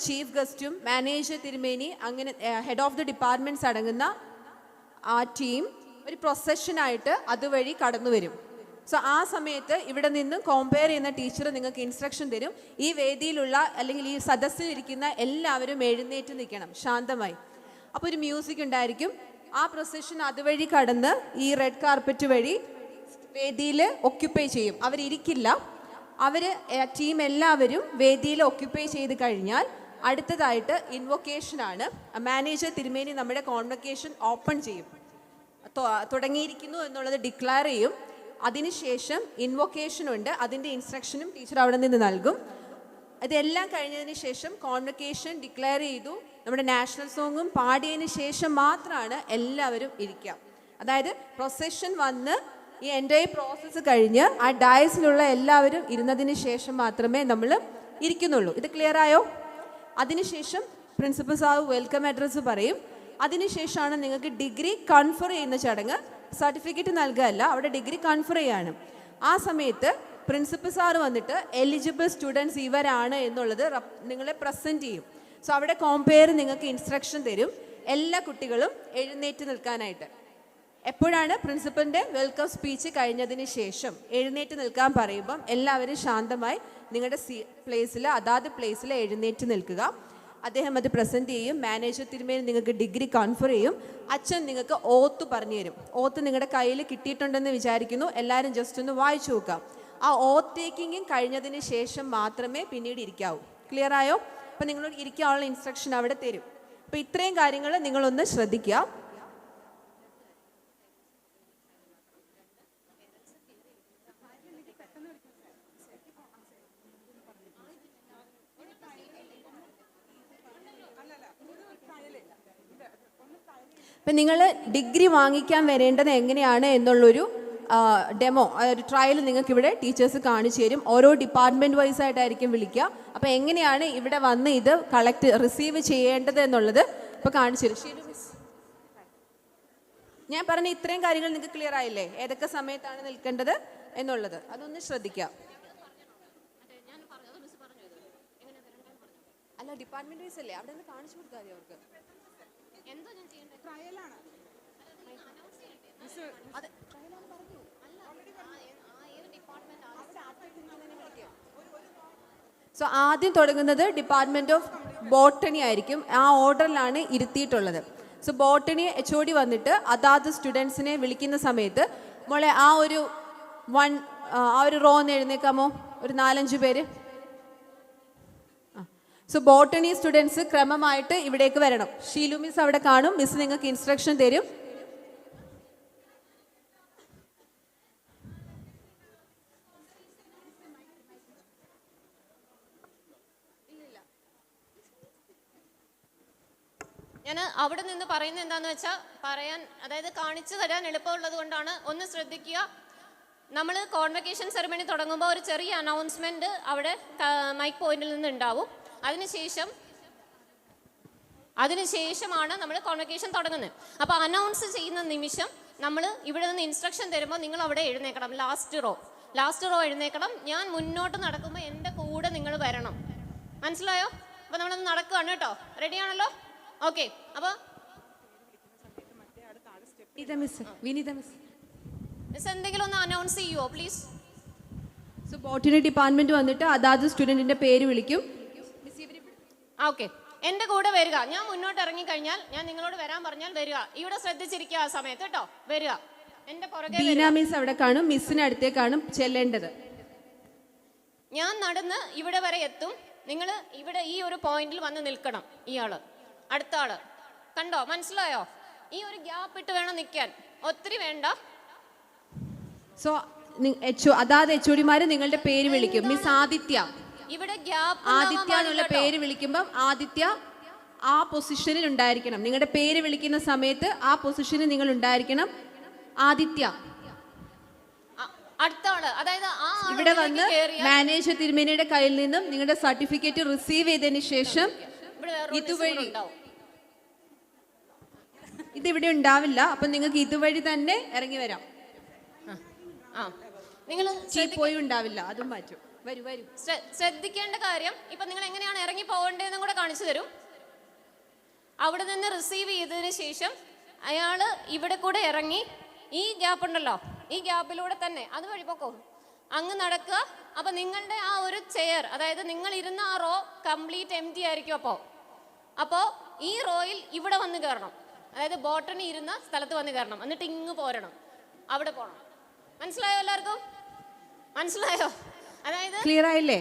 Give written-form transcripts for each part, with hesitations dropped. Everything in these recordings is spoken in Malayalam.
ചീഫ് ഗസ്റ്റും മാനേജർ തിരുമേനി അങ്ങനെ ഹെഡ് ഓഫ് ദി ഡിപ്പാർട്ട്മെൻറ്റ്സ് അടങ്ങുന്ന ആ ടീം ഒരു പ്രൊസഷനായിട്ട് അതുവഴി കടന്നു വരും. സോ ആ സമയത്ത് ഇവിടെ നിന്ന് കോമ്പയർ ചെയ്യുന്ന ടീച്ചർ നിങ്ങൾക്ക് ഇൻസ്ട്രക്ഷൻ തരും. ഈ വേദിയിലുള്ള അല്ലെങ്കിൽ ഈ സദസ്സിലിരിക്കുന്ന എല്ലാവരും എഴുന്നേറ്റ് നിൽക്കണം ശാന്തമായി. അപ്പോൾ ഒരു മ്യൂസിക് ഉണ്ടായിരിക്കും. ആ പ്രൊസഷൻ അതുവഴി കടന്ന് ഈ റെഡ് കാർപ്പറ്റ് വഴി വേദിയിൽ ഒക്യുപ്പൈ ചെയ്യും. അവരിരിക്കില്ല. അവർ ടീം എല്ലാവരും വേദിയിൽ ഒക്യുപ്പൈ ചെയ്ത് കഴിഞ്ഞാൽ അടുത്തതായിട്ട് ഇൻവൊക്കേഷനാണ്. മാനേജർ തിരുമേനി നമ്മുടെ കോൺവൊക്കേഷൻ ഓപ്പൺ ചെയ്യും. തുടങ്ങിയിരിക്കുന്നു എന്നുള്ളത് ഡിക്ലെയർ ചെയ്യും. അതിനുശേഷം ഇൻവൊക്കേഷൻ ഉണ്ട്. അതിൻ്റെ ഇൻസ്ട്രക്ഷനും ടീച്ചർ അവിടെ നിന്ന് നൽകും. ഇതെല്ലാം കഴിഞ്ഞതിന് ശേഷം കോൺവൊക്കേഷൻ ഡിക്ലെയർ ചെയ്തു നമ്മുടെ നാഷണൽ സോങ്ങും പാടിയതിന് ശേഷം മാത്രമാണ് എല്ലാവരും ഇരിക്കുക. അതായത് പ്രൊസഷൻ വന്ന് ഈ എൻ്റെ പ്രോസസ്സ് കഴിഞ്ഞ് ആ ഡയസിലുള്ള എല്ലാവരും ഇരുന്നതിന് ശേഷം മാത്രമേ നമ്മൾ ഇരിക്കുന്നുള്ളൂ. ഇത് ക്ലിയർ ആയോ? അതിനുശേഷം പ്രിൻസിപ്പൽ സാറ് വെൽക്കം അഡ്രസ്സ് പറയും. അതിനുശേഷമാണ് നിങ്ങൾക്ക് ഡിഗ്രി കൺഫർ ചെയ്യുന്ന ചടങ്ങ്. സർട്ടിഫിക്കറ്റ് നൽകുകയല്ല, അവിടെ ഡിഗ്രി കൺഫർ ചെയ്യാണ്. ആ സമയത്ത് പ്രിൻസിപ്പൽ സാറ് വന്നിട്ട് എലിജിബിൾ സ്റ്റുഡൻസ് ഇവരാണ് എന്നുള്ളത് നിങ്ങളെ പ്രസൻറ്റ് ചെയ്യും. സോ അവിടെ കോമ്പയർ നിങ്ങൾക്ക് ഇൻസ്ട്രക്ഷൻ തരും. എല്ലാ കുട്ടികളും എഴുന്നേറ്റ് നിൽക്കാനായിട്ട്. എപ്പോഴാണ് പ്രിൻസിപ്പലിൻ്റെ വെൽക്കം സ്പീച്ച് കഴിഞ്ഞതിന് ശേഷം എഴുന്നേറ്റ് നിൽക്കാൻ പറയുമ്പം എല്ലാവരും ശാന്തമായി നിങ്ങളുടെ പ്ലേസിൽ അതാത് പ്ലേസിൽ എഴുന്നേറ്റ് നിൽക്കുക. അദ്ദേഹം അത് പ്രസൻറ്റ് ചെയ്യും. മാനേജർ തിരുമേനി നിങ്ങൾക്ക് ഡിഗ്രി കൺഫർ ചെയ്യും. അച്ഛൻ നിങ്ങൾക്ക് ഓത്ത് പറഞ്ഞു തരും. ഓത്ത് നിങ്ങളുടെ കയ്യിൽ കിട്ടിയിട്ടുണ്ടെന്ന് വിചാരിക്കുന്നു. എല്ലാവരും ജസ്റ്റ് ഒന്ന് വായിച്ചു നോക്കാം. ആ ഓത്ത് ടേക്കിങ്ങും കഴിഞ്ഞതിന് ശേഷം മാത്രമേ പിന്നീട് ഇരിക്കാവൂ. ക്ലിയർ ആയോ? അപ്പോൾ നിങ്ങളോട് ഇരിക്കാനുള്ള ഇൻസ്ട്രക്ഷൻ അവിടെ തരും. അപ്പോൾ ഇത്രയും കാര്യങ്ങൾ നിങ്ങളൊന്ന് ശ്രദ്ധിക്കുക. ഇപ്പം നിങ്ങൾ ഡിഗ്രി വാങ്ങിക്കാൻ വരേണ്ടത് എങ്ങനെയാണ് എന്നുള്ളൊരു ഡെമോ, ഒരു ട്രയൽ നിങ്ങൾക്കിവിടെ ടീച്ചേഴ്സ് കാണിച്ചു തരും. ഓരോ ഡിപ്പാർട്ട്മെൻറ്റ് വൈസ് ആയിട്ടായിരിക്കും വിളിക്കുക. അപ്പോൾ എങ്ങനെയാണ് ഇവിടെ വന്ന് ഇത് റിസീവ് ചെയ്യേണ്ടത് എന്നുള്ളത് ഇപ്പോൾ കാണിച്ചു തരും. ഞാൻ പറഞ്ഞ ഇത്രയും കാര്യങ്ങൾ നിങ്ങൾക്ക് ക്ലിയർ ആയില്ലേ? ഏതൊക്കെ സമയത്താണ് നിൽക്കേണ്ടത് എന്നുള്ളത് അതൊന്ന് ശ്രദ്ധിക്കുക. അല്ല, ഡിപ്പാർട്ട്മെൻറ്റ് വൈസ് അല്ലേ, അവിടെ നിന്ന് കാണിച്ചു കൊടുത്താൽ മതി അവർക്ക്. സോ ആദ്യം തുടങ്ങുന്നത് ഡിപ്പാർട്ട്മെൻറ്റ് ഓഫ് ബോട്ടണി ആയിരിക്കും. ആ ഓർഡറിലാണ് ഇരുത്തിയിട്ടുള്ളത്. സോ ബോട്ടണി HOD വന്നിട്ട് അതാത് സ്റ്റുഡൻസിനെ വിളിക്കുന്ന സമയത്ത് മോളെ ആ ഒരു റോ ഒന്ന് എഴുന്നേക്കാമോ? ഒരു 4-5 പേര്. സോ ബോട്ടണി സ്റ്റുഡൻസ് ക്രമമായിട്ട് ഇവിടേക്ക് വരണം. ഷീലു മിസ് അവിടെ കാണും. മിസ് നിങ്ങൾക്ക് ഇൻസ്ട്രക്ഷൻ തരും. ഞാൻ അവിടെ നിന്ന് പറയുന്നത് എന്താണെന്ന് വെച്ചാൽ അതായത് കാണിച്ചു തരാൻ എളുപ്പമുള്ളത് കൊണ്ടാണ്. ഒന്ന് ശ്രദ്ധിക്കുക. നമ്മൾ കോൺവൊക്കേഷൻ സെറമണി തുടങ്ങുമ്പോൾ ഒരു ചെറിയ അനൗൺസ്മെൻറ്റ് അവിടെ മൈക്ക് പോയിന്റിൽ നിന്ന് ഉണ്ടാവും. അതിനുശേഷമാണ് നമ്മൾ കോൺവൊക്കേഷൻ തുടങ്ങുന്നത്. അപ്പോൾ അനൗൺസ് ചെയ്യുന്ന നിമിഷം നമ്മൾ ഇവിടെ നിന്ന് ഇൻസ്ട്രക്ഷൻ തരുമ്പോൾ നിങ്ങൾ അവിടെ എഴുന്നേക്കണം. Last raw എഴുന്നേക്കണം. ഞാൻ മുന്നോട്ട് നടക്കുമ്പോൾ എൻ്റെ കൂടെ നിങ്ങൾ വരണം. മനസ്സിലായോ? അപ്പോൾ നമ്മളൊന്ന് നടക്കുകയാണ് കേട്ടോ. റെഡിയാണല്ലോ? ഓക്കെ. അപ്പോൾ മിസ് എന്തെങ്കിലും ഒന്ന് അനൗൺസ് ചെയ്യുമോ പ്ലീസ്? സോ ബോട്ടണി ഡിപ്പാർട്ട്മെന്റ് വന്നിട്ട് അതാത് സ്റ്റുഡൻറ്റിൻ്റെ പേര് വിളിക്കും. ഓക്കെ, എൻ്റെ കൂടെ വരിക. ഞാൻ മുന്നോട്ട് ഇറങ്ങിക്കഴിഞ്ഞാൽ ഞാൻ നിങ്ങളോട് വരാൻ പറഞ്ഞാൽ വരിക. ഇവിടെ ശ്രദ്ധിച്ചിരിക്കുക ആ സമയത്ത് കേട്ടോ. വരിക. എൻ്റെ പുറകെ മിസ് അവിടെ കാണും. മിസ്സിന് അടുത്തേക്കാണ് ചെല്ലേണ്ടത്. ഞാൻ നടന്ന് ഇവിടെ വരെ എത്തും. നിങ്ങൾ ഇവിടെ ഈ ഒരു പോയിന്റിൽ വന്ന് നിൽക്കണം. ഇയാള് അടുത്ത ആള് കണ്ടോ? മനസ്സിലായോ? ഈ ഒരു ഗ്യാപ്പ് ഇട്ട് വേണം നിൽക്കാൻ. ഒത്തിരി വേണ്ട. സോ അതാത് HODമാര് നിങ്ങളുടെ പേര് വിളിക്കും. മിസ് ആദിത്യ, ഇവിടെ ഗ്യാപ്പ് ആദിത്യ എന്നുള്ള പേര് വിളിക്കുമ്പം ആദിത്യ ആ പൊസിഷനിൽ ഉണ്ടായിരിക്കണം. നിങ്ങളുടെ പേര് വിളിക്കുന്ന സമയത്ത് ആ പൊസിഷനിൽ നിങ്ങൾ ഉണ്ടായിരിക്കണം. ആദിത്യ അടുത്ത ആള്, അതായത് ഇവിടെ വന്ന് മാനേജർ തിരുമേനിയുടെ കയ്യിൽ നിന്നും നിങ്ങളുടെ സർട്ടിഫിക്കറ്റ് റിസീവ് ചെയ്തതിന് ശേഷം ഇതുവഴി ഇതിവിടെ ഉണ്ടാവില്ല. അപ്പൊ നിങ്ങൾക്ക് ഇതുവഴി തന്നെ ഇറങ്ങി വരാം. നിങ്ങൾ പോയി ഉണ്ടാവില്ല, അതും മാറ്റും. വരൂ. ശ്രദ്ധിക്കേണ്ട കാര്യം, ഇപ്പൊ നിങ്ങൾ എങ്ങനെയാണ് ഇറങ്ങി പോകേണ്ടതെന്നും കൂടെ കാണിച്ചു തരും. അവിടെ നിന്ന് റിസീവ് ചെയ്തതിന് ശേഷം അയാള് ഇവിടെ കൂടെ ഇറങ്ങി ഈ ഗ്യാപ്പ് ഉണ്ടല്ലോ, ഈ ഗ്യാപ്പിലൂടെ തന്നെ അതുവഴി പൊക്കോ അങ്ങ് നടക്കുക. അപ്പൊ നിങ്ങളുടെ ആ ഒരു ചെയർ, അതായത് നിങ്ങൾ ഇരുന്ന ആ റോ കംപ്ലീറ്റ് എംപ്റ്റി ആയിരിക്കും. അപ്പോ ഈ റോയിൽ ഇവിടെ വന്ന് കയറണം, അതായത് ബോട്ടണി ഇരുന്ന സ്ഥലത്ത് വന്ന് കയറണം. എന്നിട്ട് ഇങ്ങ് പോരണം, അവിടെ പോകണം. മനസ്സിലായോ എല്ലാവർക്കും? മനസ്സിലായോ? അതായത് ക്ലിയർ ആയില്ലേ?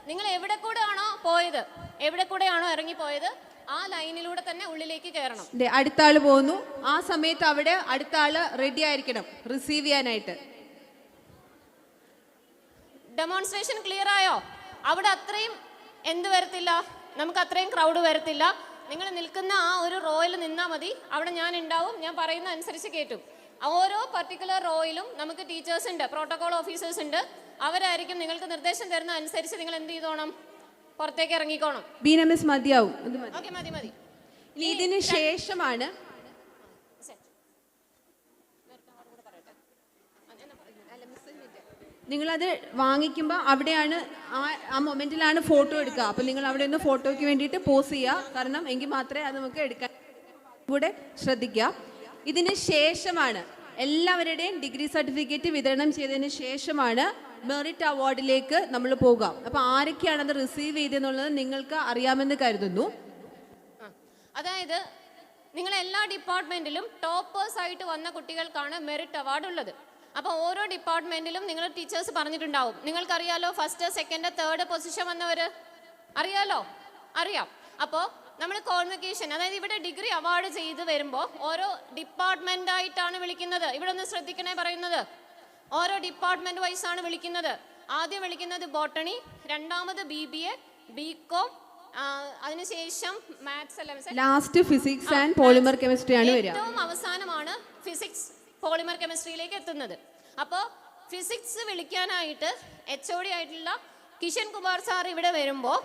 നിങ്ങൾ എവിടെ കൂടെ ആണോ പോയത്, എവിടെ കൂടെയാണോ ഇറങ്ങി പോയത്, ആ ലൈനിലൂടെ തന്നെ ഉള്ളിലേക്ക് കയറണം. അടുത്ത ആള് പോകുന്നു, ആ സമയത്ത് അവിടെ അടുത്ത ആള് റെഡി ആയിരിക്കണം റിസീവ് ചെയ്യാനായിട്ട്. ഡെമോൺസ്ട്രേഷൻ ക്ലിയർ ആയോ? അവിടെ അത്രയും എന്ത് വരത്തില്ല, നമുക്ക് അത്രയും ക്രൗഡ് വരത്തില്ല. നിങ്ങൾ നിൽക്കുന്ന ആ ഒരു റോയിൽ നിന്നാൽ മതി, അവിടെ ഞാൻ ഉണ്ടാവും, ഞാൻ പറയുന്ന അനുസരിച്ച് കേട്ടും. ഓരോ പർട്ടിക്കുലർ റോയിലും നമുക്ക് ടീച്ചേഴ്സ് ഉണ്ട്, പ്രോട്ടോകോൾ ഓഫീസേഴ്സ് ഉണ്ട്. അവരായിരിക്കും നിങ്ങൾക്ക് നിർദ്ദേശം തരുന്ന അനുസരിച്ച് നിങ്ങൾ എന്ത് ചെയ്തോണം, പുറത്തേക്ക് ഇറങ്ങിക്കോണം. ബീനമിസ് മതിയാവും. ഓക്കെ, മതി. ഇതിന് ശേഷമാണ് നിങ്ങളത് വാങ്ങിക്കുമ്പോൾ അവിടെയാണ് ആ മൊമെന്റിലാണ് ഫോട്ടോ എടുക്കുക. അപ്പം നിങ്ങൾ അവിടെ നിന്ന് ഫോട്ടോയ്ക്ക് വേണ്ടിയിട്ട് പോസ് ചെയ്യുക, കാരണം എങ്കിൽ മാത്രമേ അത് നമുക്ക് എടുക്കാൻ കൂടെ ശ്രദ്ധിക്കുക. ഇതിന് ശേഷമാണ് എല്ലാവരുടെയും ഡിഗ്രി സർട്ടിഫിക്കറ്റ് വിതരണം ചെയ്തതിന് ശേഷമാണ് മെറിറ്റ് അവാർഡിലേക്ക് നമ്മൾ പോകുക. അപ്പോൾ ആരൊക്കെയാണ് അത് റിസീവ് ചെയ്തെന്നുള്ളത് നിങ്ങൾക്ക് അറിയാമെന്ന് കരുതുന്നു. അതായത് നിങ്ങൾ എല്ലാ ഡിപ്പാർട്ട്മെന്റിലും ടോപ്പേഴ്സ് ആയിട്ട് വന്ന കുട്ടികൾക്കാണ് മെറിറ്റ് അവാർഡ് ഉള്ളത്. അപ്പോൾ ഓരോ ഡിപ്പാർട്ട്മെന്റിലും നിങ്ങൾ ടീച്ചേഴ്സ് പറഞ്ഞിട്ടുണ്ടാവും. നിങ്ങൾക്കറിയാലോ, ഫസ്റ്റ്, സെക്കൻഡ്, തേർഡ് പൊസിഷൻ വന്നവര് അറിയാം. അപ്പോൾ നമ്മൾ കോൺവക്കേഷൻ, അതായത് ഇവിടെ ഡിഗ്രി അവാർഡ് ചെയ്ത് വരുമ്പോൾ ഓരോ ഡിപ്പാർട്ട്മെന്റ് ആയിട്ടാണ് വിളിക്കുന്നത്. ഇവിടെ ഒന്ന് ശ്രദ്ധിക്കണേ പറയുന്നത്, ഓരോ ഡിപ്പാർട്ട്മെന്റ് വൈസ് ആണ് വിളിക്കുന്നത്. ആദ്യം വിളിക്കുന്നത് ബോട്ടണി, രണ്ടാമത് BBA, BCom, അതിനുശേഷം maths, last physics and polymer chemistry ആണ് വരിക. ഏറ്റവും അവസാനമാണ് ഫിസിക്സ് പോളിമർ കെമിസ്ട്രിയിലേക്ക് എത്തുന്നത്. അപ്പോൾ ഫിസിക്സ് വിളിക്കാനായിട്ട് HOD ആയിട്ടുള്ള കിഷൻ കുമാർ സാർ ഇവിടെ വരുമ്പോൾ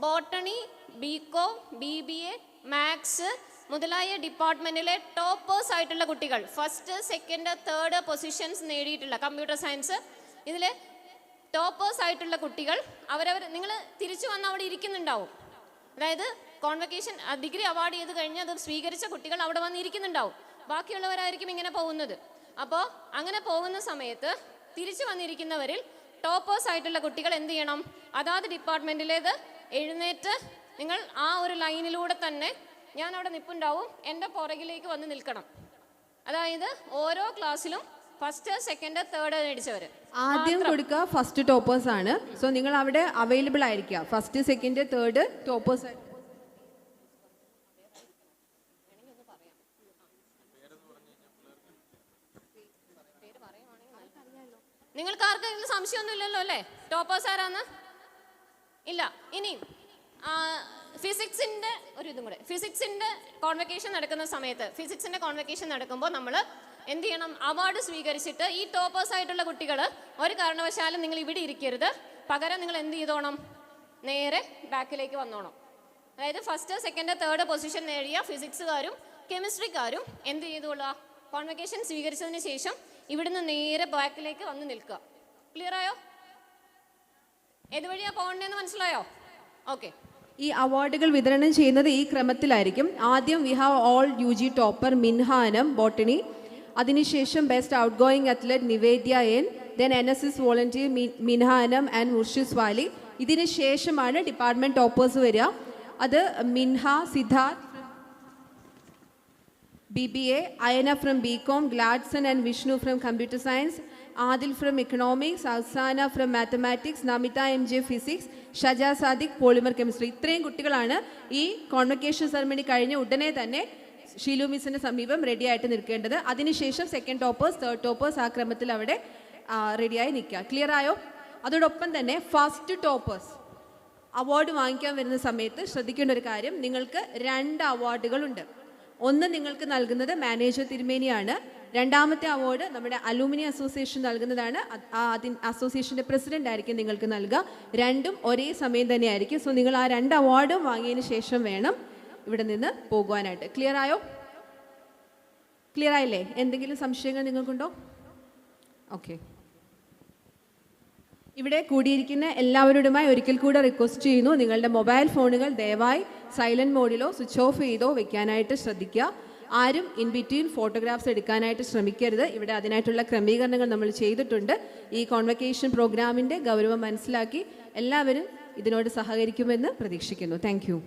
ബോട്ടണി, BCom, BBA, മാത്സ് മുതലായ ഡിപ്പാർട്ട്മെന്റിലെ ടോപ്പേഴ്സ് ആയിട്ടുള്ള കുട്ടികൾ, ഫസ്റ്റ്, സെക്കൻഡ്, തേർഡ് പൊസിഷൻസ് നേടിയിട്ടുള്ള കമ്പ്യൂട്ടർ സയൻസ്, ഇതിലെ ടോപ്പേഴ്സ് ആയിട്ടുള്ള കുട്ടികൾ നിങ്ങൾ തിരിച്ചു വന്ന് അവിടെ ഇരിക്കുന്നുണ്ടാവും. അതായത് കോൺവക്കേഷൻ ഡിഗ്രി അവാർഡ് ചെയ്ത് കഴിഞ്ഞ് അത് സ്വീകരിച്ച കുട്ടികൾ അവിടെ വന്ന് ഇരിക്കുന്നുണ്ടാവും. ബാക്കിയുള്ളവരായിരിക്കും ഇങ്ങനെ പോകുന്നത്. അപ്പോൾ അങ്ങനെ പോകുന്ന സമയത്ത് തിരിച്ചു വന്നിരിക്കുന്നവരിൽ ടോപ്പേഴ്സ് ആയിട്ടുള്ള കുട്ടികൾ എന്ത് ചെയ്യണം, അതാത് ഡിപ്പാർട്ട്മെന്റിലേത് എഴുന്നേറ്റ് നിങ്ങൾ ആ ഒരു ലൈനിലൂടെ തന്നെ, ഞാൻ അവിടെ നിൽപ്പുണ്ടാവും, എൻ്റെ പുറകിലേക്ക് വന്ന് നിൽക്കണം. അതായത് ഓരോ ക്ലാസ്സിലും ഫസ്റ്റ്, സെക്കൻഡ്, തേർഡ് മേടിച്ചവർ ആദ്യം കൊടുക്കുക ഫസ്റ്റ് ടോപ്പേഴ്സ് ആണ്. സോ നിങ്ങൾ അവിടെ അവൈലബിൾ ആയിരിക്കുക, ഫസ്റ്റ്, സെക്കൻഡ്, തേർഡ് ടോപ്പേഴ്സ്. നിങ്ങൾക്ക് ആർക്കെങ്കിലും സംശയമൊന്നും ഇല്ലല്ലോ അല്ലേ, ടോപ്പേഴ്സ് ആരാന്ന്? ഇല്ല. ഇനി ഫിസിക്സിന്റെ ഒരു ഇതും കൂടെ, ഫിസിക്സിന്റെ കോൺവക്കേഷൻ നടക്കുമ്പോൾ നമ്മൾ എന്ത് ചെയ്യണം, അവാർഡ് സ്വീകരിച്ചിട്ട് ഈ ടോപ്പേഴ്സ് ആയിട്ടുള്ള കുട്ടികൾ ഒരു കാരണവശാലും നിങ്ങൾ ഇവിടെ ഇരിക്കരുത്, പകരം നിങ്ങൾ എന്ത് ചെയ്തോണം, നേരെ ബാക്കിലേക്ക് വന്നോണം. അതായത് ഫസ്റ്റ്, സെക്കൻഡ്, തേർഡ് പൊസിഷൻ നേടിയ ഫിസിക്സുകാരും കെമിസ്ട്രിക്കാരും എന്ത് ചെയ്തോളുക, കോൺവക്കേഷൻ സ്വീകരിച്ചതിന് ശേഷം ഇവിടുന്ന് നേരെ ബാക്കിലേക്ക് വന്ന് നിൽക്കുക. ക്ലിയർ ആയോ? ഏതുവഴിയാ പോകണ്ടേന്ന് മനസ്സിലായോ? ഓക്കെ. ഈ അവാർഡുകൾ വിതരണം ചെയ്യുന്നത് ഈ ക്രമത്തിലായിരിക്കും. ആദ്യം we have all UG topper Minhanam botany, അതിനുശേഷം best outgoing athlete Nivedya N, then NSS volunteer Minhanam and Murshis Vali. ഇതിന് ശേഷമാണ് ഡിപ്പാർട്ട്മെന്റ് ടോപ്പേഴ്സ് വരിക. അത് മിൻഹ, Siddharth BBA, Ayana from BCom, Gladson and Vishnu from Computer Science, Adil from Economics, Alsana from Mathematics, Namita MJ Physics, Shaja Sadiq Polymer Chemistry. ഇത്രയും കുട്ടികളാണ് ഈ കോൺവക്കേഷൻ സെറമണി കഴിഞ്ഞ ഉടനെ തന്നെ ഷീലു മിസ്സിന് സമീപം റെഡി ആയിട്ട് നിൽക്കേണ്ടത്. അതിനുശേഷം സെക്കൻഡ് ടോപ്പേഴ്സ്, തേർഡ് ടോപ്പേഴ്സ് ആ ക്രമത്തിൽ അവിടെ റെഡിയായി നിൽക്കുക. ക്ലിയർ ആയോ? അതോടൊപ്പം തന്നെ ഫസ്റ്റ് ടോപ്പേഴ്സ് അവാർഡ് വാങ്ങിക്കാൻ വരുന്ന സമയത്ത് ശ്രദ്ധിക്കേണ്ട ഒരു കാര്യം, നിങ്ങൾക്ക് 2 അവാർഡുകളുണ്ട്. ഒന്ന് നിങ്ങൾക്ക് നൽകുന്നത് മാനേജർ തിരുമേനിയാണ്. രണ്ടാമത്തെ അവാർഡ് നമ്മുടെ അലൂമിനി അസോസിയേഷൻ നൽകുന്നതാണ്. അസോസിയേഷൻ്റെ പ്രസിഡന്റ് ആയിരിക്കും നിങ്ങൾക്ക് നൽകുക. രണ്ടും ഒരേ സമയം തന്നെ ആയിരിക്കും. സോ നിങ്ങൾ ആ 2 അവാർഡും വാങ്ങിയതിന് ശേഷം വേണം ഇവിടെ നിന്ന് പോകുവാനായിട്ട്. ക്ലിയർ ആയോ? ക്ലിയർ ആയില്ലേ? എന്തെങ്കിലും സംശയങ്ങൾ നിങ്ങൾക്കുണ്ടോ? ഓക്കെ. ഇവിടെ കൂടിയിരിക്കുന്ന എല്ലാവരോടുമായി ഒരിക്കൽ കൂടെ റിക്വസ്റ്റ് ചെയ്യുന്നു, നിങ്ങളുടെ മൊബൈൽ ഫോണുകൾ ദയവായി സൈലൻറ്റ് മോഡിലോ സ്വിച്ച് ഓഫ് ചെയ്തോ വെക്കാനായിട്ട് ശ്രദ്ധിക്കുക. ആരും ഇൻ ബിറ്റ്വീൻ ഫോട്ടോഗ്രാഫ്സ് എടുക്കാനായിട്ട് ശ്രമിക്കരുത്. ഇവിടെ അതിനായിട്ടുള്ള ക്രമീകരണങ്ങൾ നമ്മൾ ചെയ്തിട്ടുണ്ട്. ഈ കോൺവക്കേഷൻ പ്രോഗ്രാമിൻ്റെ ഗൗരവം മനസ്സിലാക്കി എല്ലാവരും ഇതിനോട് സഹകരിക്കുമെന്ന് പ്രതീക്ഷിക്കുന്നു. Thank you.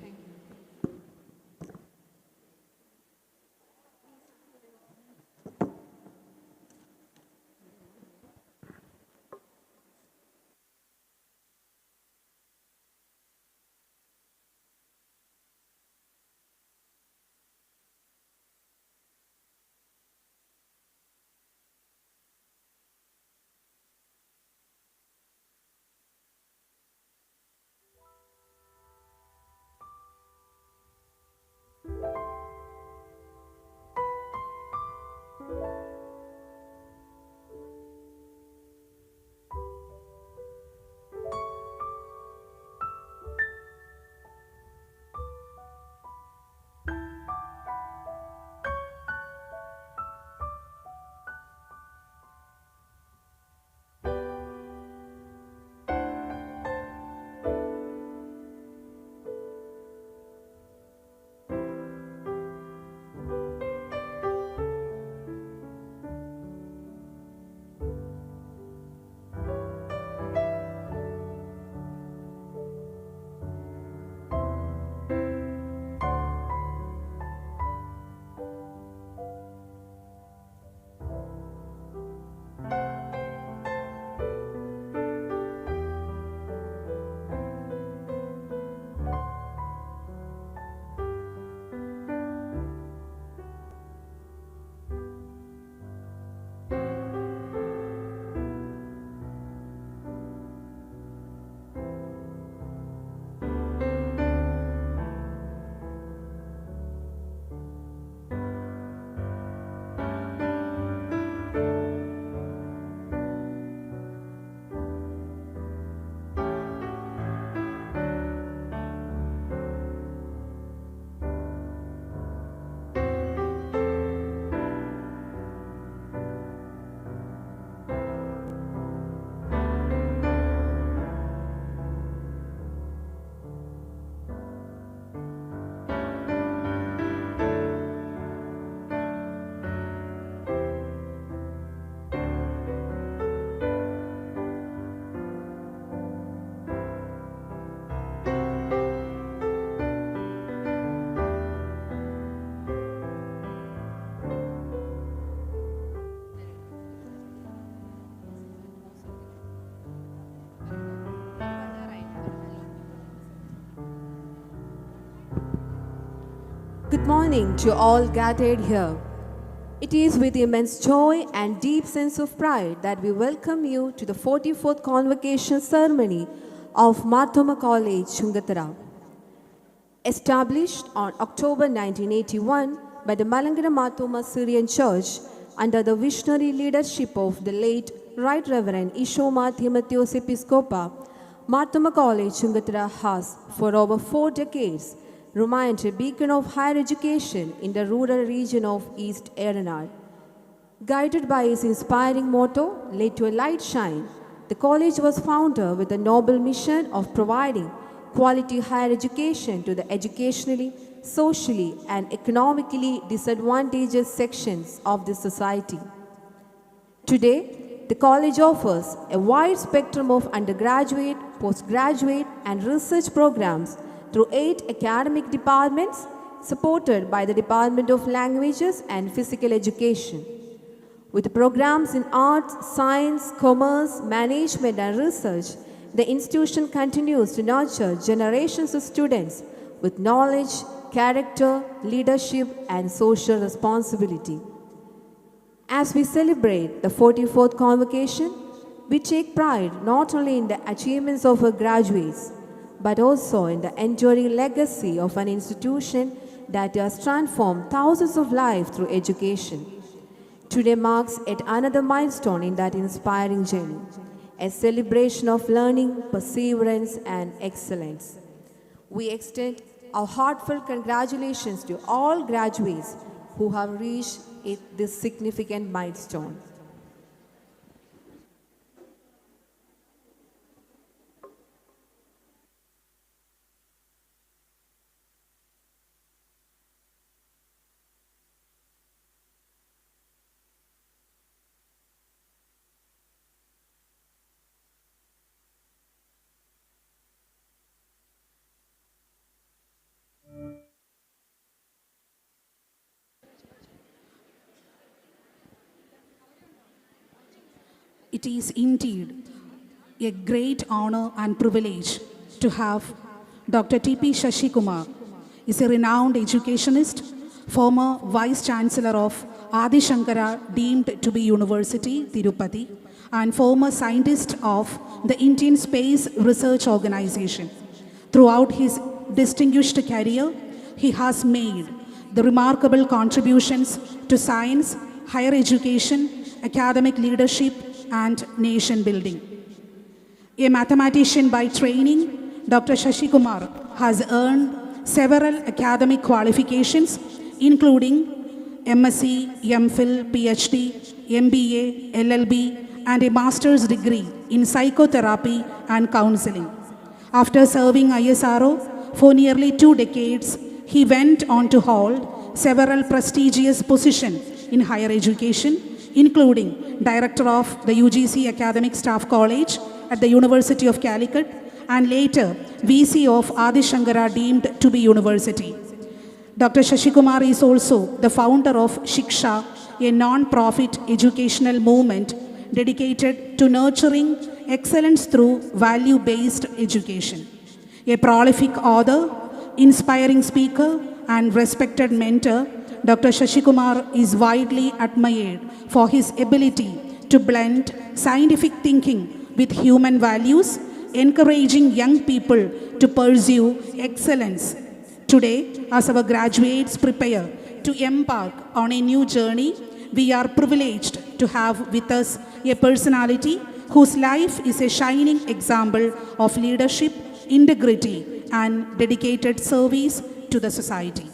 Good morning to all gathered here. It is with immense joy and deep sense of pride that we welcome you to the 44th Convocation Ceremony of Thoma College, Chungathara. Established on October 1981 by the Malangara Thoma Syrian Church under the visionary leadership of the late Right Reverend Ishoma Timotheos Episcopa, Thoma College, Chungathara has for over 4 decades remained a beacon of higher education in the rural region of East Erenal. Guided by his inspiring motto, "Let your light shine," the college was founded with the noble mission of providing quality higher education to the educationally, socially, and economically disadvantaged sections of the society. Today, the college offers a wide spectrum of undergraduate, postgraduate, and research programs through 8 academic departments supported by the Department of Languages and Physical Education. With programs in arts, science, commerce, management, and research, the institution continues to nurture generations of students with knowledge, character, leadership, and social responsibility. As we celebrate the 44th Convocation, we take pride not only in the achievements of our graduates, but also in the enduring legacy of an institution that has transformed thousands of lives through education. Today marks yet another milestone in that inspiring journey, a celebration of learning, perseverance, and excellence. We extend our heartfelt congratulations to all graduates who have reached this significant milestone. It is indeed a great honor and privilege to have Dr. T.P. Shashikumar is a renowned educationist, former Vice Chancellor of Adi Shankara deemed to be University, Tirupati, and former scientist of the Indian Space Research Organization. Throughout his distinguished career, he has made the remarkable contributions to science, higher education, academic leadership, and nation building. A mathematician by training, Dr. Shashikumar has earned several academic qualifications, including MSc, MPhil, PhD, MBA, LLB, and a master's degree in psychotherapy and counseling. After serving ISRO for nearly 2 decades, he went on to hold several prestigious positions in higher education, including Director of the UGC Academic Staff College at the University of Calicut, and later VC of Adi Shankara deemed to be University. Dr. Shashikumar is also the founder of Shiksha, a non-profit educational movement dedicated to nurturing excellence through value-based education. A prolific author, inspiring speaker, and respected mentor, Dr. Shashikumar is widely admired for his ability to blend scientific thinking with human values, encouraging young people to pursue excellence. Today, as our graduates prepare to embark on a new journey, we are privileged to have with us a personality whose life is a shining example of leadership, integrity, and dedicated service to the society.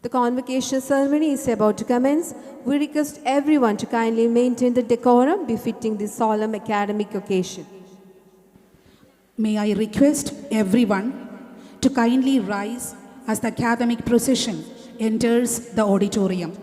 The convocation ceremony is about to commence. We request everyone to kindly maintain the decorum befitting this solemn academic occasion. May I request everyone to kindly rise as the academic procession enters the auditorium.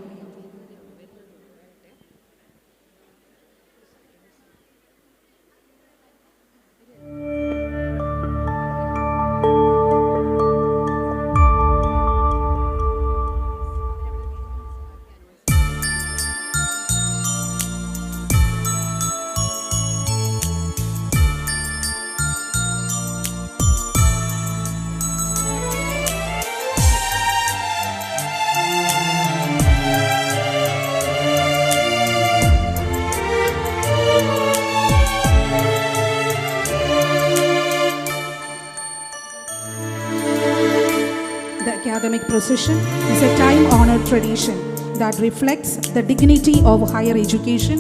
Academic procession is a time-honored tradition that reflects the dignity of higher education,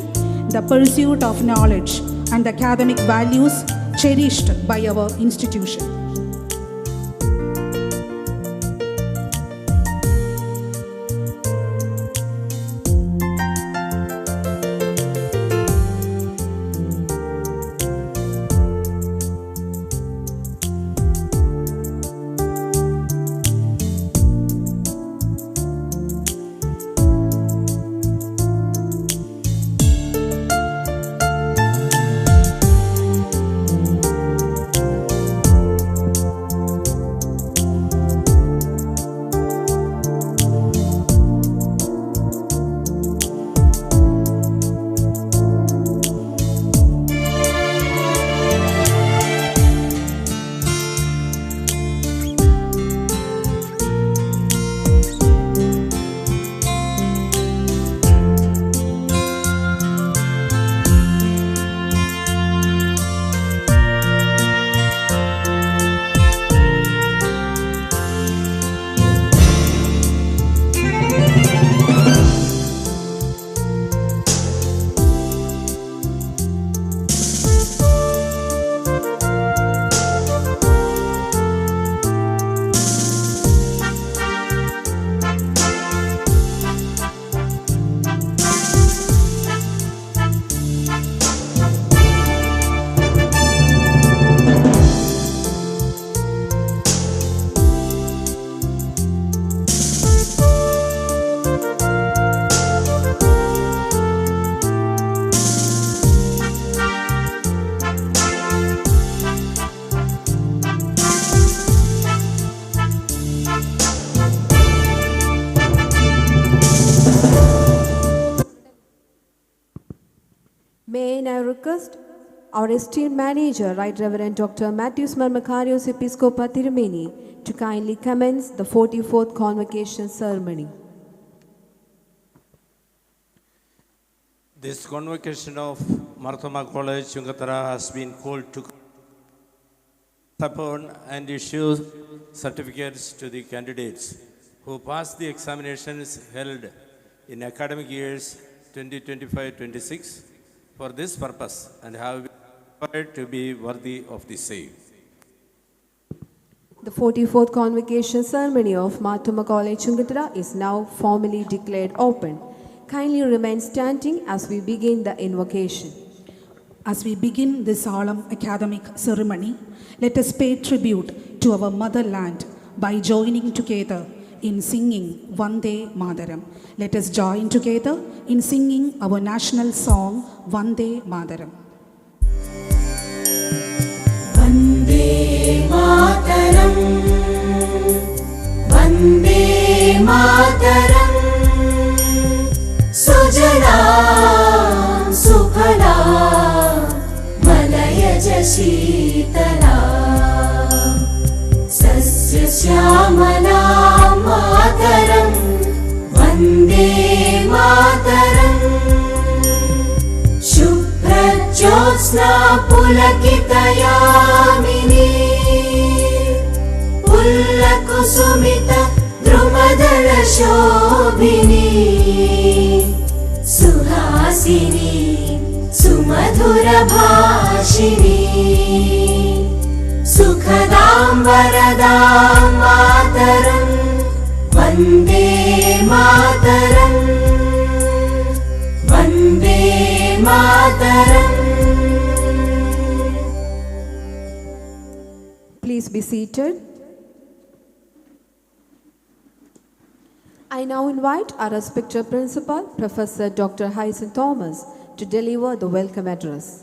the pursuit of knowledge, and the academic values cherished by our institution. May I now request our esteemed manager, Right Reverend Dr. Matthew Makarios Episcopa Tirumeni, to kindly commence the 44th Convocation Ceremony. This convocation of Thoma College, Chungathara has been called to upon and issue certificates to the candidates who passed the examinations held in academic years 2025-26 for this purpose and have been required to be worthy of the same. The 44th Convocation Ceremony of Thoma College, Chungathara is now formally declared open. Kindly remain standing as we begin the invocation. As we begin this solemn academic ceremony, let us pay tribute to our motherland by joining together in singing Vande Mataram. Let us join together in singing our national song Vande Mataram. Vande Mataram, Vande Mataram, Sujala Sukhala Malayaja Shitala Sasya Shyamala Mataram, Vande Mataram, Shubhra Jyotsna Pulakitayamini, Pullakusumita Drumadala Shobhini, Suhasini Sumadhura Bhashini, Sukhadam Varadam Mataram, Vande Mataram, Vande Mataram. Please be seated. I now invite our respected principal, Professor Dr. Hyson Thomas, to deliver the welcome address.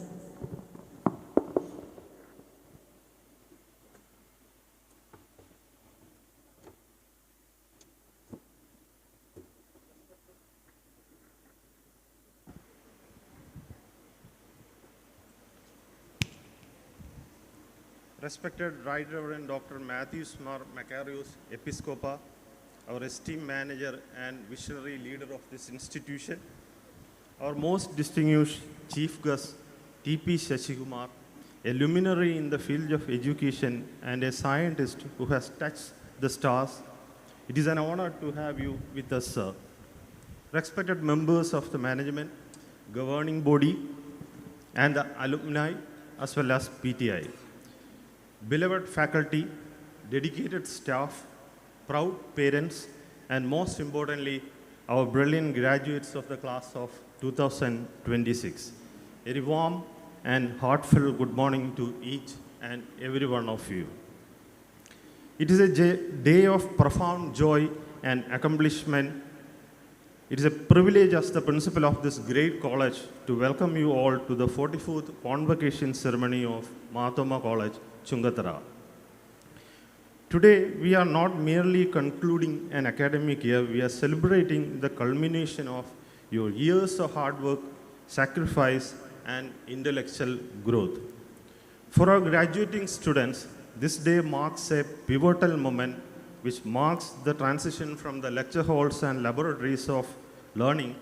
Respected Right Reverend Dr. Matthew Makarios Episcopa, our esteemed manager and visionary leader of this institution, our most distinguished Chief Guest, T.P. Shashikumar, a luminary in the field of education and a scientist who has touched the stars, it is an honor to have you with us, sir. Respected members of the management, governing body, and the alumni, as well as PTI. Beloved faculty, dedicated staff, proud parents, and most importantly, our brilliant graduates of the class of 2026. A very warm and heartfelt good morning to each and every one of you. It is a day of profound joy and accomplishment. It is a privilege as the principal of this great college to welcome you all to the 44th Convocation Ceremony of Thoma College, Chungathara. Today, we are not merely concluding an academic year, we are celebrating the culmination of your years of hard work, sacrifice, and intellectual growth. For our graduating students, this day marks a pivotal moment which marks the transition from the lecture halls and laboratories of learning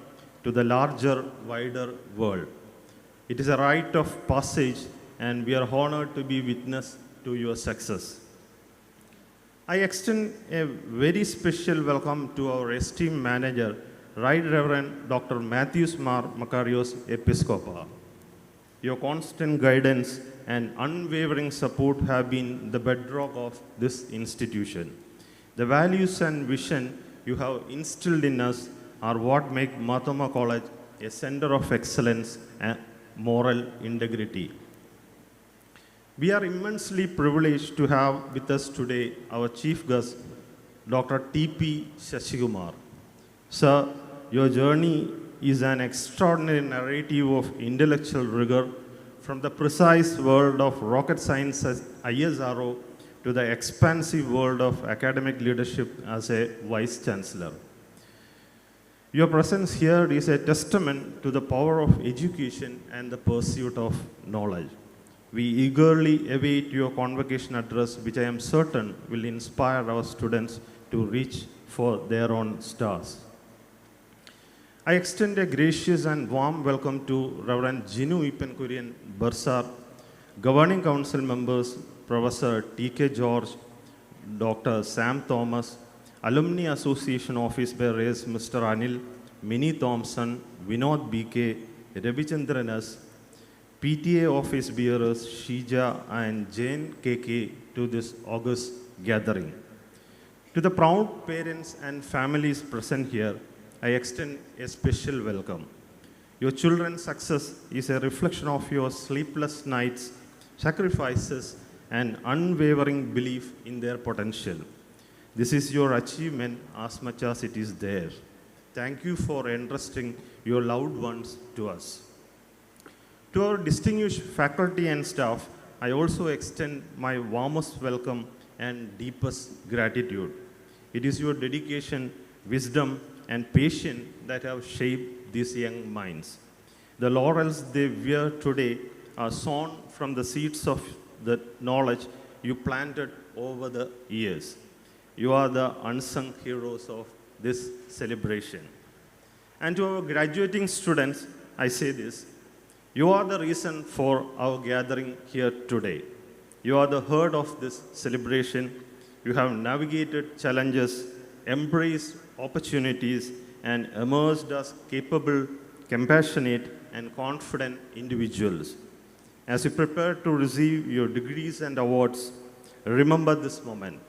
to the larger, wider world. It is a rite of passage, and we are honored to be witness to your success. I extend a very special welcome to our esteemed manager, Right Reverend Dr. Matthew Makarios Episcopa. Your constant guidance and unwavering support have been the bedrock of this institution. The values and vision you have instilled in us are what make Thoma College a center of excellence and moral integrity. We are immensely privileged to have with us today our chief guest, Dr. T.P. Shashikumar. Sir, your journey is an extraordinary narrative of intellectual rigor from the precise world of rocket science as ISRO to the expansive world of academic leadership as a Vice Chancellor. Your presence here is a testament to the power of education and the pursuit of knowledge. We eagerly await your convocation address, which I am certain will inspire our students to reach for their own stars. I extend a gracious and warm welcome to Reverend Jinu Ipenkurian Bursar, Governing Council members Professor T.K. George, Dr. Sam Thomas, Alumni Association Office Bearers Mr. Anil, Minnie Thompson, Vinod B.K., Ravichandran S., PTA Office Bearers Shija and Jane K.K. to this august gathering. To the proud parents and families present here, I extend a special welcome. Your children's success is a reflection of your sleepless nights, sacrifices, and unwavering belief in their potential. This is your achievement as much as it is theirs. Thank you for entrusting your loved ones to us. To our distinguished faculty and staff, I also extend my warmest welcome and deepest gratitude. It is your dedication, wisdom, and patience that have shaped these young minds. The laurels they wear today are sown from the seeds of the knowledge you planted over the years. You are the unsung heroes of this celebration. And to our graduating students, I say this: you are the reason for our gathering here today. You are the heart of this celebration. You have navigated challenges, embraced opportunities, and emerged as capable, compassionate, and confident individuals. As you prepare to receive your degrees and awards, remember this moment.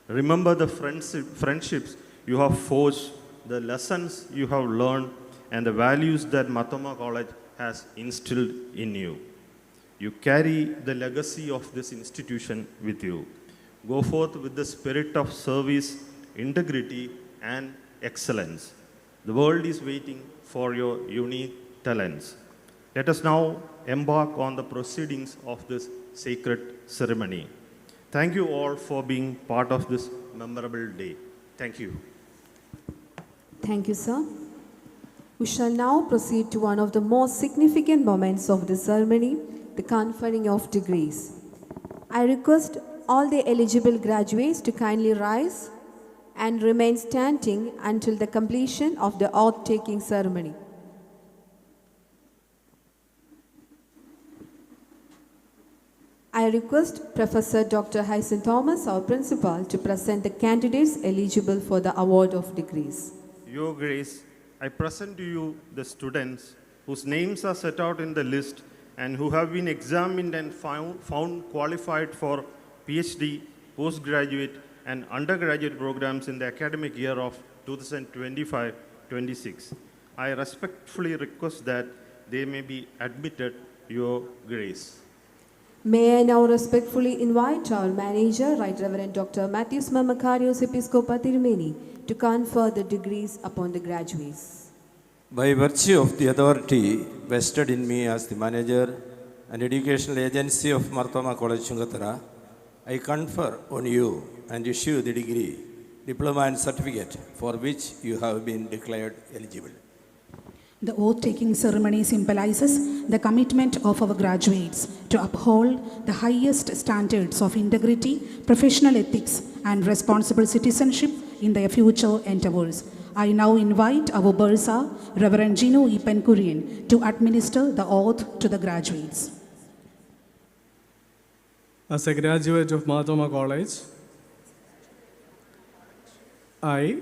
Remember the friendships you have forged, the lessons you have learned, and the values that Thoma College has instilled in you. You carry the legacy of this institution with you. Go forth with the spirit of service, integrity, and excellence. The world is waiting for your unique talents. Let us now embark on the proceedings of this sacred ceremony. Thank you all for being part of this memorable day. Thank you. Thank you, sir. We shall now proceed to one of the most significant moments of the ceremony, the conferring of degrees. I request all the eligible graduates to kindly rise and remain standing until the completion of the oath-taking ceremony. I request Professor Dr. Hyson Thomas, our principal, to present the candidates eligible for the award of degrees. Your Grace, I present to you the students whose names are set out in the list and who have been examined and found qualified for PhD, postgraduate, and undergraduate programs in the academic year of 2025-26. I respectfully request that they may be admitted, Your Grace. May I now respectfully invite our manager, Right Reverend Dr. Matthews Mamakarios Episcopa Tirumeni, to confer the degrees upon the graduates. By virtue of the authority vested in me as the manager and educational agency of Thoma College, Chungathara, I confer on you and issue the degree, diploma and certificate for which you have been declared eligible. The oath-taking ceremony symbolizes the commitment of our graduates to uphold the highest standards of integrity, professional ethics, and responsible citizenship in their future endeavors. I now invite our Bursa, Reverend Jinu Ipenkurian, to administer the oath to the graduates. As a graduate of Thoma College, I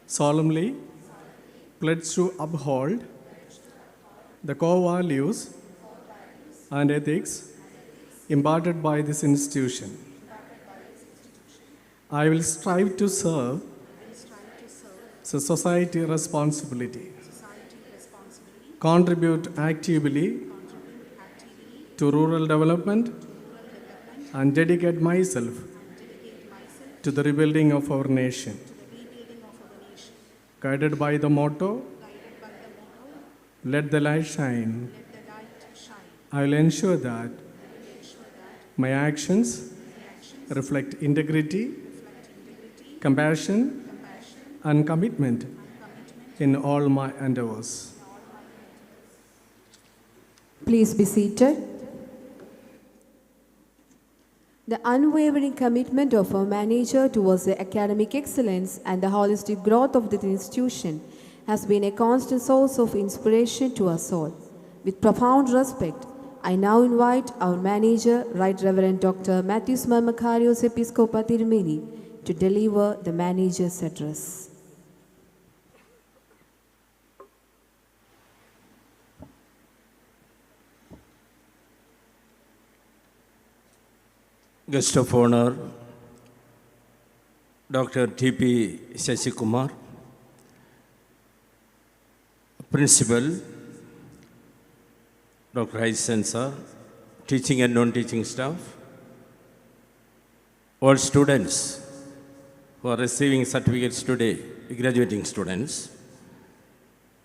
solemnly pledge to uphold the core values and ethics imparted by this institution. I will strive to serve society responsibility, contribute actively to rural development, and dedicate myself to the rebuilding of our nation. Guided by the motto, let the light shine, I will ensure that my actions reflect integrity, compassion, and commitment in all my endeavors. Please be seated. The unwavering commitment of our manager towards the academic excellence and the holistic growth of the institution has been a constant source of inspiration to us all. With profound respect, I now invite our manager, Right Reverend Dr. Matthew Makarios Episcopa Tirumeni, to deliver the manager's address. Guest of honor, Dr. T.P. Shashikumar, Principal, Dr. Vice Chancellor, teaching and non-teaching staff, all students who are receiving certificates today, graduating students,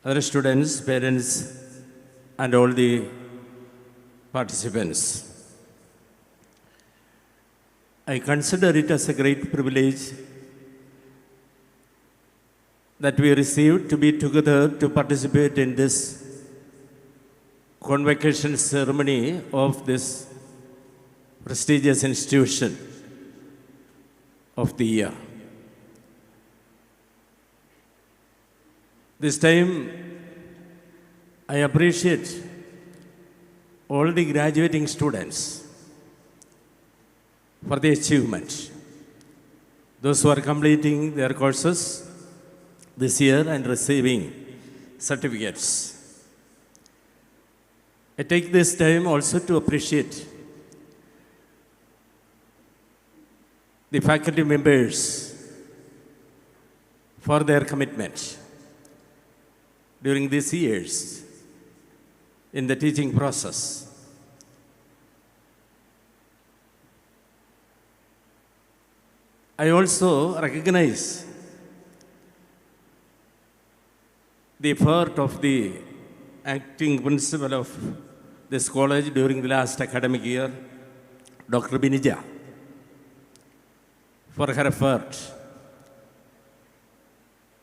other students, parents, and all the participants. I consider it as a great privilege that we received to be together to participate in this Convocation Ceremony of this prestigious institution of the year. This time, I appreciate all the graduating students for the achievement. Those who are completing their courses this year and receiving certificates. I take this time also to appreciate the faculty members for their commitment during these years in the teaching process. I also recognize the effort of the acting principal of this college during the last academic year, Dr. Binija, for her effort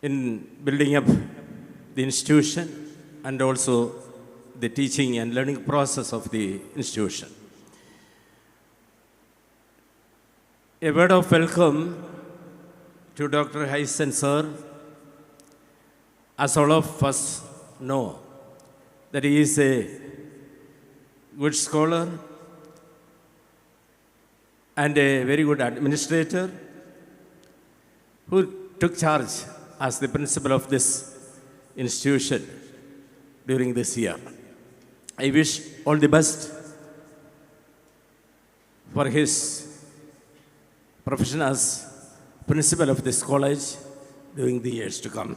in building up the institution and also the teaching and learning process of the institution. A word of welcome to Dr. Hysen sir. As all of us know, that he is a good scholar and a very good administrator who took charge as the principal of this institution during this year. I wish all the best for his profession as principal of this college during the years to come.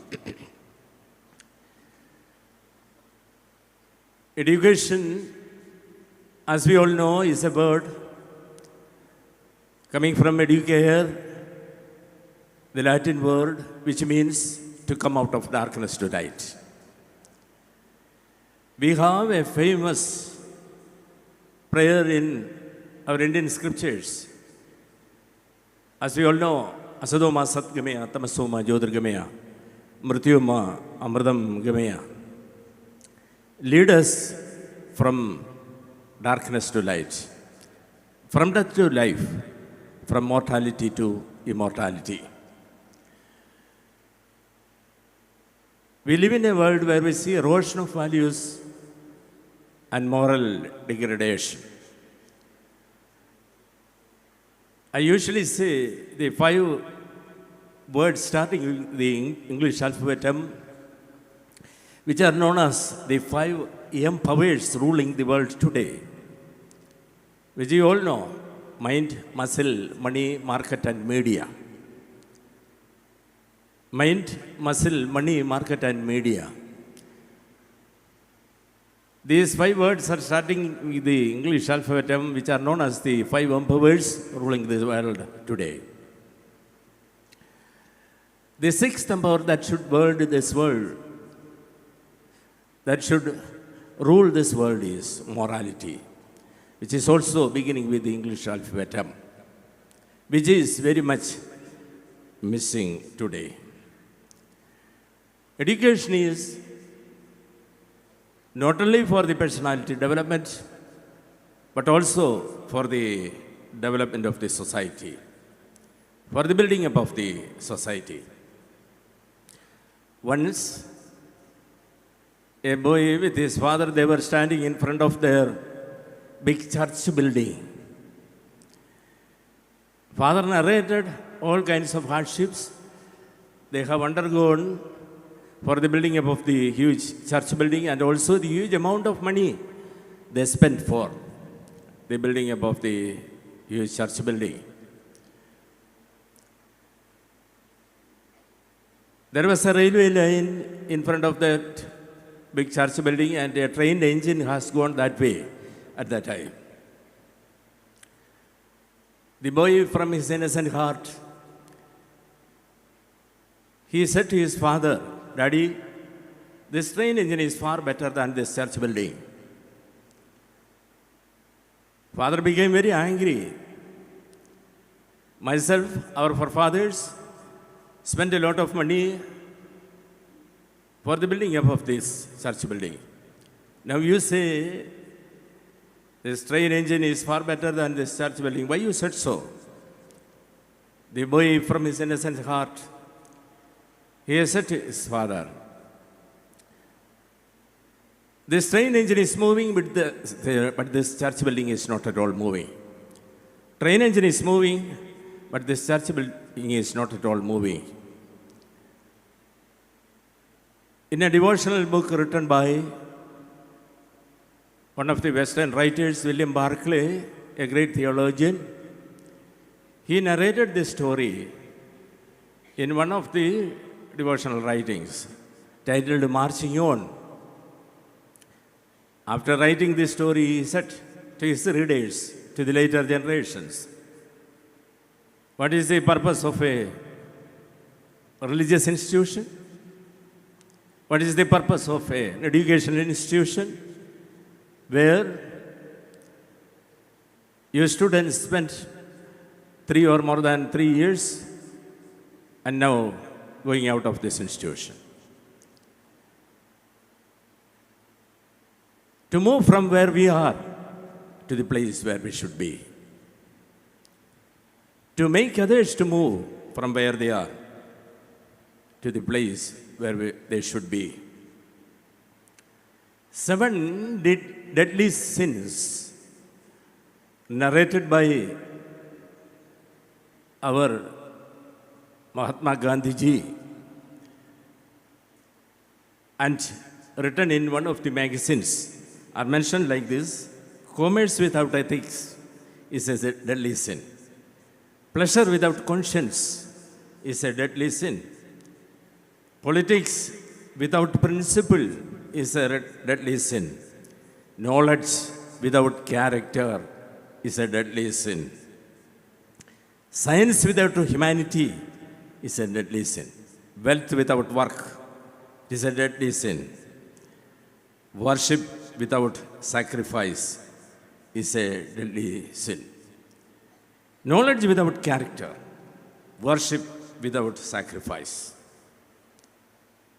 Education, as we all know, is a word coming from educare, the Latin word which means to come out of darkness to light. We have a famous prayer in our Indian scriptures. As we all know, Asadoma Satgamaya, Tamasoma Jyotirgamaya, Mrityuma Amradam Gamaya. Lead us from darkness to light, from death to life, from mortality to immortality. We live in a world where we see erosion of values and moral degradation. I usually say the 5 words starting with the English alphabet M, which are known as the 5 M powers ruling the world today, which you all know: mind, muscle, money, market, and media. Mind, muscle, money, market, and media. These 5 words are starting with the English alphabet M, which are known as the 5 M powers ruling the world today. The 6th power that should rule this world is morality, which is also beginning with the English alphabet M, which is very much missing today. Education is not only for the personality development, but also for the development of the society, for the building up of the society. Once, a boy with his father, they were standing in front of their big church building. Father narrated all kinds of hardships they have undergone for the building up of the huge church building, and also the huge amount of money they spent for the building up of the huge church building. There was a railway line in front of that big church building, and a train engine has gone that way at that time. The boy, from his innocent heart, he said to his father, "Daddy, this train engine is far better than this church building." Father became very angry. Myself, our forefathers, spent a lot of money for the building up of this church building. Now you say this train engine is far better than this church building. Why you said so? The boy, from his innocent heart, he said to his father, "This train engine is moving, but this church building is not at all moving. Train engine is moving, but this church building is not at all moving." In a devotional book written by one of the Western writers, William Barclay, a great theologian, he narrated this story in one of the devotional writings titled "Marching On." After writing this story, he said to his readers, to the later generations, what is the purpose of a religious institution? What is the purpose of an educational institution where your students spent 3 or more than 3 years and now going out of this institution? To move from where we are to the place where we should be. To make others to move from where they are to the place where they should be. 7 deadly sins narrated by our Mahatma Gandhi ji and written in one of the magazines are mentioned like this: commerce without ethics is a deadly sin. Pleasure without conscience is a deadly sin. Politics without principle is a deadly sin. Knowledge without character is a deadly sin. Science without humanity is a deadly sin. Wealth without work is a deadly sin. Worship without sacrifice is a deadly sin. Knowledge without character, worship without sacrifice.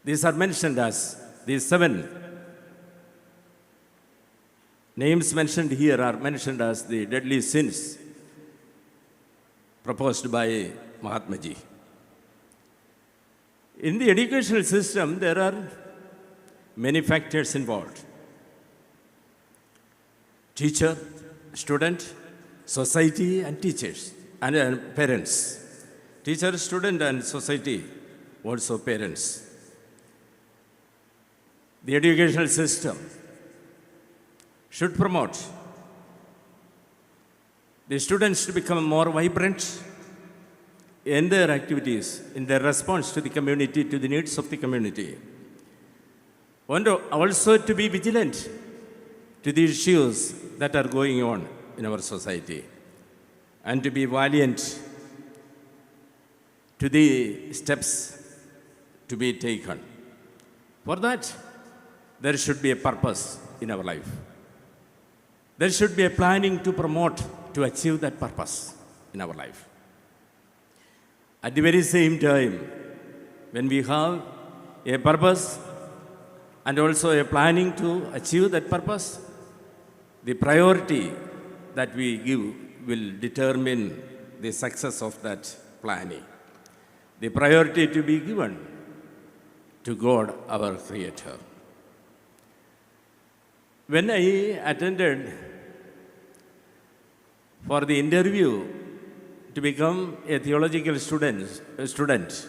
These are mentioned as, these 7 names mentioned here are mentioned as the deadly sins proposed by Mahatma ji. In the educational system, there are many factors involved: teacher, student, society, and teachers, and parents. Teacher, student, and society, also parents. The educational system should promote the students to become more vibrant in their activities, in their response to the community, to the needs of the community. And also to be vigilant to the issues that are going on in our society, and to be valiant to the steps to be taken. For that, there should be a purpose in our life. There should be a planning to promote, to achieve that purpose in our life. At the very same time, when we have a purpose and also a planning to achieve that purpose, the priority that we give will determine the success of that planning. The priority to be given to God, our Creator. When I attended for the interview to become a theological student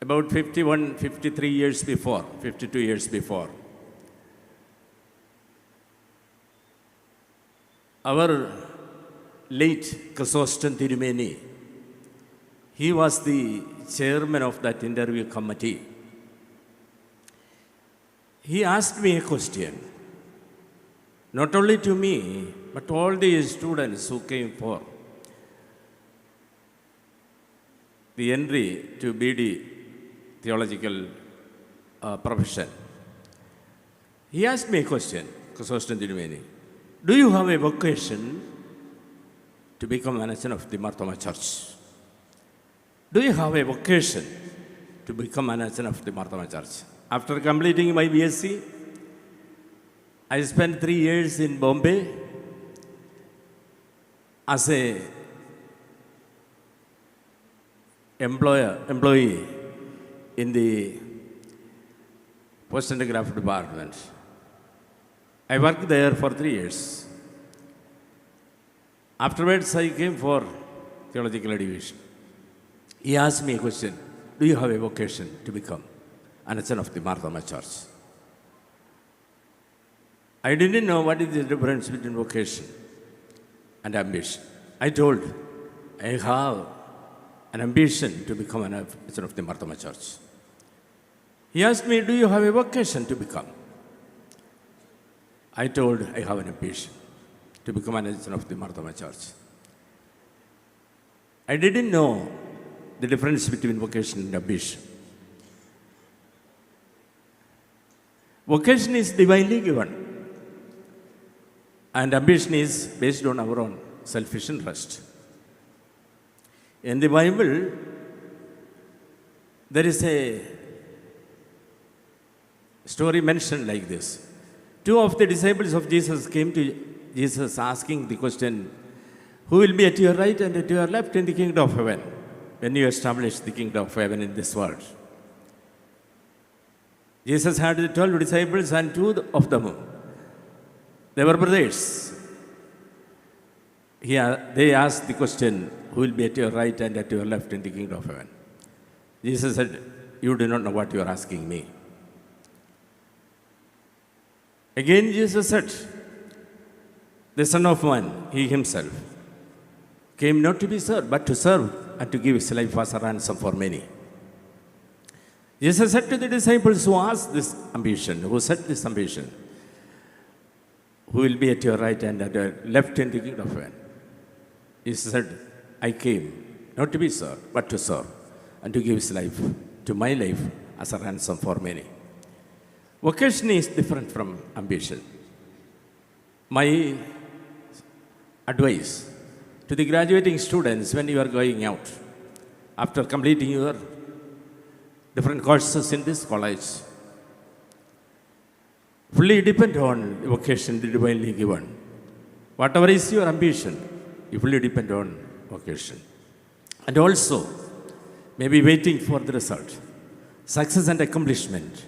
about 51, 53 years before, 52 years before, our late Chrysostom Tirumeni, he was the chairman of that interview committee. He asked me a question, not only to me, but all the students who came for the entry to BD theological profession. He asked me a question, Chrysostom Tirumeni, do you have a vocation to become manager of the Thoma Church? Do you have a vocation to become manager of the Thoma Church? After completing my BSc, I spent 3 years in Bombay as a employee in the post and graph department. I worked there for 3 years. Afterwards, I came for theological division. He asked me a question, do you have a vocation to become an son of the Thoma Church? I didn't know what is the difference between vocation and ambition. I told, I have an ambition to become an son of the Thoma Church. He asked me, do you have a vocation to become? I told, I have an ambition to become an son of the Thoma Church. I didn't know the difference between vocation and ambition. Vocation is divinely given, and ambition is based on our own selfish interest. In the Bible, there is a story mentioned like this. 2 of the disciples of Jesus came to Jesus asking the question, who will be at your right and at your left in the kingdom of heaven when you establish the kingdom of heaven in this world? Jesus had the 12 disciples and 2 of them, they were brothers. They asked the question, who will be at your right and at your left in the kingdom of heaven? Jesus said, you do not know what you are asking me. Again Jesus said, the Son of Man, he himself, came not to be served, but to serve and to give his life as a ransom for many. Jesus said to the disciples who asked this ambition, who said this ambition, who will be at your right and at your left in the kingdom of heaven? Jesus said, I came not to be served, but to serve and to give his life, to my life, as a ransom for many. Vocation is different from ambition. My advice to the graduating students when you are going out, after completing your different courses in this college, fully depend on the vocation divinely given. Whatever is your ambition, you fully depend on vocation. And also, maybe waiting for the result. Success and accomplishment,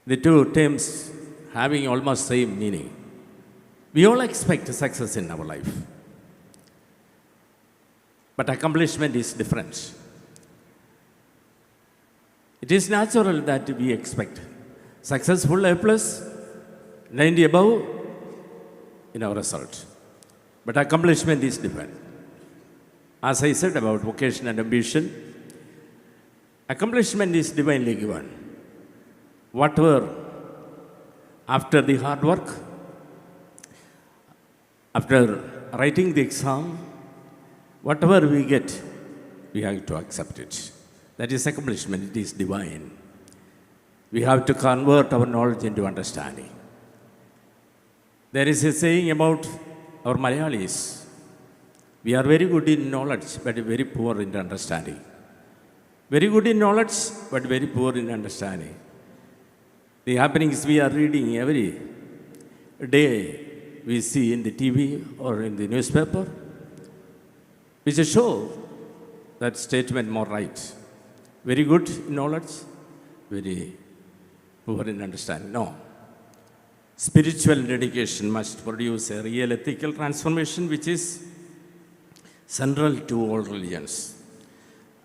the 2 terms having almost same meaning. We all expect success in our life. But accomplishment is different. It is natural that we expect successful A+, 90 above in our result. But accomplishment is different. As I said about vocation and ambition, accomplishment is divinely given. Whatever, after the hard work, after writing the exam, whatever we get, we have to accept it. That is accomplishment, it is divine. We have to convert our knowledge into understanding. There is a saying about our Malayalis. We are very good in knowledge, but very poor in understanding. Very good in knowledge, but very poor in understanding. The happenings we are reading every day, we see in the TV or in the newspaper, which show that statement more right. Very good in knowledge, very poor in understanding. No. Spiritual dedication must produce a real ethical transformation which is central to all religions.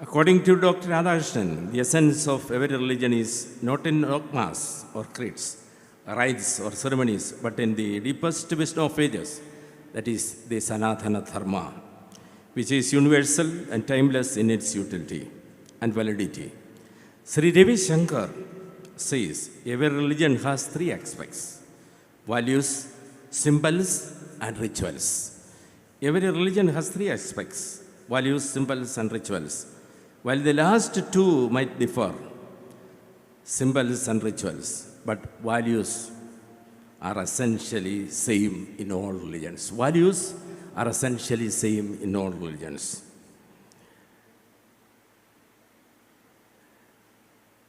According to Dr. Radhakrishnan, the essence of every religion is not in dogmas or creeds, rites or ceremonies, but in the deepest wisdom of ages, that is the Sanatana Dharma, which is universal and timeless in its utility and validity. Sri Ravi Shankar says every religion has three aspects: values, symbols, and rituals. Every religion has three aspects: values, symbols, and rituals. While the last two might differ, symbols and rituals, but values are essentially same in all religions. Values are essentially same in all religions.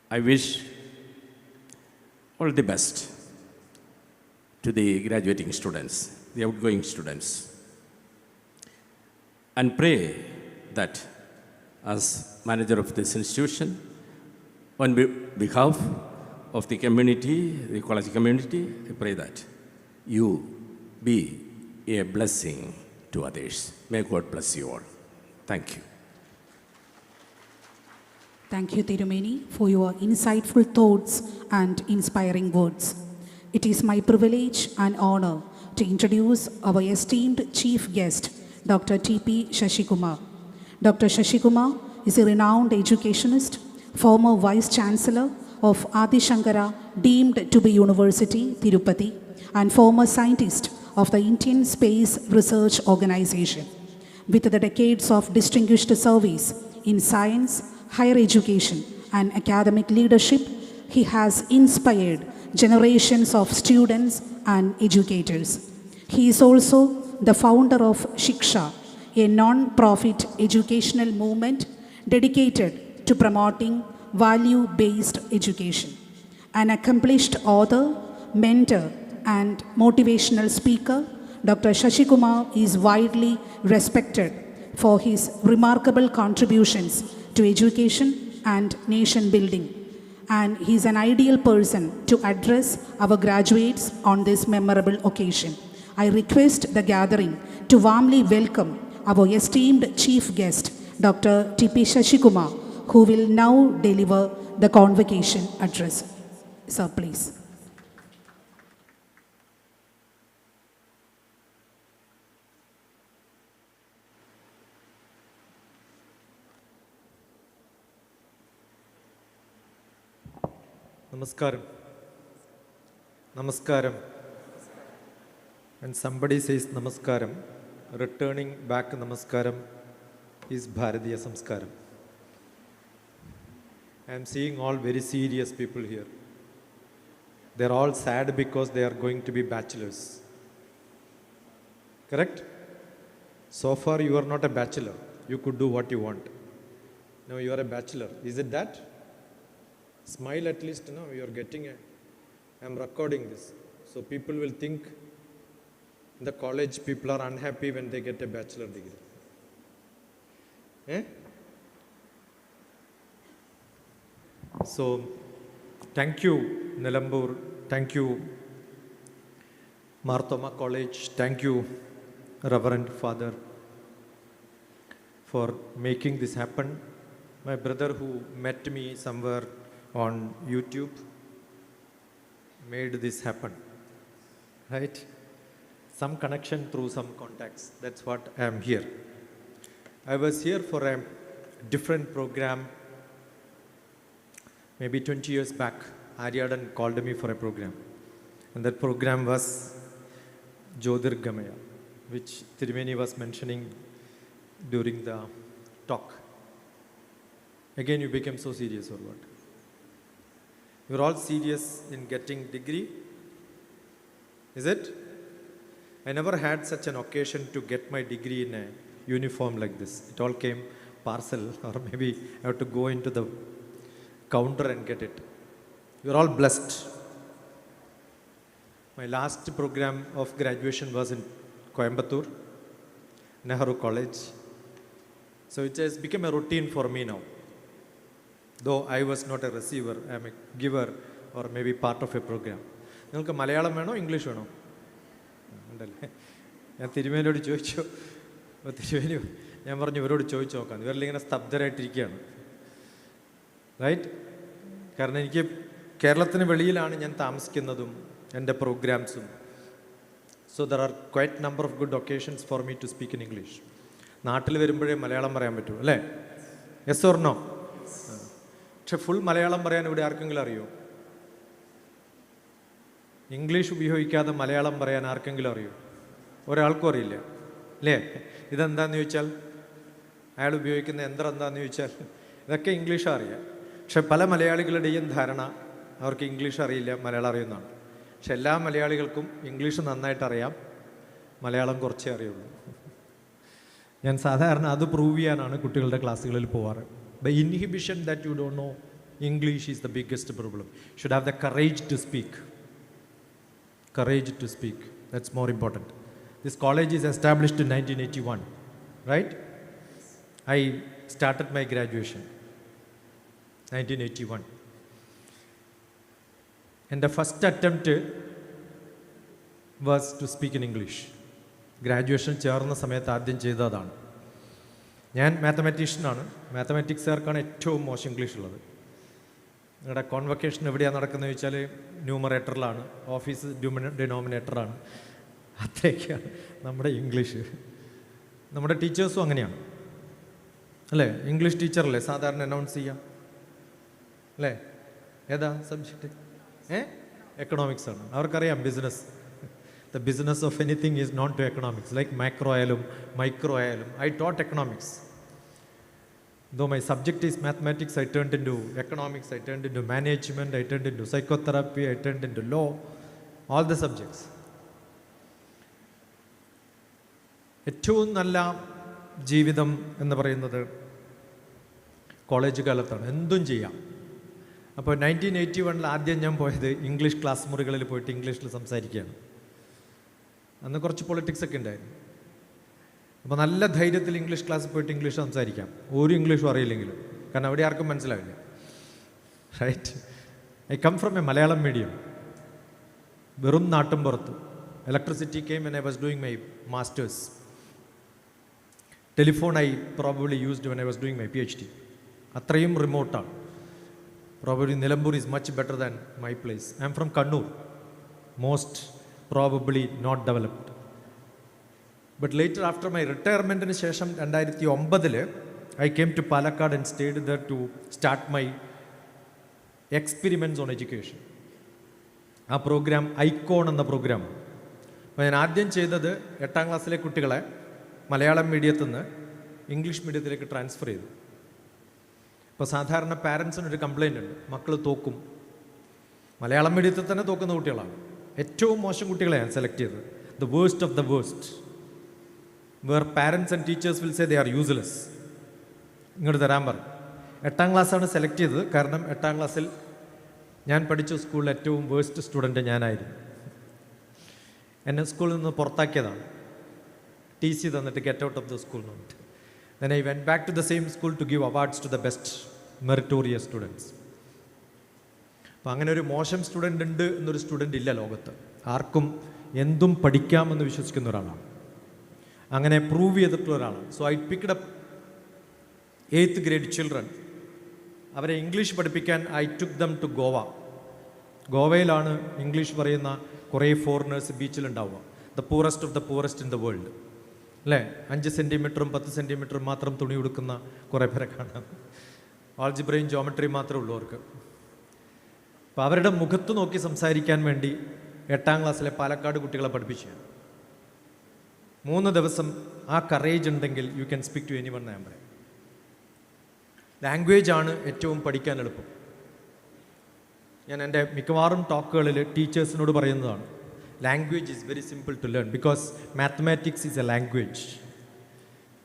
I wish all the best to the graduating students, the outgoing students, and pray that as manager of this institution, on behalf of the community, the college community, I pray that you be a blessing to others. May God bless you all. Thank you. Thank you, Tirumeni, for your insightful thoughts and inspiring words. It is my privilege and honor to introduce our esteemed chief guest, Dr. T.P. Shashikumar. Dr. Shashikumar is a renowned educationist, former Vice Chancellor of Adi Shankara deemed to be University, Tirupati, and former scientist of the Indian Space Research Organization. With the decades of distinguished service in science, higher education, and academic leadership, he has inspired generations of students and educators. He is also the founder of Shiksha, a non-profit educational movement dedicated to promoting value-based education. An accomplished author, mentor, and motivational speaker, Dr. Shashikumar is widely respected for his remarkable contributions to education and nation building, and he is an ideal person to address our graduates on this memorable occasion. I request the gathering to warmly welcome our esteemed chief guest, Dr. T.P. Shashikumar, who will now deliver the convocation address. Sir, please. Namaskaram. Namaskaram. When somebody says Namaskaram, returning back Namaskaram is Bharatiya Samskaram. I am seeing all very serious people here. They are all sad because they are going to be bachelors. Correct? So far you are not a bachelor. You could do what you want. Now you are a bachelor. Is it that? Smile at least, no? You are getting a... I am recording this. So people will think in the college people are unhappy when they get a bachelor degree. So, thank you, Nilambur. Thank you, Thoma College. Thank you, Reverend Father, for making this happen. My brother who met me somewhere on YouTube made this happen, right? Some connection through some contacts. That's what I am here. I was here for a different program. Maybe 20 years back, Aryadan called me for a program. And that program was Jyotirgamaya, which Tirumeni was mentioning during the talk. Again, you became so serious or what? You're all serious in getting degree? Is it? I never had such an occasion to get my degree in a uniform like this. It all came parcel, or maybe I have to go into the counter and get it. You are all blessed. My last program of graduation was in Coimbatore, Nehru College. So it has become a routine for me now. Though I was not a receiver, I am a giver or maybe part of a program. നിങ്ങൾക്ക് മലയാളം വേണോ ഇംഗ്ലീഷ് വേണോ? ഉണ്ടല്ലേ. ഞാൻ തിരുമേനിയോട് ചോദിച്ചു. അപ്പോൾ തിരുമേനി ഞാൻ പറഞ്ഞു ഇവരോട് ചോദിച്ചു നോക്കാം. ഇവരെല്ലാം ഇങ്ങനെ സ്തബ്ധരായിട്ടിരിക്കുകയാണ്. റൈറ്റ്? കാരണം എനിക്ക് കേരളത്തിന് വെളിയിലാണ് ഞാൻ താമസിക്കുന്നതും എൻ്റെ പ്രോഗ്രാംസും. So there are quite number of good occasions for me to speak in English. നാട്ടിൽ വരുമ്പോഴേ മലയാളം പറയാൻ പറ്റൂ അല്ലേ? Yes or no? പക്ഷെ ഫുൾ മലയാളം പറയാൻ ഇവിടെ ആർക്കെങ്കിലും അറിയോ? ഇംഗ്ലീഷ് ഉപയോഗിക്കാതെ മലയാളം പറയാൻ ആർക്കെങ്കിലും അറിയോ? ഒരാൾക്കും അറിയില്ല അല്ലേ? ഇതെന്താന്ന് ചോദിച്ചാൽ, അയാൾ ഉപയോഗിക്കുന്ന യന്ത്രം എന്താണെന്ന് ചോദിച്ചാൽ, ഇതൊക്കെ ഇംഗ്ലീഷ് അറിയാം. പക്ഷെ പല മലയാളികളുടെയും ധാരണ അവർക്ക് ഇംഗ്ലീഷ് അറിയില്ല, മലയാളം അറിയുന്നതാണ്. പക്ഷെ എല്ലാ മലയാളികൾക്കും ഇംഗ്ലീഷ് നന്നായിട്ട് അറിയാം, മലയാളം കുറച്ചേ അറിയുള്ളൂ. ഞാൻ സാധാരണ അത് പ്രൂവ് ചെയ്യാനാണ് കുട്ടികളുടെ ക്ലാസ്സുകളിൽ പോവാറ്. The inhibition that you don't know English is the biggest problem. You should have the courage to speak. Courage to speak. That's more important. This college is established in 1981, right? I started my graduation 1981. And the first attempt was to speak in English. Graduation ചേർന്ന സമയത്ത് ആദ്യം ചെയ്തതാണ്. ഞാൻ മാത്തമാറ്റീഷ്യനാണ്. മാത്തമാറ്റിക്സുകാർക്കാണ് ഏറ്റവും മോശം ഇംഗ്ലീഷ് ഉള്ളത്. നിങ്ങളുടെ കോൺവൊക്കേഷൻ എവിടെയാണ് നടക്കുന്നത് ചോദിച്ചാൽ ന്യൂമറേറ്ററിലാണ്, ഓഫീസ് ഡിനോമിനേറ്ററാണ്. അത്രയൊക്കെയാണ് നമ്മുടെ ഇംഗ്ലീഷ്. നമ്മുടെ ടീച്ചേഴ്സും അങ്ങനെയാണ് അല്ലേ? ഇംഗ്ലീഷ് ടീച്ചറല്ലേ സാധാരണ അനൗൺസ് ചെയ്യാം അല്ലേ? ഏതാ സബ്ജക്റ്റ്? എക്കണോമിക്സ് ആണ്. അവർക്കറിയാം business. The business of anything is known to economics, like macro ayalum, micro ayalum. I taught economics. Though my subject is mathematics, I turned into economics, I turned into management, I turned into psychotherapy, I turned into law, all the subjects. ഏറ്റവും നല്ല ജീവിതം എന്ന് പറയുന്നത് കോളേജ് കാലത്താണ്. എന്തും ചെയ്യാം. അപ്പോൾ 1981 ആദ്യം ഞാൻ പോയത് ഇംഗ്ലീഷ് ക്ലാസ് മുറികളിൽ പോയിട്ട് ഇംഗ്ലീഷിൽ സംസാരിക്കുകയാണ്. അന്ന് കുറച്ച് പൊളിറ്റിക്സ് ഒക്കെ ഉണ്ടായിരുന്നു. അപ്പോൾ നല്ല ധൈര്യത്തിൽ ഇംഗ്ലീഷ് ക്ലാസ്സിൽ പോയിട്ട് ഇംഗ്ലീഷ് സംസാരിക്കാം, ഒരു ഇംഗ്ലീഷും അറിയില്ലെങ്കിലും, കാരണം അവിടെ ആർക്കും മനസ്സിലാവില്ല. Right? I come from a Malayalam medium. വെറും നാട്ടും പുറത്ത്. Electricity came when I was doing my masters. Telephone I probably used when I was doing my PhD. അത്രയും റിമോട്ടാണ്. Probably Nilambur is much better than my place. I am from Kannur. Most probably not developed. But later, after my retirement in ശേഷം 2009 I came to Palakkad and stayed there to start my experiments on education. ആ പ്രോഗ്രാം ഐക്കോൺ എന്ന പ്രോഗ്രാം. അപ്പോൾ ഞാൻ ആദ്യം ചെയ്തത് 8ാം ക്ലാസ്സിലെ കുട്ടികളെ മലയാളം മീഡിയത്തിൽ നിന്ന് ഇംഗ്ലീഷ് മീഡിയത്തിലേക്ക് ട്രാൻസ്ഫർ ചെയ്തു. അപ്പോൾ സാധാരണ പാരൻസിനൊരു കംപ്ലയിൻ്റ് ഉണ്ട്, മക്കൾ തോക്കും. മലയാളം മീഡിയത്തിൽ തന്നെ തോക്കുന്ന കുട്ടികളാണ്. ഏറ്റവും മോശം കുട്ടികളെ ഞാൻ സെലക്ട് ചെയ്തത്. The worst of the worst, where parents and teachers will say they are useless. ഇങ്ങോട്ട് തരാൻ പറഞ്ഞു. 8ാം ക്ലാസ്സാണ് സെലക്ട് ചെയ്തത്. കാരണം 8ാം ക്ലാസ്സിൽ ഞാൻ പഠിച്ച സ്കൂളിൽ ഏറ്റവും വേഴ്സ്റ്റ് സ്റ്റുഡൻറ്റ് ഞാനായിരുന്നു. എന്നെ സ്കൂളിൽ നിന്ന് പുറത്താക്കിയതാണ്. TC തന്നിട്ട് get out of the school എന്ന് പറഞ്ഞിട്ട്. Then I went back to the same school to give awards to the best meritorious students. അപ്പോൾ അങ്ങനെ ഒരു മോശം സ്റ്റുഡൻ്റ് ഉണ്ട് എന്നൊരു സ്റ്റുഡൻ്റ് ഇല്ല ലോകത്ത്. ആർക്കും എന്തും പഠിക്കാമെന്ന് വിശ്വസിക്കുന്ന ഒരാളാണ്. അങ്ങനെ പ്രൂവ് ചെയ്തിട്ടുള്ള ഒരാളാണ്. So I picked up 8th grade children. അവരെ ഇംഗ്ലീഷ് പഠിപ്പിക്കാൻ I took them to Goa. ഗോവയിലാണ് ഇംഗ്ലീഷ് പറയുന്ന കുറേ ഫോറിനേഴ്സ് ബീച്ചിലുണ്ടാവുക. The poorest of the poorest in the world അല്ലേ? 5 സെൻറ്റിമീറ്ററും 10 സെൻറ്റിമീറ്ററും മാത്രം തുണി ഉടുക്കുന്ന കുറേ പേരെ കാണാം. ആൾജിബ്രയും ജോമെട്രിയും മാത്രമേ ഉള്ളവർക്ക്. അപ്പോൾ അവരുടെ മുഖത്ത് നോക്കി സംസാരിക്കാൻ വേണ്ടി 8ാം ക്ലാസ്സിലെ പാലക്കാട് കുട്ടികളെ പഠിപ്പിച്ചു. 3 ദിവസം ആ കറേജ് ഉണ്ടെങ്കിൽ you can speak to anyone എന്ന് ഞാൻ പറയാം. ലാംഗ്വേജ് ആണ് ഏറ്റവും പഠിക്കാൻ എളുപ്പം. ഞാൻ എൻ്റെ മിക്കവാറും ടോക്കുകളിൽ ടീച്ചേഴ്സിനോട് പറയുന്നതാണ്, language is very simple to learn because mathematics is a language.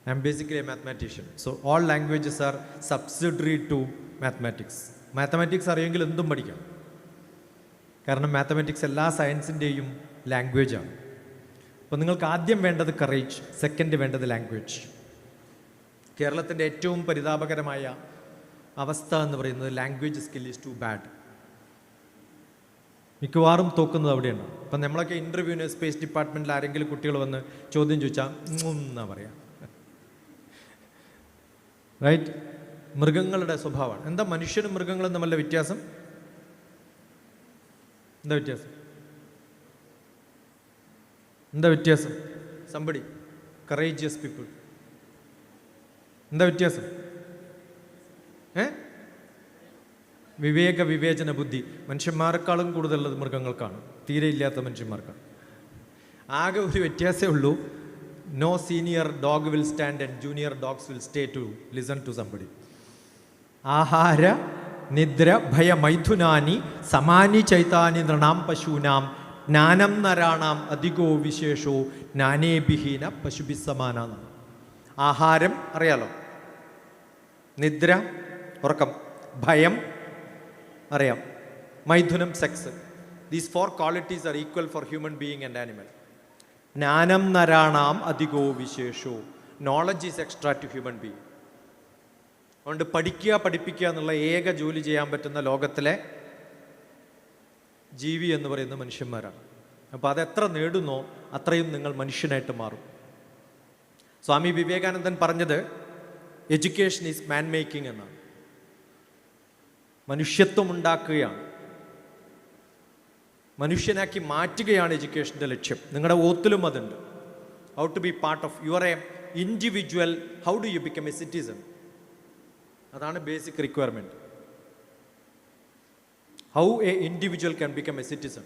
I am basically a mathematician. So all languages are subsidiary to mathematics. Mathematics അറിയെങ്കിൽ എന്തും പഠിക്കാം. കാരണം മാത്തമാറ്റിക്സ് എല്ലാ സയൻസിൻ്റെയും ലാംഗ്വേജാണ്. അപ്പോൾ നിങ്ങൾക്ക് ആദ്യം വേണ്ടത് കറേജ്, സെക്കൻഡ് വേണ്ടത് ലാംഗ്വേജ്. കേരളത്തിൻ്റെ ഏറ്റവും പരിതാപകരമായ അവസ്ഥ എന്ന് പറയുന്നത് language skill is too bad. മിക്കവാറും തോക്കുന്നത് അവിടെയാണ്. അപ്പം നമ്മളൊക്കെ ഇൻ്റർവ്യൂവിന് സ്പേസ് ഡിപ്പാർട്ട്മെൻറ്റിൽ ആരെങ്കിലും കുട്ടികൾ വന്ന് ചോദ്യം ചോദിച്ചാൽ എന്നാ പറയാം, റൈറ്റ്? മൃഗങ്ങളുടെ സ്വഭാവമാണ്. എന്താ മനുഷ്യനും മൃഗങ്ങളും തമ്മിലുള്ള വ്യത്യാസം? എന്താ വ്യത്യാസം? എന്താ വ്യത്യാസം? സംബടി കറേജിയസ് പീപ്പിൾ, എന്താ വ്യത്യാസം? വിവേക വിവേചന ബുദ്ധി മനുഷ്യന്മാരെക്കാളും കൂടുതലുള്ളത് മൃഗങ്ങൾക്കാണ്, തീരെ ഇല്ലാത്ത മനുഷ്യന്മാർക്കാണ്. ആകെ ഒരു വ്യത്യാസമേ ഉള്ളൂ, no senior dog will stand and junior dogs will stay to listen to somebody. ആഹാര നിദ്ര ഭയ മൈഥുനാനി സമാനി ചൈതാനി നൃണാം പശൂനാം ജ്ഞാനം നരാണാം അധികോ വിശേഷോ ജ്ഞാനേബിഹീന പശുഭിസമാനാണ്. ആഹാരം അറിയാലോ, നിദ്ര ഉറക്കം, ഭയം അറിയാം, മൈഥുനം sex. These 4 qualities are equal for human being and animal. ജ്ഞാനം നരാണാം അധികോ വിശേഷോ, knowledge is extra to human being. അതുകൊണ്ട് പഠിക്കുക പഠിപ്പിക്കുക എന്നുള്ള ഏക ജോലി ചെയ്യാൻ പറ്റുന്ന ലോകത്തിലെ ജീവി എന്ന് പറയുന്ന മനുഷ്യന്മാരാണ്. അപ്പോൾ അതെത്ര നേടുന്നോ അത്രയും നിങ്ങൾ മനുഷ്യനായിട്ട് മാറും. സ്വാമി വിവേകാനന്ദൻ പറഞ്ഞത് എഡ്യൂക്കേഷൻ ഈസ് മാൻ മേക്കിംഗ് എന്നാണ്. മനുഷ്യത്വം ഉണ്ടാക്കുകയാണ്, മനുഷ്യനാക്കി മാറ്റുകയാണ് എഡ്യൂക്കേഷൻ്റെ ലക്ഷ്യം. നിങ്ങളുടെ ഓത്തിലും അതുണ്ട്. How to be part of your a individual, how do you become a citizen. അതാണ് basic requirement. How a individual can become a citizen.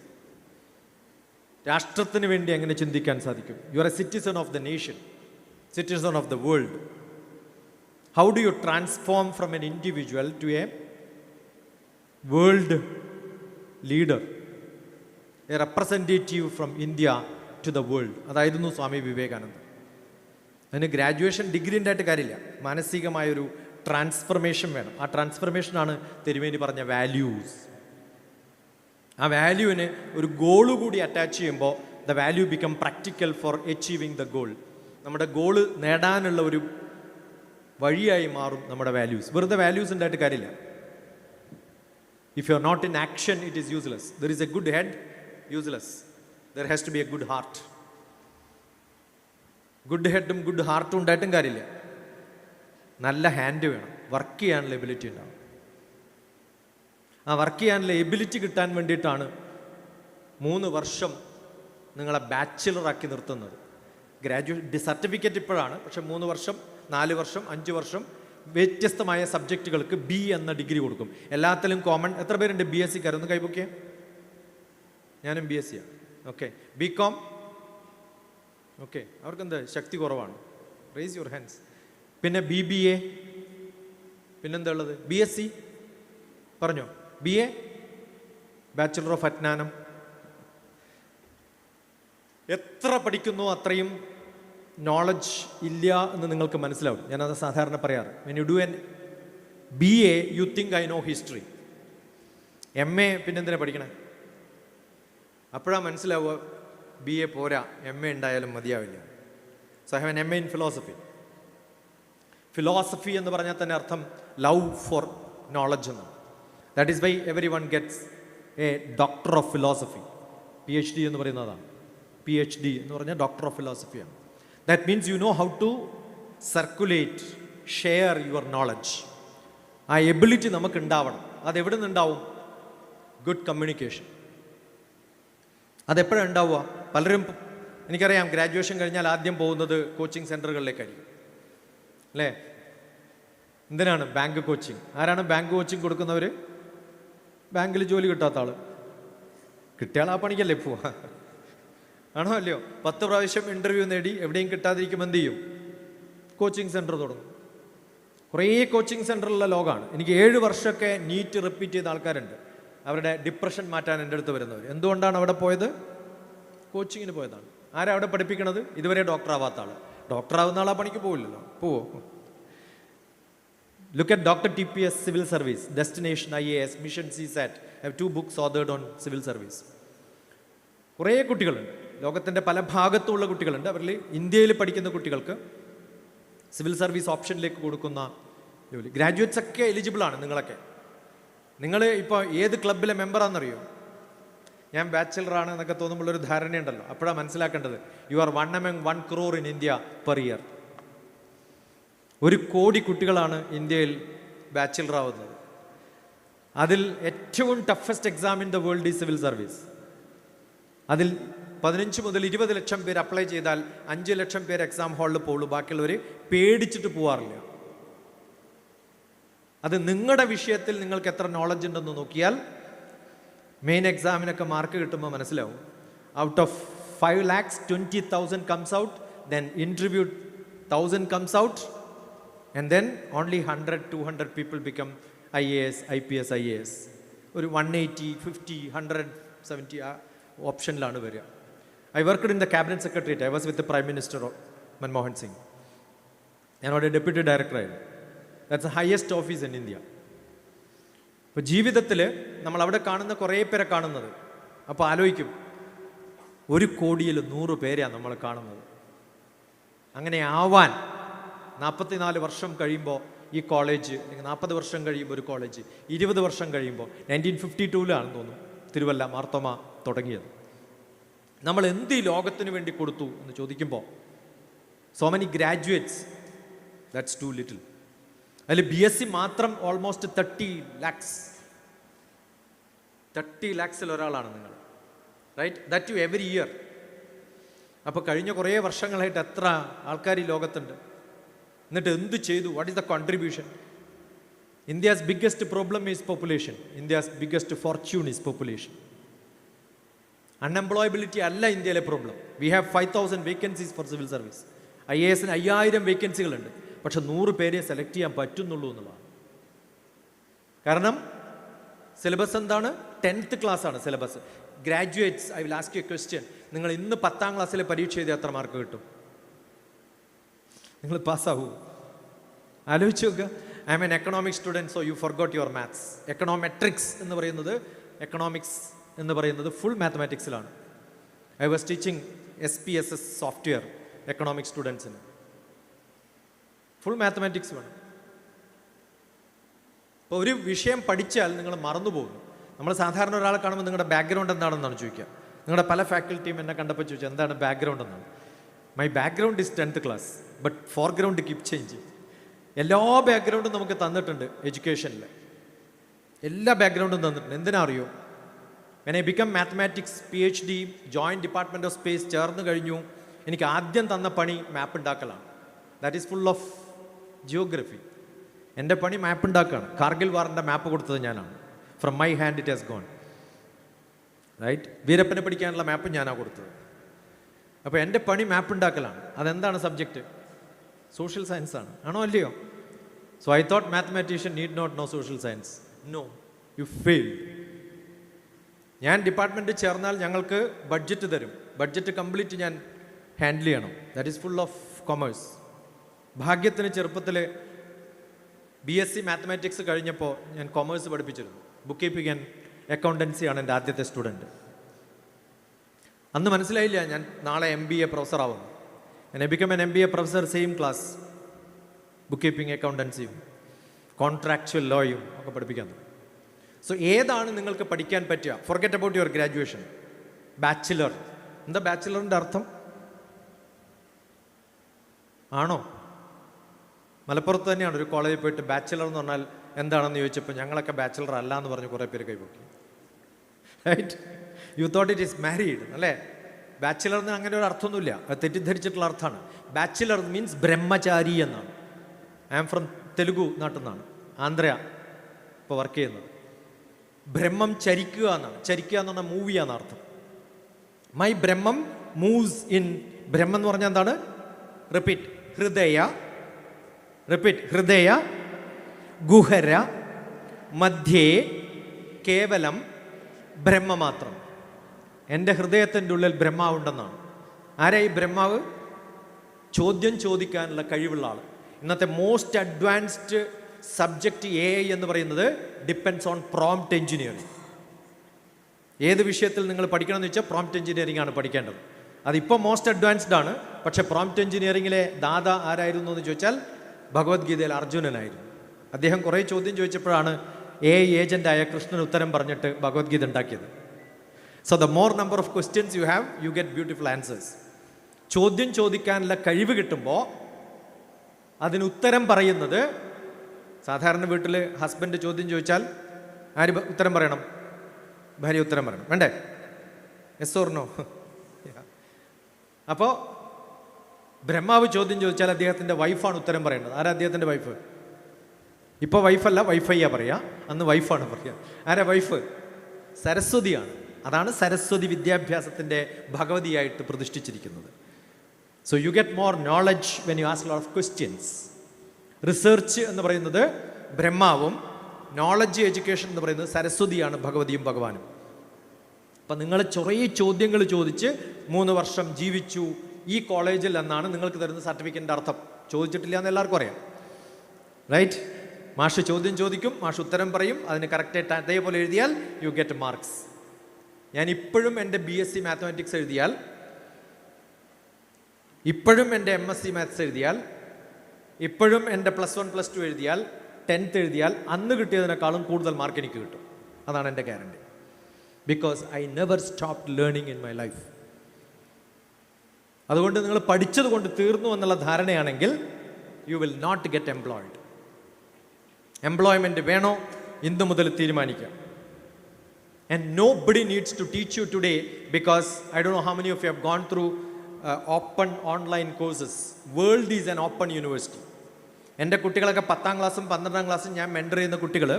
രാഷ്ട്രത്തിന് വേണ്ടി എങ്ങനെ ചിന്തിക്കാൻ സാധിക്കും? You are a citizen of the nation, citizen of the world. How do you transform from an individual to a world leader, a representative from India to the world. അതായിരുന്നു സ്വാമി വിവേകാനന്ദൻ. അതിന് ഗ്രാജുവേഷൻ ഡിഗ്രീൻ്റെ ആയിട്ട് കാര്യമില്ല, മാനസികമായൊരു ട്രാൻസ്ഫർമേഷൻ വേണം. ആ ട്രാൻസ്ഫർമേഷനാണ് തിരുമേനി പറഞ്ഞ വാല്യൂസ്. ആ വാല്യൂവിന് ഒരു ഗോള് കൂടി അറ്റാച്ച് ചെയ്യുമ്പോൾ the value become practical four achieving the goal. നമ്മുടെ ഗോള് നേടാനുള്ള ഒരു വഴിയായി മാറും നമ്മുടെ വാല്യൂസ്. വെറുതെ വാല്യൂസ് ഉണ്ടായിട്ട് കാര്യമില്ല. If you are not in action it is useless. There is a good head, useless. There has to be a good heart. Good ഹെഡും ഗുഡ് ഹാർട്ടും ഉണ്ടായിട്ടും കാര്യമില്ല. നല്ല ഹാൻഡ് വേണം, വർക്ക് ചെയ്യാനുള്ള എബിലിറ്റി ഉണ്ടാവും. ആ വർക്ക് ചെയ്യാനുള്ള എബിലിറ്റി കിട്ടാൻ വേണ്ടിയിട്ടാണ് 3 വർഷം നിങ്ങളെ ബാച്ചിലറാക്കി നിർത്തുന്നത്. ഗ്രാജുവേറ്റ് സർട്ടിഫിക്കറ്റ് ഇപ്പോഴാണ്, പക്ഷെ 3 വർഷം 4 വർഷം 5 വർഷം വ്യത്യസ്തമായ സബ്ജക്റ്റുകൾക്ക് ബി എന്ന ഡിഗ്രി കൊടുക്കും. എല്ലാത്തിലും കോമൺ. എത്ര പേരുണ്ട് ബി എസ് സിക്കാർ? ഒന്ന് കൈപൊക്കെ. ഞാനും ബി എസ് സിയാണ്. ഓക്കെ. B com? ഓക്കെ. അവർക്കെന്താ ശക്തി കുറവാണ്? Raise your hands. പിന്നെ ബി ബി എ, പിന്നെന്താ ഉള്ളത്? ബി എസ് സി പറഞ്ഞോ. ബി എ ബാച്ചുലർ ഓഫ് അജ്ഞാനം. എത്ര പഠിക്കുന്നോ അത്രയും നോളജ് ഇല്ല എന്ന് നിങ്ങൾക്ക് മനസ്സിലാവും. ഞാനത് സാധാരണ പറയാറ്. When you do an B A you think I know history. M A പിന്നെന്തിനാ പഠിക്കണേ? അപ്പോഴാണ് മനസ്സിലാവുക ബി എ പോരാ, എം എ ഉണ്ടായാലും മതിയാവില്ല. So I have an M A in philosophy. Philosophy എന്ന് പറഞ്ഞാൽ തന്നെ അർത്ഥം ലവ് ഫോർ നോളജ് എന്നാണ്. That is why everyone gets a doctor of philosophy. P H D എന്ന് പറയുന്നതാണ്. പി എച്ച് ഡി എന്ന് പറഞ്ഞാൽ ഡോക്ടർ ഓഫ് ഫിലോസഫിയാണ്. That means you know how to circulate, share your knowledge. ആ എബിലിറ്റി നമുക്ക് ഉണ്ടാവണം. അതെവിടെ നിന്നുണ്ടാവും? Good communication. അതെപ്പോഴാണ് ഉണ്ടാവുക? പലരും, എനിക്കറിയാം, ഗ്രാജുവേഷൻ കഴിഞ്ഞാൽ ആദ്യം പോകുന്നത് കോച്ചിങ് സെൻറ്ററുകളിലേക്കായിരിക്കും, അല്ലേ? എന്തിനാണ്? Bank coaching. ആരാണ് ബാങ്ക് കോച്ചിങ് കൊടുക്കുന്നവർ? ബാങ്കിൽ ജോലി കിട്ടാത്ത ആൾ. കിട്ടിയാൽ ആ പണിക്കല്ലേ പോവാ? ആണോ അല്ലയോ? 10 പ്രാവശ്യം ഇൻ്റർവ്യൂ നേടി എവിടെയും കിട്ടാതിരിക്കുമ്പോൾ എന്ത് ചെയ്യും? കോച്ചിങ് സെൻറ്റർ തുടങ്ങും. കുറേ കോച്ചിങ് സെൻറ്ററുള്ള ലോകമാണ്. എനിക്ക് 7 വർഷമൊക്കെ നീറ്റ് റിപ്പീറ്റ് ചെയ്ത ആൾക്കാരുണ്ട്. അവരുടെ ഡിപ്രഷൻ മാറ്റാൻ എൻ്റെ അടുത്ത് വരുന്നവർ. എന്തുകൊണ്ടാണ് അവിടെ പോയത്? കോച്ചിങ്ങിന് പോയതാണ്. ആരാ അവിടെ പഠിപ്പിക്കണത്? ഇതുവരെ ഡോക്ടർ ആവാത്ത ആൾ. ഡോക്ടറാവുന്ന ആളാ പണിക്ക് പോവില്ലല്ലോ. പോവോ? Look at Dr. TPS Civil Service, Destination IAS, Mission CSAT. I have 2 books authored on civil service. കുറേ കുട്ടികളുണ്ട്, ലോകത്തിൻ്റെ പല ഭാഗത്തുള്ള കുട്ടികളുണ്ട്. അവരിൽ ഇന്ത്യയിൽ പഠിക്കുന്ന കുട്ടികൾക്ക് സിവിൽ സർവീസ് ഓപ്ഷനിലേക്ക് കൊടുക്കുന്ന ജോലി. ഗ്രാജുവേറ്റ്സ് ഒക്കെ എലിജിബിൾ ആണ്. നിങ്ങൾ ഇപ്പോൾ ഏത് ക്ലബിലെ മെമ്പറാണെന്നറിയോ? ഞാൻ ബാച്ചിലറാണ് എന്നൊക്കെ തോന്നുമ്പോഴൊരു ധാരണയുണ്ടല്ലോ. അപ്പോഴാണ് മനസ്സിലാക്കേണ്ടത്, you are 1 among 1 crore in India per year. 1 കോടി കുട്ടികളാണ് ഇന്ത്യയിൽ ബാച്ചിലർ ആവുന്നത്. അതിൽ ഏറ്റവും toughest exam in the world is civil service. അതിൽ 15 മുതൽ 20 ലക്ഷം പേര് അപ്ലൈ ചെയ്താൽ 5 ലക്ഷം പേര് എക്സാം ഹാളിൽ പോകുള്ളൂ. ബാക്കിയുള്ളവർ പേടിച്ചിട്ട് പോവാറില്ല. അത് നിങ്ങളുടെ വിഷയത്തിൽ നിങ്ങൾക്ക് എത്ര നോളജ് ഉണ്ടെന്ന് നോക്കിയാൽ മെയിൻ എക്സാമിനൊക്കെ മാർക്ക് കിട്ടുമ്പോൾ മനസ്സിലാവും. Out of 5,20,000 comes out, then interview 1,000 comes out, and then only 100-200 people become IAS, IPS, IAS. ഒരു 180, 50, 170 ഓപ്ഷനിലാണ് വരിക. I worked in the cabinet secretariat. I was with the Prime Minister Manmohan Singh. ഞാനവിടെ ഡെപ്യൂട്ടി ഡയറക്ടറായിരുന്നു. That's the highest office in India. ഇപ്പോൾ ജീവിതത്തിൽ നമ്മൾ അവിടെ കാണുന്ന കുറേ പേരെ കാണുന്നത്. അപ്പോൾ ആലോചിക്കും, 1 കോടിയിൽ 100 പേരെയാണ് നമ്മൾ കാണുന്നത്. അങ്ങനെ ആവാൻ 44 വർഷം കഴിയുമ്പോൾ ഈ കോളേജ്, അല്ലെങ്കിൽ 40 വർഷം കഴിയുമ്പോൾ ഒരു കോളേജ്, 20 വർഷം കഴിയുമ്പോൾ 1952 തോന്നുന്നു തിരുവല്ല മാർത്തോമ തുടങ്ങിയത്. നമ്മൾ എന്ത് ഈ ലോകത്തിന് വേണ്ടി കൊടുത്തു എന്ന് ചോദിക്കുമ്പോൾ so many graduates, that's too little. അതിൽ BSc മാത്രം ഓൾമോസ്റ്റ് 30 lakhs. 30 lakhsൽ ഒരാളാണ് നിങ്ങൾ, right? That you every year. അപ്പോൾ കഴിഞ്ഞ കുറേ വർഷങ്ങളായിട്ട് എത്ര ആൾക്കാർ ഈ ലോകത്തുണ്ട്? എന്നിട്ട് എന്ത് ചെയ്തു? What is the contribution? India's biggest problem is population. India's biggest fortune is population. Unemployability അല്ല ഇന്ത്യയിലെ problem. We have 5,000 vacancies for civil service. IASന് 5000 വേക്കൻസികളുണ്ട്. പക്ഷെ 100 പേരെ സെലക്ട് ചെയ്യാൻ പറ്റുന്നുള്ളൂ എന്നുള്ളതാണ്. കാരണം സിലബസ് എന്താണ്? 10th ക്ലാസ്സാണ് syllabus. Graduates, I will ask you A question. നിങ്ങൾ ഇന്ന് 10ാം ക്ലാസ്സിലെ പരീക്ഷ എഴുതി എത്ര മാർക്ക് കിട്ടും? നിങ്ങൾ പാസ്സാവൂ? ആലോചിച്ച് നോക്കുക. I am an economic student, so you forgot your maths. Econometrics എന്ന് പറയുന്നത്, എക്കണോമിക്സ് എന്ന് പറയുന്നത് ഫുൾ മാത്തമാറ്റിക്സിലാണ്. I was teaching SPSS software economic സ്റ്റുഡൻസിന്. ഫുൾ മാത്തമാറ്റിക്സ് വേണം. ഇപ്പോൾ ഒരു വിഷയം പഠിച്ചാൽ നിങ്ങൾ മറന്നു പോകുന്നു. നമ്മൾ സാധാരണ ഒരാളെ കാണുമ്പോൾ നിങ്ങളുടെ ബാക്ക്ഗ്രൗണ്ട് എന്താണെന്നാണ് ചോദിക്കുക. നിങ്ങളുടെ പല ഫാക്കൽറ്റിയും എന്നെ കണ്ടപ്പോൾ ചോദിച്ചാൽ എന്താണ് ബാക്ക്ഗ്രൗണ്ട് എന്നാണ്. My background is 10th class, but foreground keep changing. എല്ലാ ബാക്ക്ഗ്രൗണ്ടും നമുക്ക് തന്നിട്ടുണ്ട് എഡ്യൂക്കേഷനിൽ. എല്ലാ ബാക്ക്ഗ്രൗണ്ടും തന്നിട്ടുണ്ട്. എന്തിനാ അറിയോ? When I become mathematics PhD, joint department of space ചേർന്ന് കഴിഞ്ഞു, എനിക്ക് ആദ്യം തന്ന പണി മാപ്പ് ഉണ്ടാക്കലാണ്. That is full of geography. എൻ്റെ പണി മാപ്പ് ഉണ്ടാക്കുകയാണ്. കാർഗിൽ വാറിൻ്റെ മാപ്പ് കൊടുത്തത് ഞാനാണ്. From my hand it has gone, right? വീരപ്പനെ പഠിക്കാനുള്ള മാപ്പ് ഞാനാണ് കൊടുത്തത്. അപ്പോൾ എൻ്റെ പണി മാപ്പ് ഉണ്ടാക്കലാണ്. അതെന്താണ് സബ്ജക്റ്റ്? സോഷ്യൽ സയൻസ് ആണ്. ആണോ അല്ലയോ? So I thought mathematician need not know social science. No, you fail. ഞാൻ ഡിപ്പാർട്ട്മെൻറ്റിൽ ചേർന്നാൽ ഞങ്ങൾക്ക് ബഡ്ജറ്റ് തരും. ബഡ്ജറ്റ് കംപ്ലീറ്റ് ഞാൻ ഹാൻഡിൽ ചെയ്യണം. That is full of commerce. ഭാഗ്യത്തിന് ചെറുപ്പത്തിൽ BSc മാത്തമാറ്റിക്സ് കഴിഞ്ഞപ്പോൾ ഞാൻ കൊമേഴ്സ് പഠിപ്പിച്ചിരുന്നു. ബുക്ക് കീപ്പിംഗ് ആൻഡ് അക്കൗണ്ടൻസിയാണ് എൻ്റെ ആദ്യത്തെ സ്റ്റുഡൻറ്റ്. അന്ന് മനസ്സിലായില്ല ഞാൻ നാളെ MBA പ്രൊഫസറാവും. ഞാൻ become an MBA professor, same class. Book keeping, അക്കൗണ്ടൻസിയും കോൺട്രാക്ച്വൽ ലോയും ഒക്കെ പഠിപ്പിക്കാൻ. സോ ഏതാണ് നിങ്ങൾക്ക് പഠിക്കാൻ പറ്റുക? Forget about your graduation. Bachelor. എന്താ ബാച്ചിലറിൻ്റെ അർത്ഥം? ആണോ? മലപ്പുറത്ത് തന്നെയാണ് ഒരു കോളേജിൽ പോയിട്ട് ബാച്ചിലർ എന്ന് പറഞ്ഞാൽ എന്താണെന്ന് ചോദിച്ചപ്പോൾ ഞങ്ങളൊക്കെ ബാച്ചിലർ അല്ല എന്ന് പറഞ്ഞ് കുറേ പേര് കൈപൊക്കി. Right? You thought it is married അല്ലേ? ബാച്ചിലറിന് അങ്ങനെ ഒരു അർത്ഥമൊന്നുമില്ല. അത് തെറ്റിദ്ധരിച്ചിട്ടുള്ള അർത്ഥമാണ്. ബാച്ചിലർ മീൻസ് ബ്രഹ്മചാരി എന്നാണ്. ഐ ആം ഫ്രം തെലുഗു നാട്ടിൽ നിന്നാണ്, ആന്ധ്ര ഇപ്പോൾ വർക്ക് ചെയ്യുന്നത്. ബ്രഹ്മം ചരിക്കുക എന്നാണ്. ചരിക്കുക എന്ന് പറഞ്ഞാൽ മൂവ് ചെയ്യാന്ന് അർത്ഥം. മൈ ബ്രഹ്മം മൂവ്സ് ഇൻ. ബ്രഹ്മം എന്ന് പറഞ്ഞാൽ എന്താണ്? റിപ്പീറ്റ്. ഹൃദയ. റിപ്പീറ്റ്. ഹൃദയ ഗുഹര മധ്യേ കേവലം ചോദ്യം ചോദിക്കാനുള്ള കഴിവുള്ള ആൾ. ഇന്നത്തെ മോസ്റ്റ് അഡ്വാൻസ്ഡ് സബ്ജക്റ്റ് AI എന്ന് പറയുന്നത് ഡിപ്പെൻഡ്സ് ഓൺ പ്രോംപ്റ്റ് എഞ്ചിനീയറിംഗ്. ഏത് വിഷയത്തിൽ നിങ്ങൾ പഠിക്കണമെന്ന് വെച്ചാൽ പ്രോംപ്റ്റ് എഞ്ചിനീയറിംഗ് ആണ് പഠിക്കേണ്ടത്. അതിപ്പോൾ മോസ്റ്റ് അഡ്വാൻസ്ഡ് ആണ്. പക്ഷേ പ്രോംപ്റ്റ് എഞ്ചിനീയറിംഗിലെ ദാദ ആരായിരുന്നു എന്ന് ചോദിച്ചാൽ ഭഗവത്ഗീതയിൽ അർജുനനായിരുന്നു. അദ്ദേഹം കുറേ ചോദ്യം ചോദിച്ചപ്പോഴാണ് AI ഏജൻ്റായ കൃഷ്ണൻ ഉത്തരം പറഞ്ഞിട്ട് ഭഗവത്ഗീത ഉണ്ടാക്കിയത്. So the more number of questions you have, you get beautiful answers. ചോദ്യം ചോദിക്കാനുള്ള കഴിവ് കിട്ടുമ്പോൾ അതിന് ഉത്തരം പറയുന്നത്, സാധാരണ വീട്ടിൽ ഹസ്ബൻഡ് ചോദ്യം ചോദിച്ചാൽ ആര് ഉത്തരം പറയണം? ഭാര്യ ഉത്തരം പറയണം, വേണ്ടേ? Yes or no? അപ്പോൾ ബ്രഹ്മാവ് ചോദ്യം ചോദിച്ചാൽ അദ്ദേഹത്തിൻ്റെ വൈഫാണ് ഉത്തരം പറയേണ്ടത്. ആരാ അദ്ദേഹത്തിൻ്റെ വൈഫ്? ഇപ്പോൾ വൈഫല്ല, വൈഫയ്യാ പറയുക, അന്ന് വൈഫാണ് പറയുക. ആരാ വൈഫ്? സരസ്വതിയാണ്. അതാണ് സരസ്വതി വിദ്യാഭ്യാസത്തിൻ്റെ ഭഗവതിയായിട്ട് പ്രതിഷ്ഠിച്ചിരിക്കുന്നത്. So you get more knowledge when you ask lot of questions. Research എന്ന് പറയുന്നത് ബ്രഹ്മാവും, നോളജ് എഡ്യൂക്കേഷൻ എന്ന് പറയുന്നത് സരസ്വതിയാണ്, ഭഗവതിയും ഭഗവാനും. അപ്പം നിങ്ങൾ കുറേ ചോദ്യങ്ങൾ ചോദിച്ച് 3 വർഷം ജീവിച്ചു ഈ കോളേജിൽ എന്നാണ് നിങ്ങൾക്ക് തരുന്ന സർട്ടിഫിക്കറ്റിൻ്റെ അർത്ഥം. ചോദിച്ചിട്ടില്ല എന്ന് എല്ലാവർക്കും അറിയാം, റൈറ്റ്? മാഷ് ചോദ്യം ചോദിക്കും, മാഷ് ഉത്തരം പറയും, അതിന് കറക്റ്റായിട്ട് അതേപോലെ എഴുതിയാൽ യു ഗെറ്റ് മാർക്സ്. ഞാൻ ഇപ്പോഴും എൻ്റെ BSc മാത്തമാറ്റിക്സ് എഴുതിയാൽ, ഇപ്പോഴും എൻ്റെ MSc മാത്സ് എഴുതിയാൽ, ഇപ്പോഴും എൻ്റെ +1 +2 എഴുതിയാൽ, 10th എഴുതിയാൽ അന്ന് കിട്ടിയതിനേക്കാളും കൂടുതൽ മാർക്ക് എനിക്ക് കിട്ടും. അതാണ് എൻ്റെ guarantee. Because I never stopped learning in my life. അതുകൊണ്ട് നിങ്ങൾ പഠിച്ചത് കൊണ്ട് തീർന്നു എന്നുള്ള ധാരണയാണെങ്കിൽ you will not get employed. Employment വേണോ ഇന്ന് മുതൽ തീരുമാനിക്കാം. And nobody needs to teach you today, because I don't know how many of you have gone through open online courses. World is an open university. എൻ്റെ കുട്ടികളൊക്കെ 10ാം ക്ലാസ്സും 12ാം ക്ലാസ്സും ഞാൻ മെൻറ്റർ ചെയ്യുന്ന കുട്ടികൾ,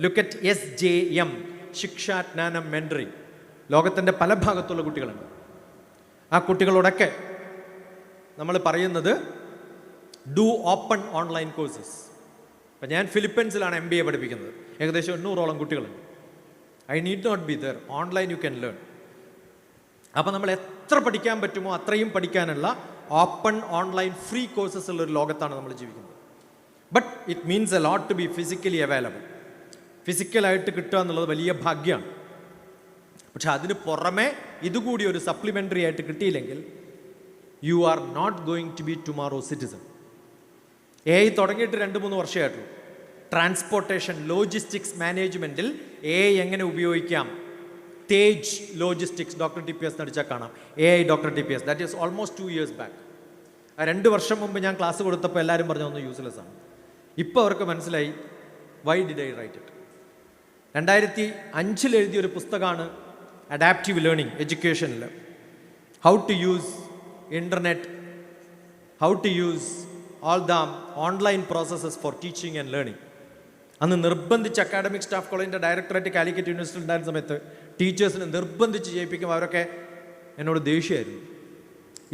ലുക്ക് അറ്റ് SJM, ശിക്ഷാ ജ്ഞാനം മെൻറ്ററിങ്. ലോകത്തിൻ്റെ പല ഭാഗത്തുള്ള കുട്ടികളുണ്ട്. ആ കുട്ടികളോടൊക്കെ നമ്മൾ പറയുന്നത് ഡു ഓപ്പൺ ഓൺലൈൻ കോഴ്സസ്. അപ്പം ഞാൻ ഫിലിപ്പീൻസിലാണ് MBA പഠിപ്പിക്കുന്നത്. ഏകദേശം 800ഓളം കുട്ടികളുണ്ട്. I need not be there. Online you can learn. അപ്പോൾ നമ്മൾ എത്ര പഠിക്കാൻ പറ്റുമോ അത്രയും പഠിക്കാനുള്ള ഓപ്പൺ ഓൺലൈൻ ഫ്രീ കോഴ്സസ് ഉള്ളൊരു ലോകത്താണ് നമ്മൾ ജീവിക്കുന്നത്. But it means a lot to be physically available. ഫിസിക്കലായിട്ട് കിട്ടുക എന്നുള്ളത് വലിയ ഭാഗ്യമാണ്. പക്ഷെ അതിന് പുറമെ ഇതുകൂടി ഒരു സപ്ലിമെൻ്ററി ആയിട്ട് കിട്ടിയില്ലെങ്കിൽ you are not going to be tomorrow citizen. AI തുടങ്ങിയിട്ട് 2-3 വർഷമായിട്ടുള്ളൂ. ട്രാൻസ്പോർട്ടേഷൻ ലോജിസ്റ്റിക്സ് മാനേജ്മെൻറ്റിൽ AI എങ്ങനെ ഉപയോഗിക്കാം? തേജ് ലോജിസ്റ്റിക്സ്, ഡോക്ടർ TPS നടിച്ചാൽ കാണാം. AI doctor TPS, that is almost 2 years back. 2 വർഷം മുമ്പ് ഞാൻ ക്ലാസ് കൊടുത്തപ്പോൾ എല്ലാവരും പറഞ്ഞു ഒന്ന് യൂസ്ലെസ് ആണ്. ഇപ്പോൾ അവർക്ക് മനസ്സിലായി why did I write it. 2005 എഴുതിയൊരു പുസ്തകമാണ് അഡാപ്റ്റീവ് ലേണിംഗ് എഡ്യൂക്കേഷനിൽ. How to use internet, how to use all the online processes for teaching and learning. അന്ന് നിർബന്ധിച്ച് അക്കാഡമിക് സ്റ്റാഫ് കോളേജിൻ്റെ ഡയറക്ടറേറ്റ് കാലിക്കറ്റ് യൂണിവേഴ്സിറ്റി ഉണ്ടായിരുന്ന സമയത്ത് ടീച്ചേഴ്സിനെ നിർബന്ധിച്ച് ചെയ്യിപ്പിക്കും. അവരൊക്കെ എന്നോട് ദേഷ്യമായിരുന്നു.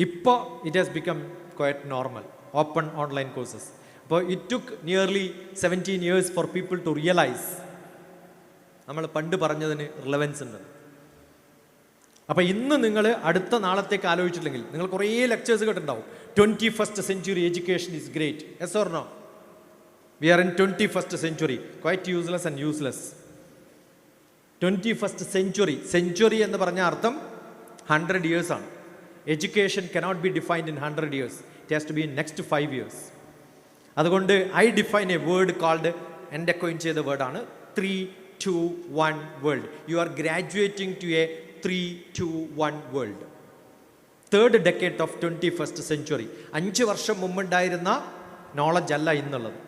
ഇപ്പോൾ it has become quiet normal, open online courses. അപ്പോൾ it took nearly 17 years for people to realise നമ്മൾ പണ്ട് പറഞ്ഞതിന് റിലവൻസ് ഉണ്ട്. അപ്പോൾ ഇന്ന് നിങ്ങൾ അടുത്ത നാളത്തേക്ക് ആലോചിച്ചില്ലെങ്കിൽ നിങ്ങൾ കുറേ ലെക്ചേഴ്സ് കേട്ടിട്ടുണ്ടാവും. 21st century education is great. Yes or no? We are in 21st century. Quite useless and useless. 21st century. Century എന്ന് പറഞ്ഞ അർത്ഥം 100 years ആണ്. Education cannot be defined in 100 years. It has to be in next 5 years. അതുകൊണ്ട് I define a word called, എൻ്റെ coin ചെയ്ത വേർഡാണ് 3-2-1 world. You are graduating to a 3-2-1 world. Third decade of 21st century. 5 വർഷം മുമ്പുണ്ടായിരുന്ന നോളജ് അല്ല ഇന്നുള്ളത്.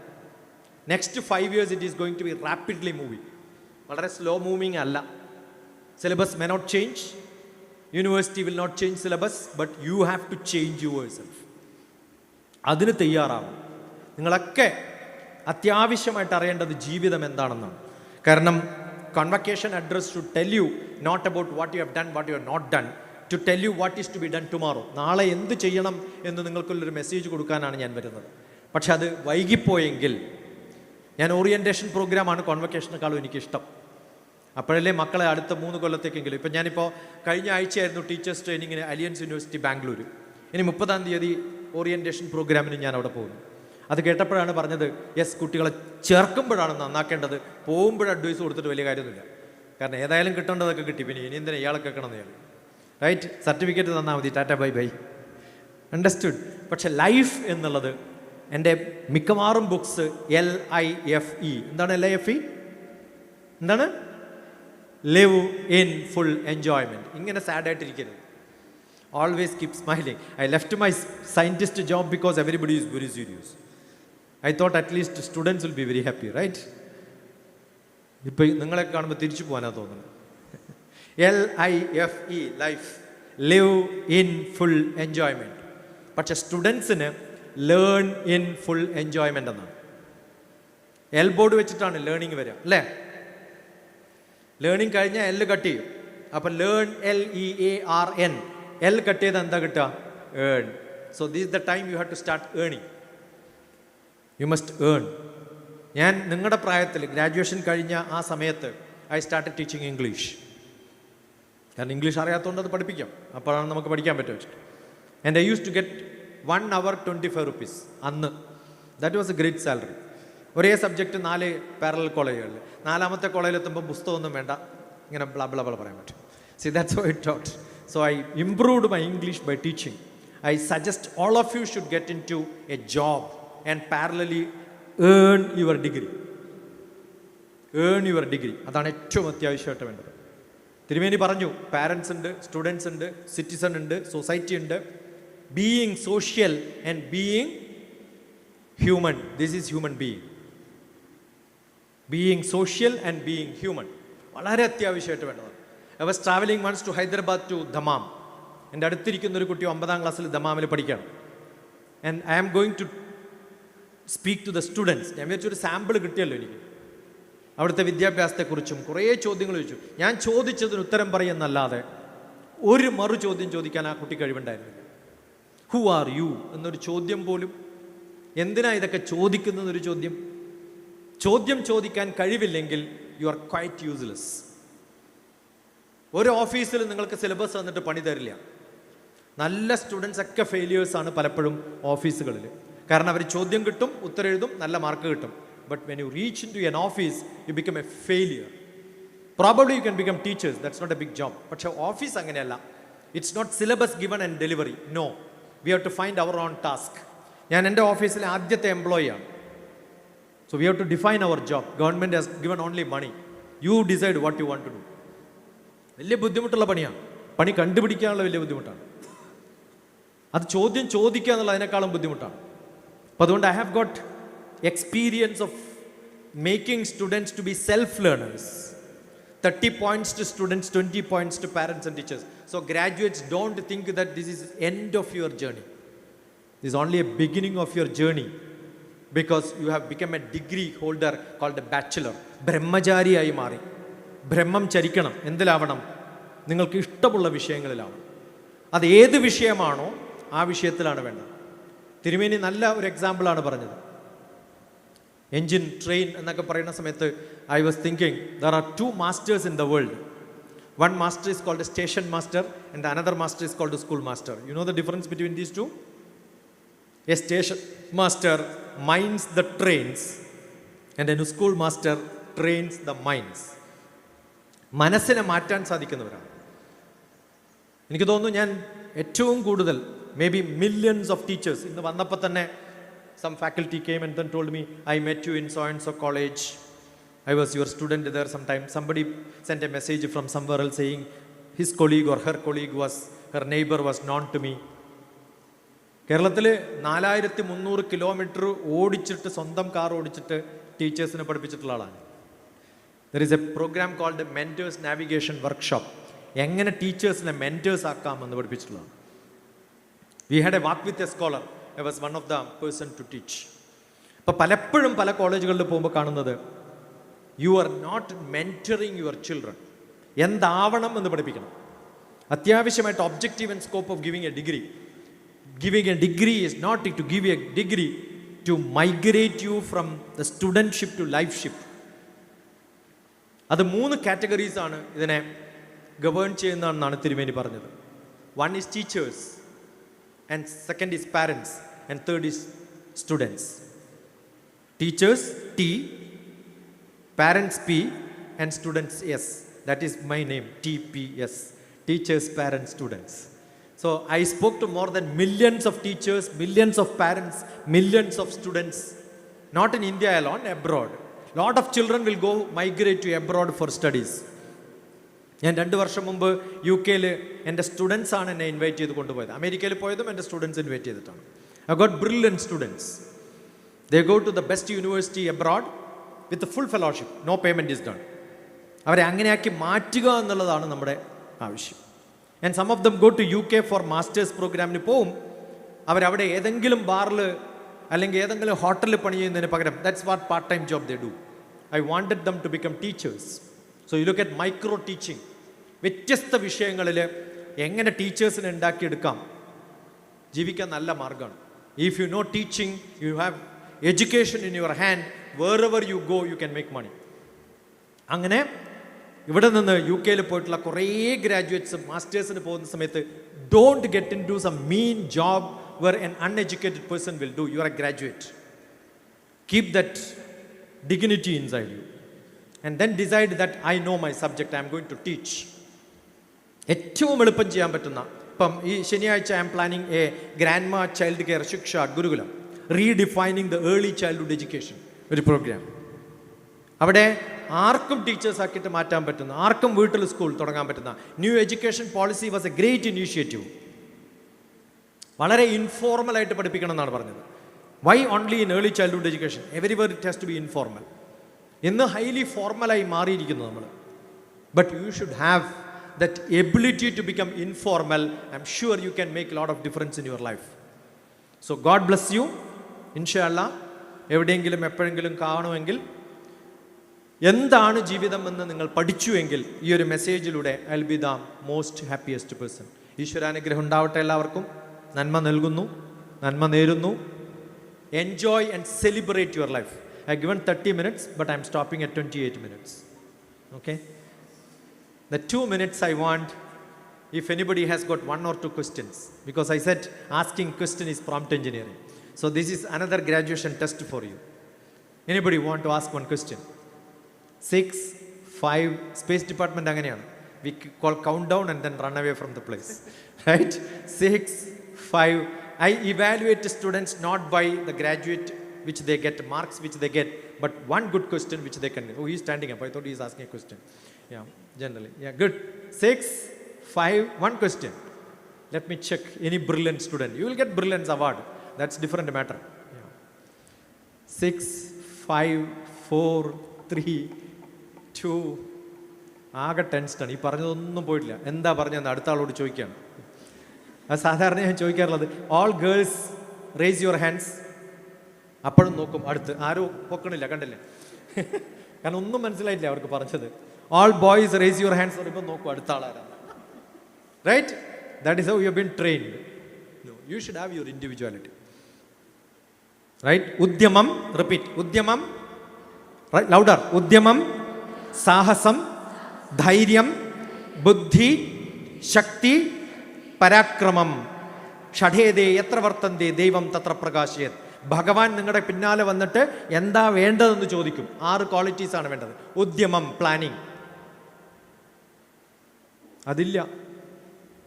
Next 5 years it is going to be rapidly moving. വളരെ സ്ലോ മൂവിങ് അല്ല. Syllabus may not change, university will not change syllabus, but you have to change yourself. അതിന് തയ്യാറാവും. നിങ്ങളൊക്കെ അത്യാവശ്യമായിട്ട് അറിയേണ്ടത് ജീവിതം എന്താണെന്നാണ്. കാരണം convocation address should tell you not about what you have done, what you have not done, to tell you what is to be done tomorrow. നാളെ എന്ത് ചെയ്യണം എന്ന് നിങ്ങൾക്കുള്ളൊരു മെസ്സേജ് കൊടുക്കാനാണ് ഞാൻ വരുന്നത്. പക്ഷെ അത് വൈകിപ്പോയെങ്കിൽ, ഞാൻ ഓറിയൻറ്റേഷൻ പ്രോഗ്രാമാണ് കോൺവക്കേഷനേക്കാളും എനിക്കിഷ്ടം. അപ്പോഴല്ലേ മക്കളെ അടുത്ത 3 കൊല്ലത്തേക്കെങ്കിലും. ഇപ്പം ഞാനിപ്പോൾ കഴിഞ്ഞ ആഴ്ചയായിരുന്നു ടീച്ചേഴ്സ് ട്രെയിനിങ്ങിന് അലിയൻസ് യൂണിവേഴ്സിറ്റി ബാംഗ്ലൂർ. ഇനി 30ാം തീയതി ഓറിയൻറ്റേഷൻ പ്രോഗ്രാമിന് ഞാൻ അവിടെ പോകുന്നു. അത് കേട്ടപ്പോഴാണ് പറഞ്ഞത്, യെസ്, കുട്ടികളെ ചേർക്കുമ്പോഴാണ് നന്നാക്കേണ്ടത്, പോകുമ്പോൾ അഡ്വൈസ് കൊടുത്തിട്ട് വലിയ കാര്യമൊന്നുമില്ല. കാരണം ഏതായാലും കിട്ടേണ്ടതൊക്കെ കിട്ടി, പിന്നെ ഇനി എന്തിനാ ഇയാളെ കേൾക്കണമെന്ന് ഞാൻ, റൈറ്റ്? സർട്ടിഫിക്കറ്റ് തന്നാൽ മതി, ടാറ്റ ബൈ ബൈ, അണ്ടർസ്റ്റുഡ്. പക്ഷെ ലൈഫ് എന്നുള്ളത് എൻ്റെ മിക്കവാറും ബുക്സ് LIFE, എന്താണ് LIFE? എന്താണ്? Live in full enjoyment. ഇങ്ങനെ സാഡായിട്ടിരിക്കരുത്. Always keep smiling. I left my scientist job because everybody is very serious. I thought at least students will be very happy, right? ഇപ്പോൾ നിങ്ങളെ കാണുമ്പോൾ തിരിച്ചു പോകാനാണ് തോന്നുന്നത്. LIFE, life, live in full enjoyment. പക്ഷെ സ്റ്റുഡൻസിന് ലേൺ ഇൻ ഫുൾ എൻജോയ്മെൻ്റ് എന്നാണ്. എൽ ബോർഡ് വെച്ചിട്ടാണ് ലേണിംഗ് വരിക, അല്ലേ? ലേണിംഗ് കഴിഞ്ഞാൽ L കട്ട് ചെയ്യും. അപ്പം ലേൺ, LEARN, L കട്ട് ചെയ്ത് എന്താ കിട്ടുക? Earn. So this the time you have to start ഏണിങ്. You must earn. ഞാൻ നിങ്ങളുടെ പ്രായത്തിൽ ഗ്രാജുവേഷൻ കഴിഞ്ഞ ആ സമയത്ത് ഐ സ്റ്റാർട്ട് ടീച്ചിങ് ഇംഗ്ലീഷ്. കാരണം ഇംഗ്ലീഷ് അറിയാത്തതുകൊണ്ട് അത് പഠിപ്പിക്കാം, അപ്പോഴാണ് നമുക്ക് പഠിക്കാൻ പറ്റുക വെച്ചിട്ട്. And I use to get 1 hour 25 rupees അന്ന്. That was a great salary. ഒരേ സബ്ജക്റ്റ് 4 പാരലൽ കോളേജുകളിൽ. 4ാമത്തെ കോളേജിലെത്തുമ്പോൾ പുസ്തകമൊന്നും വേണ്ട, ഇങ്ങനെ ബ്ല ബ്ല ബ്ല പറയാൻ പറ്റും. C, that's how it taught. So I improved my English by teaching. I suggest all of you should get into a job and parallelly earn your degree. Earn your degree. അതാണ് ഏറ്റവും അത്യാവശ്യമായിട്ട് വേണ്ടത്. തിരുമേനി പറഞ്ഞു, പാരൻസ് ഉണ്ട്, സ്റ്റുഡൻസ് ഉണ്ട്, സിറ്റിസൺ ഉണ്ട്, സൊസൈറ്റി ഉണ്ട്. Being social and being human. This is human being. Being social and being human വളരെ അത്യാവശ്യമായിട്ട് വേണ്ടതാണ്. I was traveling once to Hyderabad to Dhammam. എൻ്റെ അടുത്തിരിക്കുന്ന ഒരു കുട്ടി 9ാം ക്ലാസ്സിൽ ദമാമിൽ പഠിക്കുകയാണ്. And I am going to speak to the students. ഞാൻ വിചാരിച്ചൊരു സാമ്പിൾ കിട്ടിയല്ലോ എനിക്ക്. അവിടുത്തെ വിദ്യാഭ്യാസത്തെക്കുറിച്ചും കുറേ ചോദ്യങ്ങൾ ചോദിച്ചു. ഞാൻ ചോദിച്ചതിന് ഉത്തരം പറയുന്നല്ലാതെ ഒരു മറു ചോദ്യം ചോദിക്കാൻ ആ കുട്ടി കഴിവുണ്ടായിരുന്നില്ല. ഹു ആർ യു എന്നൊരു ചോദ്യം പോലും. എന്തിനാ ഇതൊക്കെ ചോദിക്കുന്നതൊരു ചോദ്യം? ചോദ്യം ചോദിക്കാൻ കഴിവില്ലെങ്കിൽ യു ആർ ക്വൈറ്റ് യൂസ്ലെസ്. ഒരു ഓഫീസിൽ നിങ്ങൾക്ക് സിലബസ് തന്നിട്ട് പണി തരില്ല. നല്ല സ്റ്റുഡൻസ് ഒക്കെ ഫെയിലിയേഴ്സാണ് പലപ്പോഴും ഓഫീസുകളിൽ. കാരണം അവർ ചോദ്യം കിട്ടും, ഉത്തരം എഴുതും, നല്ല മാർക്ക് കിട്ടും. But when you reach in to an office you become a failure. Probably you can become teachers, that's not a big job. പക്ഷേ ഓഫീസ് അങ്ങനെയല്ല. It's not syllabus given and delivery. No, we have to find our own task. ഞാൻ എൻ്റെ ഓഫീസിലെ ആദ്യത്തെ എംപ്ലോയി ആണ്. So we have to define our job. Government has given only money. You decide what you want to do. വലിയ ബുദ്ധിമുട്ടുള്ള പണിയാണ്. പണി കണ്ടുപിടിക്കാനുള്ള വലിയ ബുദ്ധിമുട്ടാണ്. അത് ചോദ്യം ചോദിക്കുക എന്നുള്ള അതിനേക്കാളും ബുദ്ധിമുട്ടാണ്. അപ്പോൾ അതുകൊണ്ട് I have got experience of making students to be self learners. 30 points to students, 20 points to parents and teachers. So graduates, don't think that this is end of your journey. This is only a beginning of your journey, because you have become a degree holder called a bachelor. ബ്രഹ്മചാരി ആയി മാറി. ബ്രഹ്മം ചരിക്കണം. എന്തിലാവണം? നിങ്ങൾക്ക് ഇഷ്ടമുള്ള വിഷയങ്ങളിലാവണം. അത് ഏത് വിഷയമാണോ ആ വിഷയത്തിലാണ് വേണ്ടത്. തിരുമേനി നല്ല ഒരു എക്സാമ്പിളാണ് പറഞ്ഞത്. എൻജിൻ, ട്രെയിൻ എന്നൊക്കെ പറയുന്ന സമയത്ത് I was thinking there are 2 masters in the world. One master is called a station master and the another master is called a school master. You know the difference between these two? A station master minds the trains and a school master trains the minds. മനസ്സിനെ മാറ്റാൻ സാധിക്കുന്നവരാണ്. എനിക്ക് തോന്നുന്നു ഞാൻ ഏറ്റവും കൂടുതൽ maybe millions of teachers ഇന്ന് വന്നപ്പോൾ തന്നെ some faculty came and then told me, I met you in so and so college, I was your student there sometime. Somebody sent a message from somewhere else saying his colleague or her colleague was, her neighbor was known to me. കേരളത്തിൽ 4300 കിലോമീറ്റർ ഓടിച്ചിട്ട്, സ്വന്തം കാർ ഓടിച്ചിട്ട് ടീച്ചേഴ്സിനെ പഠിപ്പിച്ചിട്ടുള്ള ആളാണ്. There is a program called Mentors Navigation Workshop. എങ്ങനെ ടീച്ചേഴ്സിനെ mentors ആക്കാമെന്ന് പഠിപ്പിച്ചിട്ടുള്ളതാണ്. We had a walk with a scholar. I was one of the person to teach. അപ്പോൾ പലപ്പോഴും പല കോളേജുകളിൽ പോകുമ്പോൾ കാണുന്നത്, you are not mentoring your children. എന്താവണം എന്ന് പഠിപ്പിക്കണം. അത്യാവശ്യമായിട്ട് objective and scope of giving a degree. Giving a degree is not to give a degree to migrate you from the studentship to lifeship. അത് 3 categories ആണ് ഇതിനെ ഗവേൺ ചെയ്യുന്നതെന്നാണ് തിരുമേനി പറഞ്ഞത്. One is teachers, and second is parents, and third is students. Teachers T, parents P, and students S. That is my name, TPS. Teachers, parents, students. So I spoke to more than millions of teachers, millions of parents, millions of students, not in India alone, abroad. Lot of children will go migrate to abroad for studies. ഞാൻ 2 വർഷം മുമ്പ് UK-ൽ എൻ്റെ സ്റ്റുഡൻസാണ് എന്നെ ഇൻവൈറ്റ് ചെയ്ത് കൊണ്ടുപോയത്. അമേരിക്കയിൽ പോയതും എൻ്റെ സ്റ്റുഡൻസ് ഇൻവൈറ്റ് ചെയ്തിട്ടാണ്. I got brilliant students. They go to the best university abroad with the full fellowship. No payment is done. അവരെ അങ്ങനെയാക്കി മാറ്റുക എന്നുള്ളതാണ് നമ്മുടെ ആവശ്യം. And some of them go to UK for masters പ്രോഗ്രാമിന് പോവും. അവരവിടെ ഏതെങ്കിലും ബാറിൽ അല്ലെങ്കിൽ ഏതെങ്കിലും ഹോട്ടലിൽ പണി ചെയ്യുന്നതിന് പകരം that's what part time job they do. I wanted them to become teachers. So you look at micro teaching. വ്യത്യസ്ത വിഷയങ്ങളിൽ എങ്ങനെ ടീച്ചേഴ്സിനെ ഉണ്ടാക്കിയെടുക്കാം, ജീവിക്കാൻ നല്ല മാർഗ്ഗമാണ്. If you know teaching, you have education in your hand, wherever you go you can make money. അങ്ങനെ ഇവിടെ നിന്ന് UK-ൽ പോയിട്ടുള്ള കുറേ ഗ്രാജുവേറ്റ്സ് മാസ്റ്റേഴ്സിന് പോകുന്ന സമയത്ത് don't get in to some mean job where an uneducated person will do. You are a graduate. Keep that dignity inside you. And then decide that I know my subject, I am going to teach. ഏറ്റവും എളുപ്പം ചെയ്യാൻ പറ്റുന്ന, ഇപ്പം ഈ ശനിയാഴ്ച I am planning a grandma child care Shiksha Gurukulam, redefining the early childhood education, ഒരു പ്രോഗ്രാം. അവിടെ ആർക്കും ടീച്ചേഴ്സ് ആക്കിയിട്ട് മാറ്റാൻ പറ്റുന്ന, ആർക്കും വീട്ടിൽ സ്കൂൾ തുടങ്ങാൻ പറ്റുന്ന new education policy was a great initiative. വളരെ ഇൻഫോർമലായിട്ട് പഠിപ്പിക്കണം എന്നാണ് പറഞ്ഞത്. Why only in early childhood education? Everywhere it has to be informal. ഇന്ന് ഹൈലി ഫോർമലായി മാറിയിരിക്കുന്നു നമ്മൾ. But you should have that ability to become informal. I am sure you can make lot of difference in your life. So God bless you. ഇൻഷാ അല്ലാ എവിടെയെങ്കിലും എപ്പോഴെങ്കിലും കാണുമെങ്കിൽ, എന്താണ് ജീവിതം എന്ന് നിങ്ങൾ പഠിച്ചുവെങ്കിൽ ഈ ഒരു മെസ്സേജിലൂടെ I will be the most happiest person. ഈശ്വരാനുഗ്രഹം ഉണ്ടാവട്ടെ എല്ലാവർക്കും. നന്മ നൽകുന്നു, നന്മ നേരുന്നു. Enjoy and celebrate your life. I given 30 minutes, but I am stopping at 28 minutes. Okay? The 2 minutes I want, if anybody has got 1 or 2 questions, because I said asking question is prompt engineering. So this is another graduation test for you. Anybody want to ask one question? 6, 5, Space Department അങ്ങനെയാണ്. We call countdown and then run away from the place. Right? 6, 5. I evaluate students not by the graduate which they get, marks which they get, but one good question which they can. Oh, he is standing up. I thought he is asking a question. Yeah, generally. Yeah, good. 6, 5, 1 question. Let me check any brilliant student. You will get brilliance award. That's different matter. Yeah. 6, 5, 4, 3, 2. ആകെ ടെൻസ്ഡാണ്. ഈ പറഞ്ഞതൊന്നും പോയിട്ടില്ല. എന്താ പറഞ്ഞതെന്ന് അടുത്ത ആളോട് ചോദിക്കുകയാണ്. അത് സാധാരണ ഞാൻ ചോദിക്കാറുള്ളത്, all girls raise your hands. അപ്പോഴും നോക്കും അടുത്ത്, ആരും പൊക്കണില്ല, കണ്ടില്ലേ? കാരണം ഒന്നും മനസ്സിലായിട്ടില്ല അവർക്ക് പറഞ്ഞത്. All boys raise your hands പറയുമ്പോൾ നോക്കും അടുത്ത ആളാരാണ്. Right? That is how you have been trained. You should have your individuality. Right? ഉദ്യമം, റിപ്പീറ്റ്, ഉദ്യമം, ലൗഡർ. ഉദ്യമം, സാഹസം, ധൈര്യം, ബുദ്ധി, ശക്തി, പരാക്രമം. ഷഠേതേ എത്ര വർത്തന്തേ ദൈവം തത്ര പ്രകാശയത്. ഭഗവാൻ നിങ്ങളുടെ പിന്നാലെ വന്നിട്ട് എന്താ വേണ്ടതെന്ന് ചോദിക്കും. 6 ക്വാളിറ്റീസാണ് വേണ്ടത്. ഉദ്യമം, പ്ലാനിങ്. അതില്ല,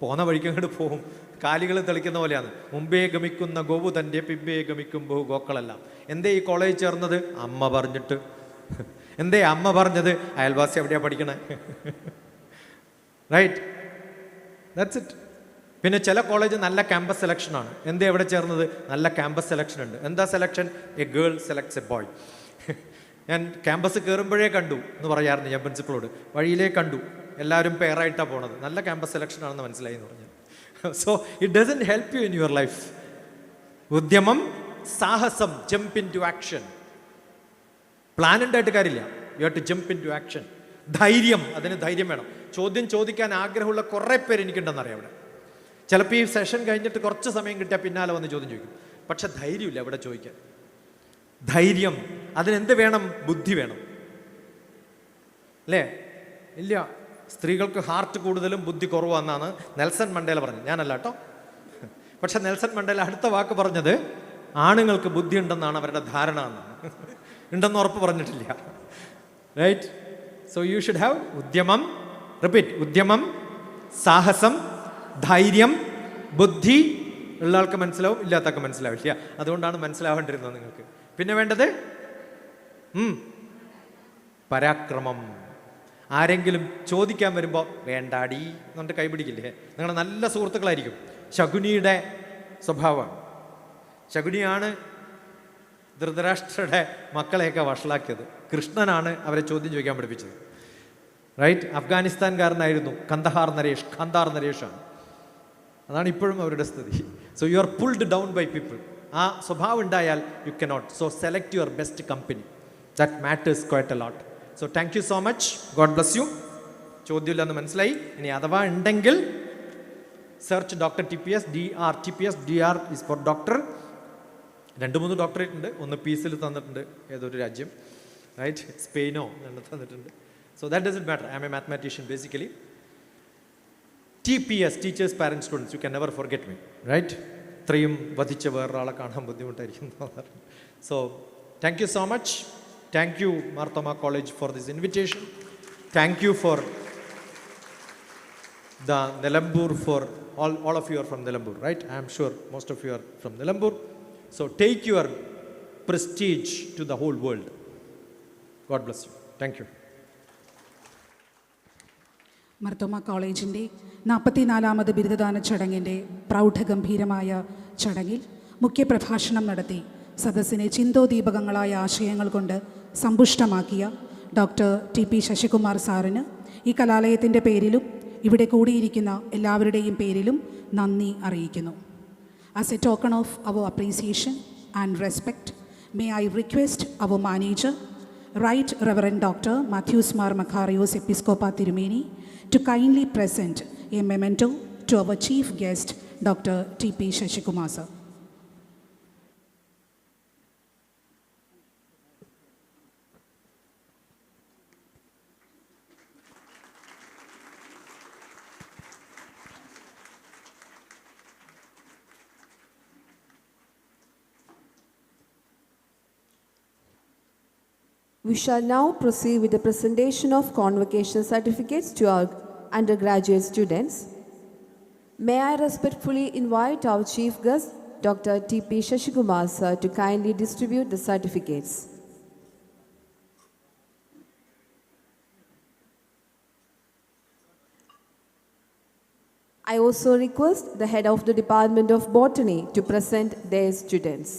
പോന്ന വഴിക്ക് അങ്ങോട്ട് പോകും. കാലികൾ തെളിക്കുന്ന പോലെയാണ്. മുമ്പേ ഗമിക്കുന്ന ഗോവു തൻ്റെ പിമ്പേ ഗമിക്കും ബഹു ഗോക്കളെല്ലാം. എന്തേ ഈ കോളേജ് ചേർന്നത്? അമ്മ പറഞ്ഞിട്ട്. എന്തേ അമ്മ പറഞ്ഞത്? അയൽവാസി എവിടെയാണ് പഠിക്കണേ? റൈറ്റ്? That's it. പിന്നെ ചില കോളേജ് നല്ല ക്യാമ്പസ് സെലക്ഷനാണ്. എന്തേ എവിടെ ചേർന്നത്? നല്ല ക്യാമ്പസ് സെലക്ഷൻ ഉണ്ട്. എന്താ selection? A girl selects A boy. ഞാൻ ക്യാമ്പസ് കയറുമ്പോഴേ കണ്ടു എന്ന് പറയാറുണ്ട് ഞാൻ പ്രിൻസിപ്പളോട്. വഴിയിലേ കണ്ടു, എല്ലാവരും പെയറായിട്ടാണ് പോണത്. നല്ല ക്യാമ്പസ് സെലക്ഷൻ ആണെന്ന് മനസ്സിലായി എന്ന് പറഞ്ഞു. So it doesn't help you in your life. ഉദ്യമം, സാഹസം, jump into action. Plan ഉണ്ടായിട്ട് കാര്യമില്ല. You have to jump into action. ധൈര്യം, അതിന് ധൈര്യം വേണം. ചോദ്യം ചോദിക്കാൻ ആഗ്രഹമുള്ള കുറേ പേര് എനിക്കുണ്ടെന്നറിയാം അവിടെ. ചിലപ്പോൾ ഈ സെഷൻ കഴിഞ്ഞിട്ട് കുറച്ച് സമയം കിട്ടിയാൽ പിന്നാലെ വന്ന് ചോദ്യം ചോദിക്കും. പക്ഷെ ധൈര്യമില്ല അവിടെ ചോദിക്കാൻ. ധൈര്യം, അതിനെന്ത് വേണം? ബുദ്ധി വേണം, അല്ലേ? ഇല്ല, സ്ത്രീകൾക്ക് ഹാർട്ട് കൂടുതലും ബുദ്ധി കുറവാണെന്നാണ് നെൽസൺ മണ്ടേല പറഞ്ഞത്. ഞാനല്ല കേട്ടോ. പക്ഷെ നെൽസൺ മണ്ടേല അടുത്ത വാക്ക് പറഞ്ഞത് ആണുങ്ങൾക്ക് ബുദ്ധി ഉണ്ടെന്നാണ് അവരുടെ ധാരണ എന്നാണ്. ഉണ്ടെന്ന് ഉറപ്പ് പറഞ്ഞിട്ടില്ല. Right? So you should have ഉദ്യമം, റിപ്പീറ്റ്, ഉദ്യമം, സാഹസം, ധൈര്യം, ബുദ്ധി. ഉള്ള ആൾക്ക് മനസ്സിലാവും, ഇല്ലാത്തക്ക് മനസ്സിലാവില്ല. അതുകൊണ്ടാണ് മനസ്സിലാവേണ്ടിരുന്നത് നിങ്ങൾക്ക്. പിന്നെ വേണ്ടത് പരാക്രമം. ആരെങ്കിലും ചോദിക്കാൻ വരുമ്പോൾ വേണ്ടാടി എന്നിട്ട് കൈപിടിക്കില്ലേ? നിങ്ങളുടെ നല്ല സുഹൃത്തുക്കളായിരിക്കും. ശകുനിയുടെ സ്വഭാവമാണ്. ശകുനിയാണ് ധൃതരാഷ്ട്രയുടെ മക്കളെയൊക്കെ വഷളാക്കിയത്. കൃഷ്ണനാണ് അവരെ ചോദ്യം ചോദിക്കാൻ പഠിപ്പിച്ചത്. റൈറ്റ്? അഫ്ഗാനിസ്ഥാൻകാരനായിരുന്നു കാന്താർ നരേഷാണ്. അതാണ് ഇപ്പോഴും അവരുടെ സ്ഥിതി. So you are pulled down by people. ആ സ്വഭാവം ഉണ്ടായാൽ you cannot. So select your best company. That matters quite a lot. So thank you so much. God bless you. ചോദ്യമില്ലെന്ന് മനസ്സിലായി. ഇനി അഥവാ ഉണ്ടെങ്കിൽ search doctor TPS. DR is for doctor. 2-3 doctorate ഉണ്ട്. ഒന്ന് പീസിൽ തന്നിട്ടുണ്ട്, ഏതൊരു രാജ്യം, റൈറ്റ്? സ്പെയിനോ തന്നിട്ടുണ്ട്. So that doesn't matter. I am a mathematician basically. TPS, teachers parents students, you can never forget me. Right? ഇത്രയും വധിച്ച വേറൊരാളെ കാണാൻ ബുദ്ധിമുട്ടായിരിക്കും. So thank you so much. Thank you, Thoma College, for this invitation. Thank you for the Nilambur, for all of you are from Nilambur, right? I am sure most of you are from Nilambur. So take your prestige to the whole world. God bless you. Thank you. Thoma കോളേജിൻ്റെ 44ാമത് ബിരുദദാന ചടങ്ങിൻ്റെ പ്രൗഢഗംഭീരമായ ചടങ്ങിൽ മുഖ്യപ്രഭാഷണം നടത്തി സദസ്സിനെ ചിന്തോദീപകങ്ങളായ ആശയങ്ങൾ കൊണ്ട് സമ്പുഷ്ടമാക്കിയ ഡോക്ടർ TP ശശികുമാർ സാറിന് ഈ കലാലയത്തിൻ്റെ പേരിലും ഇവിടെ കൂടിയിരിക്കുന്ന എല്ലാവരുടെയും പേരിലും നന്ദി അറിയിക്കുന്നു. As a token of our appreciation and respect, may I request our manager, right reverend doctor Mathews Mar Makarios Episcopa Thirumeni, to kindly present a memento to our chief guest, Dr. TP Shashikumar sir. We shall now proceed with the presentation of convocation certificates to our undergraduate students. May I respectfully invite our chief guest, Dr. TP Shashikumar sir, to kindly distribute the certificates. I also request the head of the Department of Botany to present their students.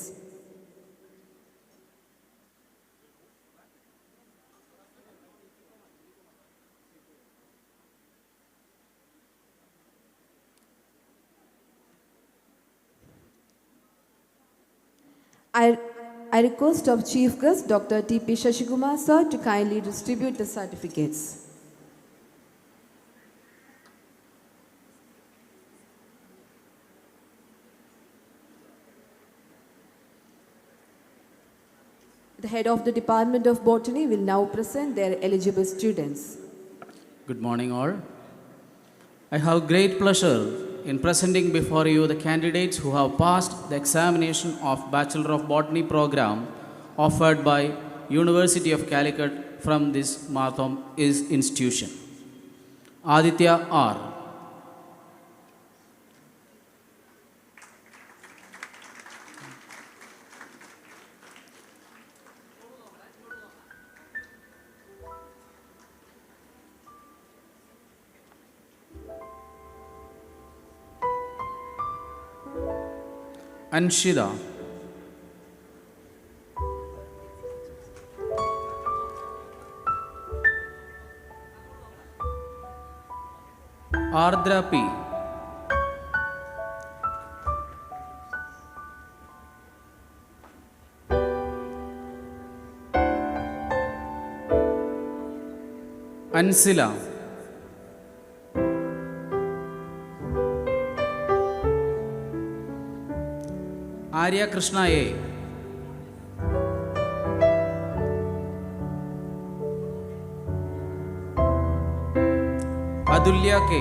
I request of Chief Guest Dr. TP Shashikumar sir to kindly distribute the certificates. The head of the Department of Botany will now present their eligible students. Good morning all. I have great pleasure in presenting before you the candidates who have passed the examination of Bachelor of Botany program offered by University of Calicut from this Thoma institution. Aditya R. Anshida. Ardra P. Ansila. Arya Krishna A. Adulya K.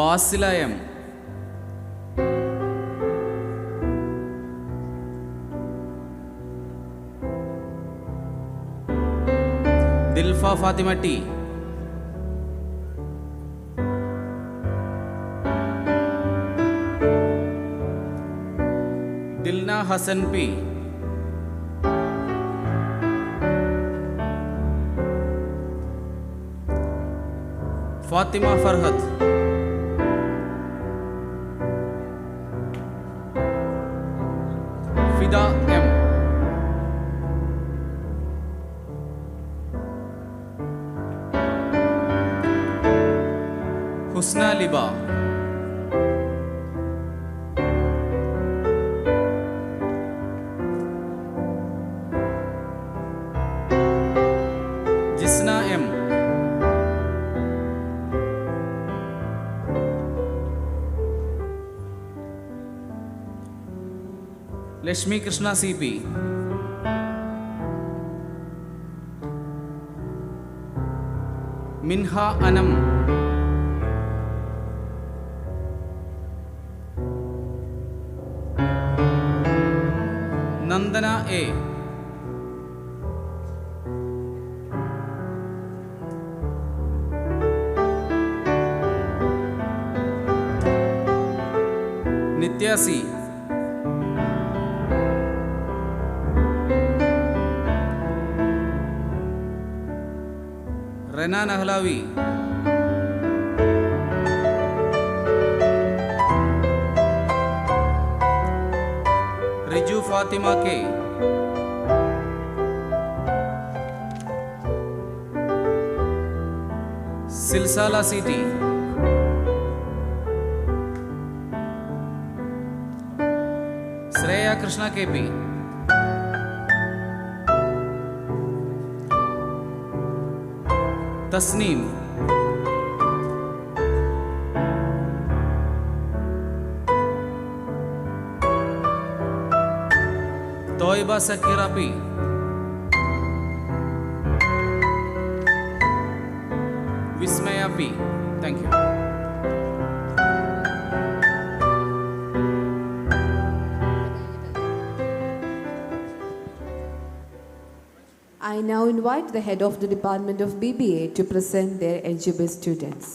Basila M, Dilfa Fathima T, Dilna Hasan P, Fathima Farhath, Fida M, Husna Liba, Jisna M, Lakshmi Krishna C P, Minha Anam, Nandana A, Nithya C, Renan Ahlavi, Riju Fathima K, Silsala C T, Shreya Krishna K P, Thasneem, Thoiba Sakeera P, Vismaya P. Thank you. I now invite the head of the Department of BBA to present their eligible students.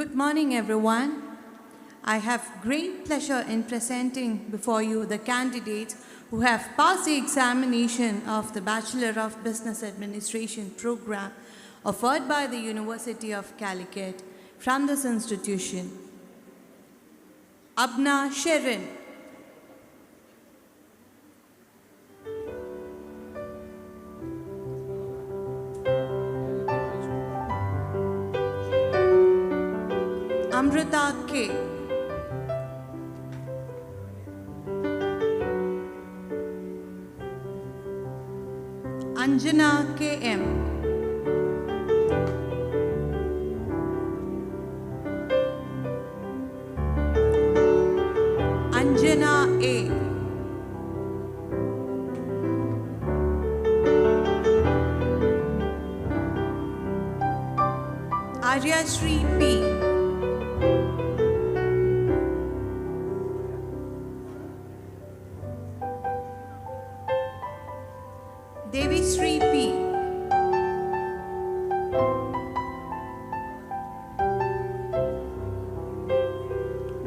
Good morning, everyone. I have great pleasure in presenting before you the candidates who have passed the examination of the Bachelor of Business Administration program offered by the University of Calicut from this institution. Abna Sherin, Amrita K, Anjana KM, Anjana A, Arya Shri P, Devi Shri P,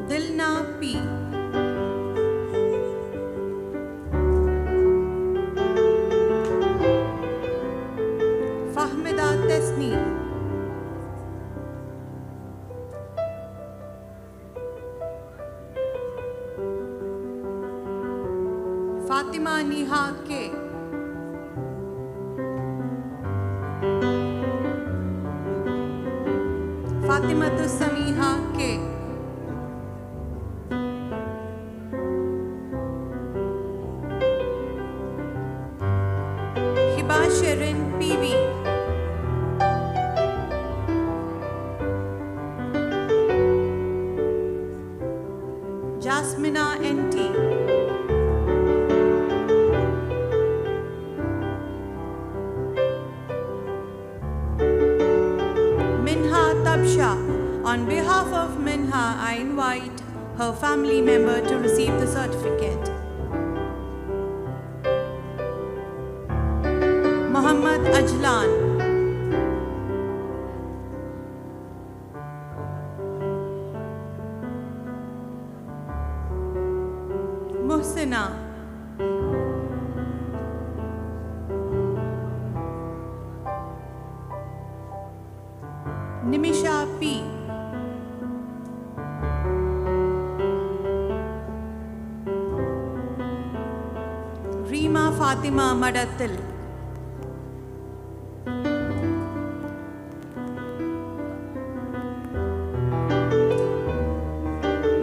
Dilna P, Fahmida Tesni, Fatima Niha K, Fatimatu Samiha K, Hiba Sherin PV, Jasmina NT, Minha Tabsha on behalf of Minha, I invite her family member to receive the certificate. Muhammad Ajlan. Muhsina. Nimisha P. Reema Fatima Madathil.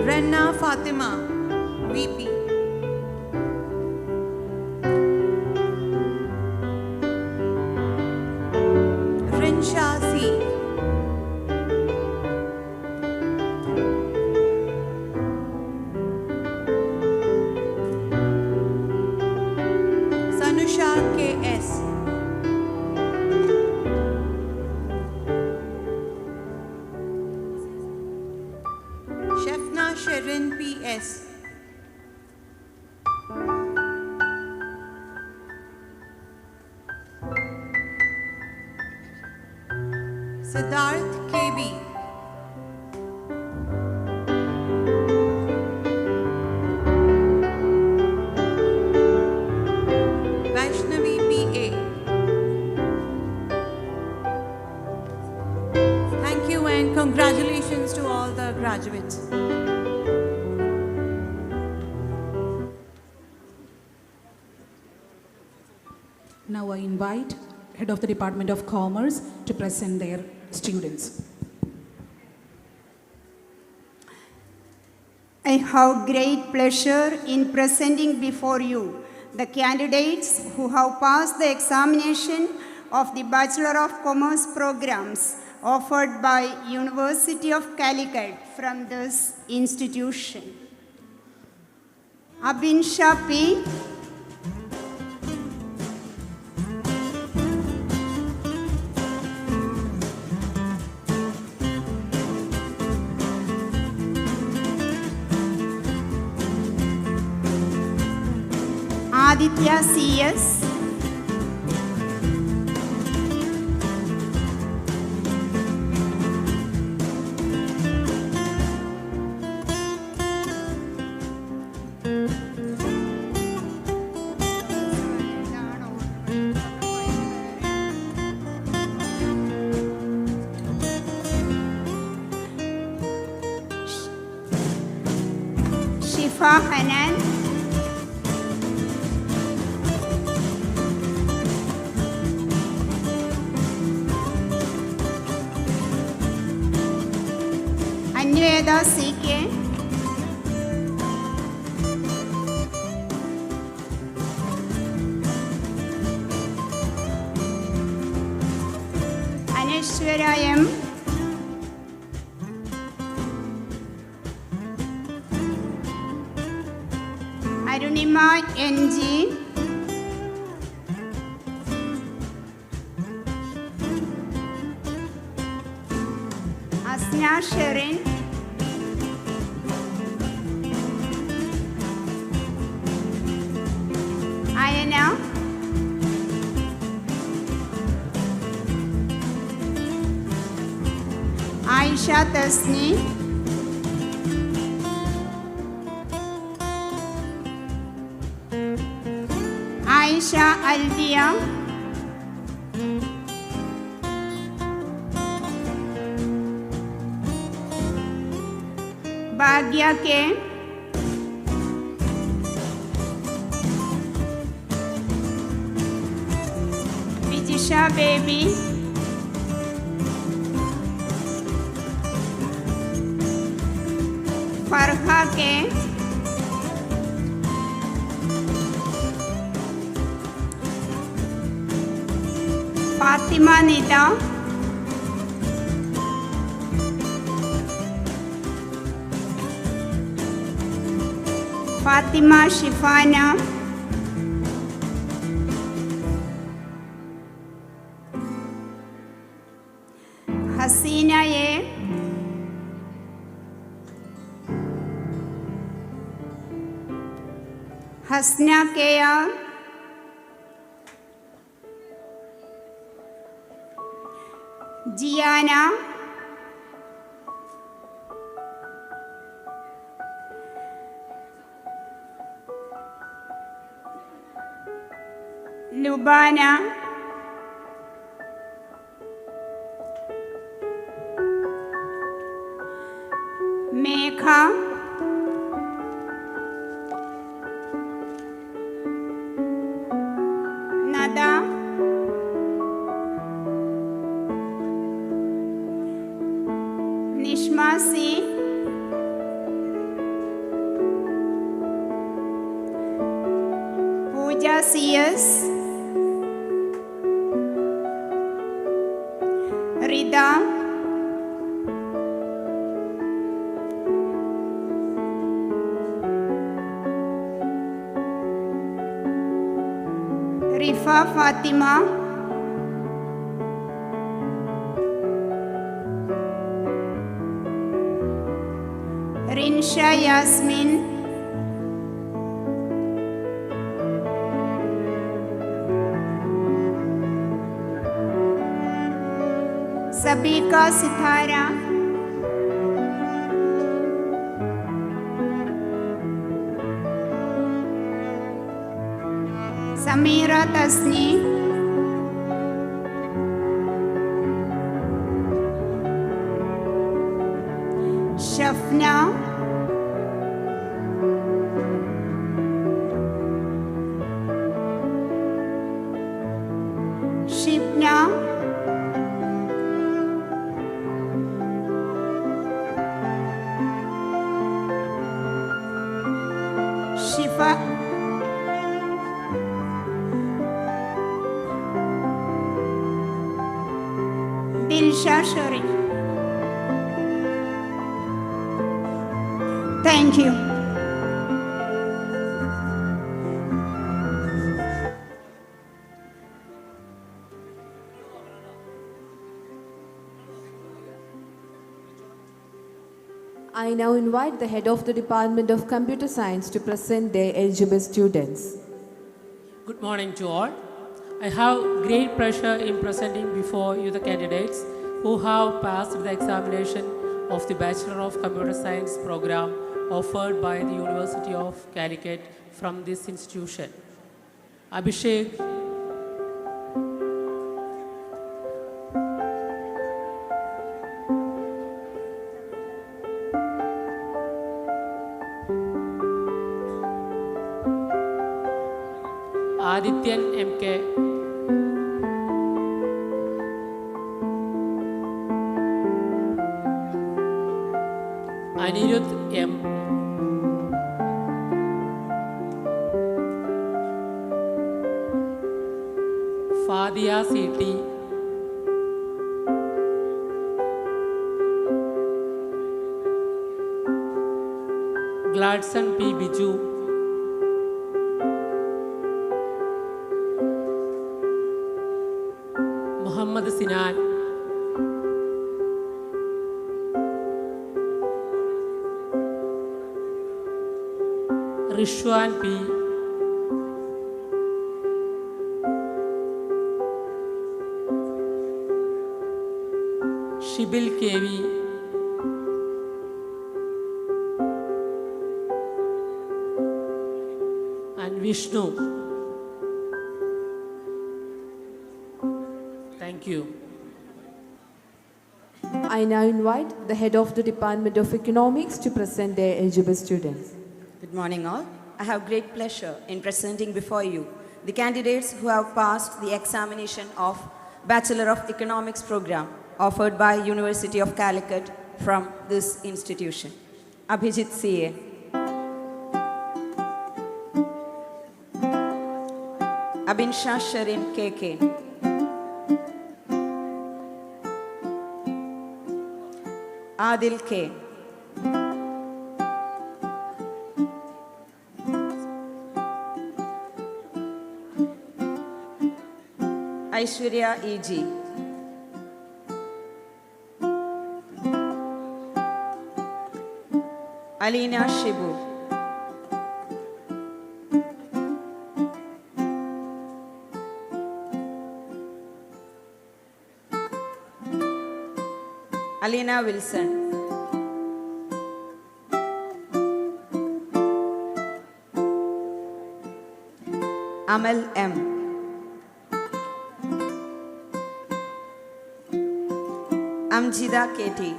Renna Fatima, VP. Rinsha C. Sanusha KS. Shefna Sherin PS. Siddharth KB. Vaishnavi PA. Thank you and congratulations to all the graduates. Now I invite Head of the Department of Commerce to present their students. I have great pleasure in presenting before you the candidates who have passed the examination of the Bachelor of Commerce programs offered by University of Calicut from this institution. Abin Shapi, Aditya CS, Shifa Hanan, Anveda CK, Aneshwara M, Arunima NG, Asna Sherin, Ayana, Aisha Tasni, Aisha Aldia, Bhagya K, Vijisha Baby, Farha K, Fatima Nida, Fatima Shifana, Hasina A, Hasna K R., Jiyana, Lubana, Megha, Nada, Nishma C, Pooja C S., Ritha, Rifa Fathima, Rinsha Yasmin, Sabeeka Sithara, Sameera Thasni, Shafna, Shibna, Shifa, Dilsha Sherin. Thank you. I now invite the head of the Department of Computer Science to present their eligible students. Good morning to all. I have great pleasure in presenting before you the candidates who have passed the examination of the Bachelor of Computer Science program offered by the University of Calicut from this institution. Abhishek, Adityan M.K., Anirudh M., Fadia C.T., Gladson P. Biju, Muhammad Sinan, Rishwan P., Shibil KV, and Vishnu. Thank you. I now invite the head of the Department of Economics to present their eligible students. Good morning all. I have great pleasure in presenting before you the candidates who have passed the examination of Bachelor of Economics program offered by University of Calicut from this institution. Abhijit C.A., Abinsha Sharin K.K., Adil K., Aishwarya E.G., Alina Shibu, Alina Wilson, Amal M, Amjida Katie,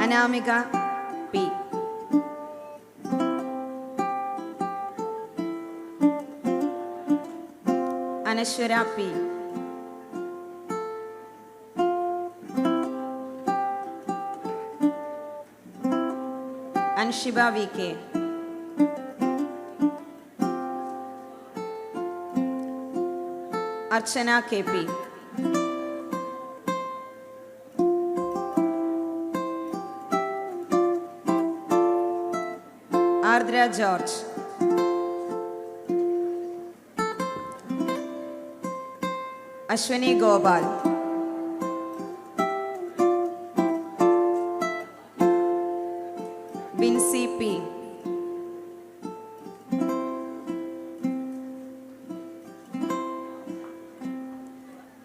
Anamika P, Anashwara P, Anshiba VK, Archana KP, Ardra George, Ashwini Gopal, Binsi P,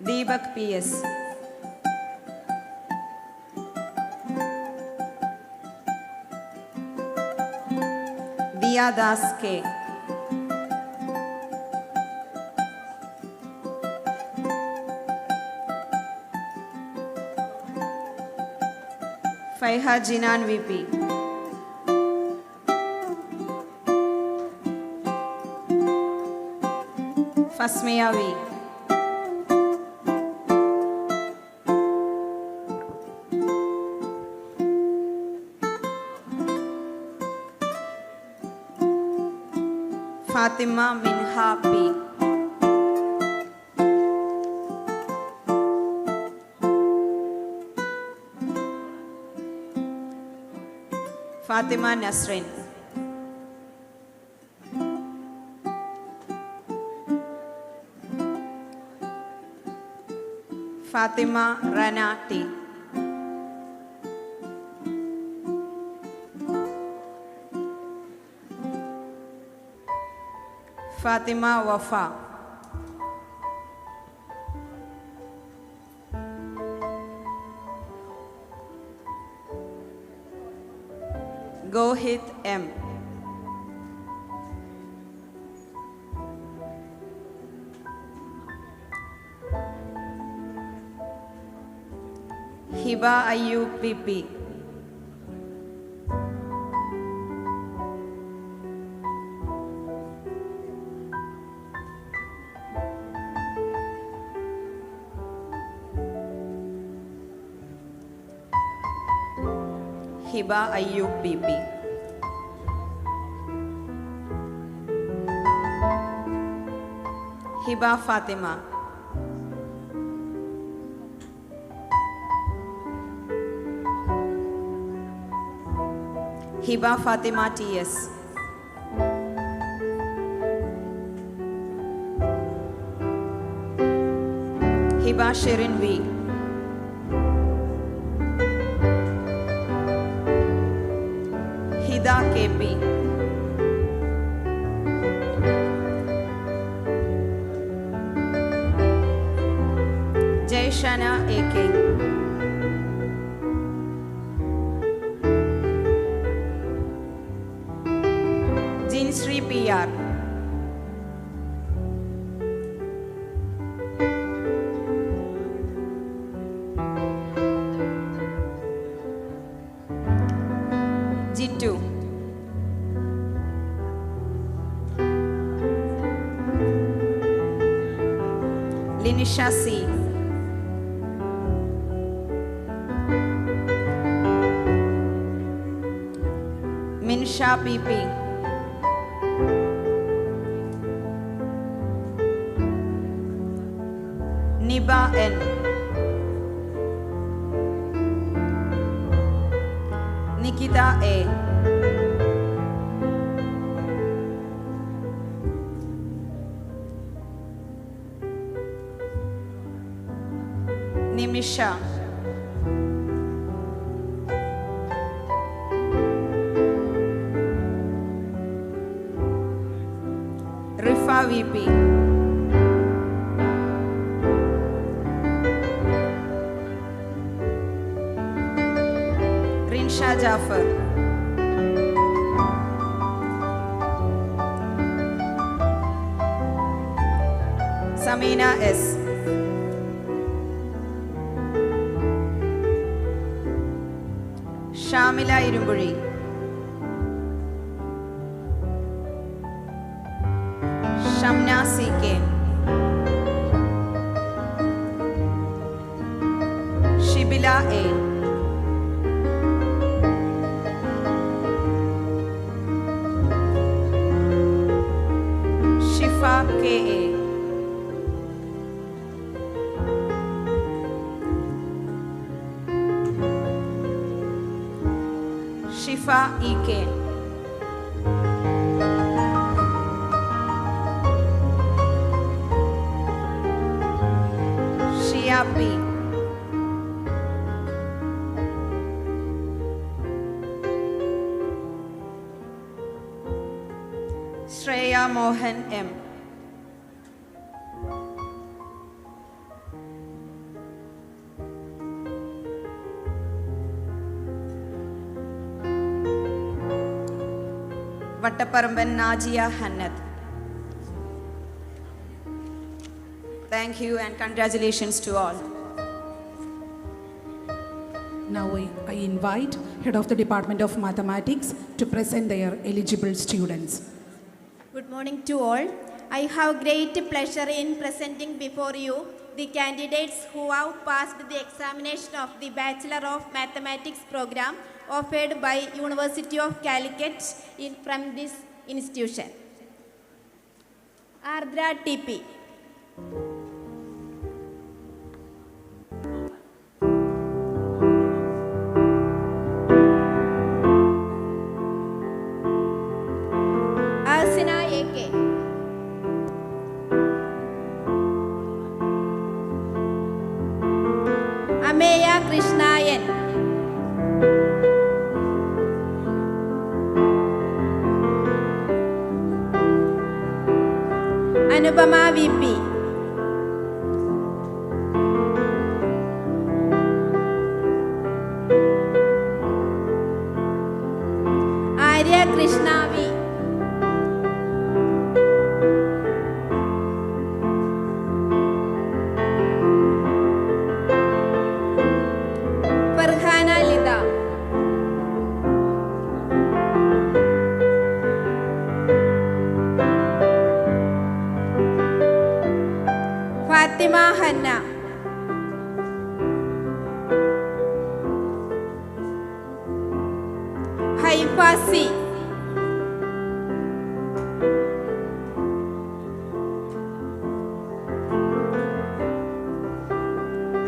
Deepak PS, Diya Das K, Faiha Jinan VP, Fasmiya V, Fatima Minha P, Fatima Nasrin, Fatima Rana T, Fatima Wafa, Gohit M, Hiba Ayub PP, Hiba Ayub PP, Hiba Fatima, Hiba Fatima TS, Hiba Shirin V, Hida KP, Jaishana AK, Jinsri PR, Jitu, Linisha C, Minsha PP, Niba N, Nikita A, Nimisha, Rifa VP. Rinsha Jafar. Samina S. Shamila Irumburi. Shamna CK. Shibila A. Shifa KA. Shifa EK. Shia P. Shreya Mohan M. Vattaparamban Najia Hannat. Thank you and congratulations to all. Now I invite Head of the Department of Mathematics to present their eligible students. Good morning to all. I have great pleasure in presenting before you the candidates who have passed the examination of the Bachelor of Mathematics program offered by University of Calicut from this institution. Ardra TP. Asina AK. Ameya Krishnayan. Anupama VP. Arya Krishna V. Farhana Lida. Fatima Hanna. Haifa C.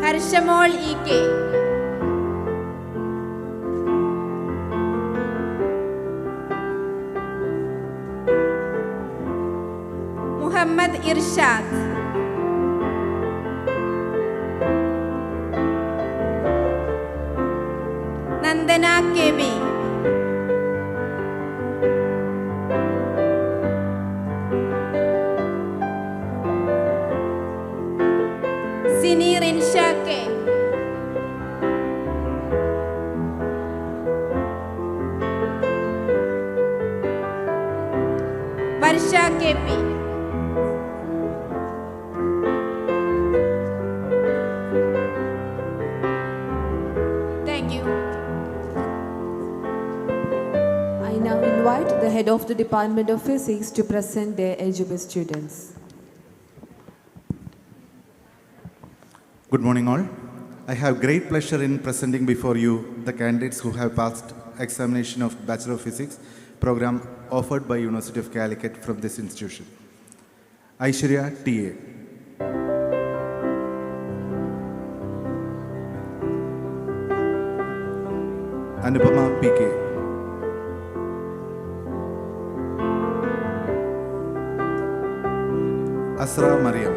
Harshamol EK. Muhammad Irshad. Nandana KB. Sini Rinsha K. Varsha KP. Thank you. I now invite the Head of the Department of Physics to present their eligible students. Good morning all. I have great pleasure in presenting before you the candidates who have passed examination of Bachelor of Physics program offered by University of Calicut from this institution. Aishwarya TA. Anupama PK. Asra Mariam.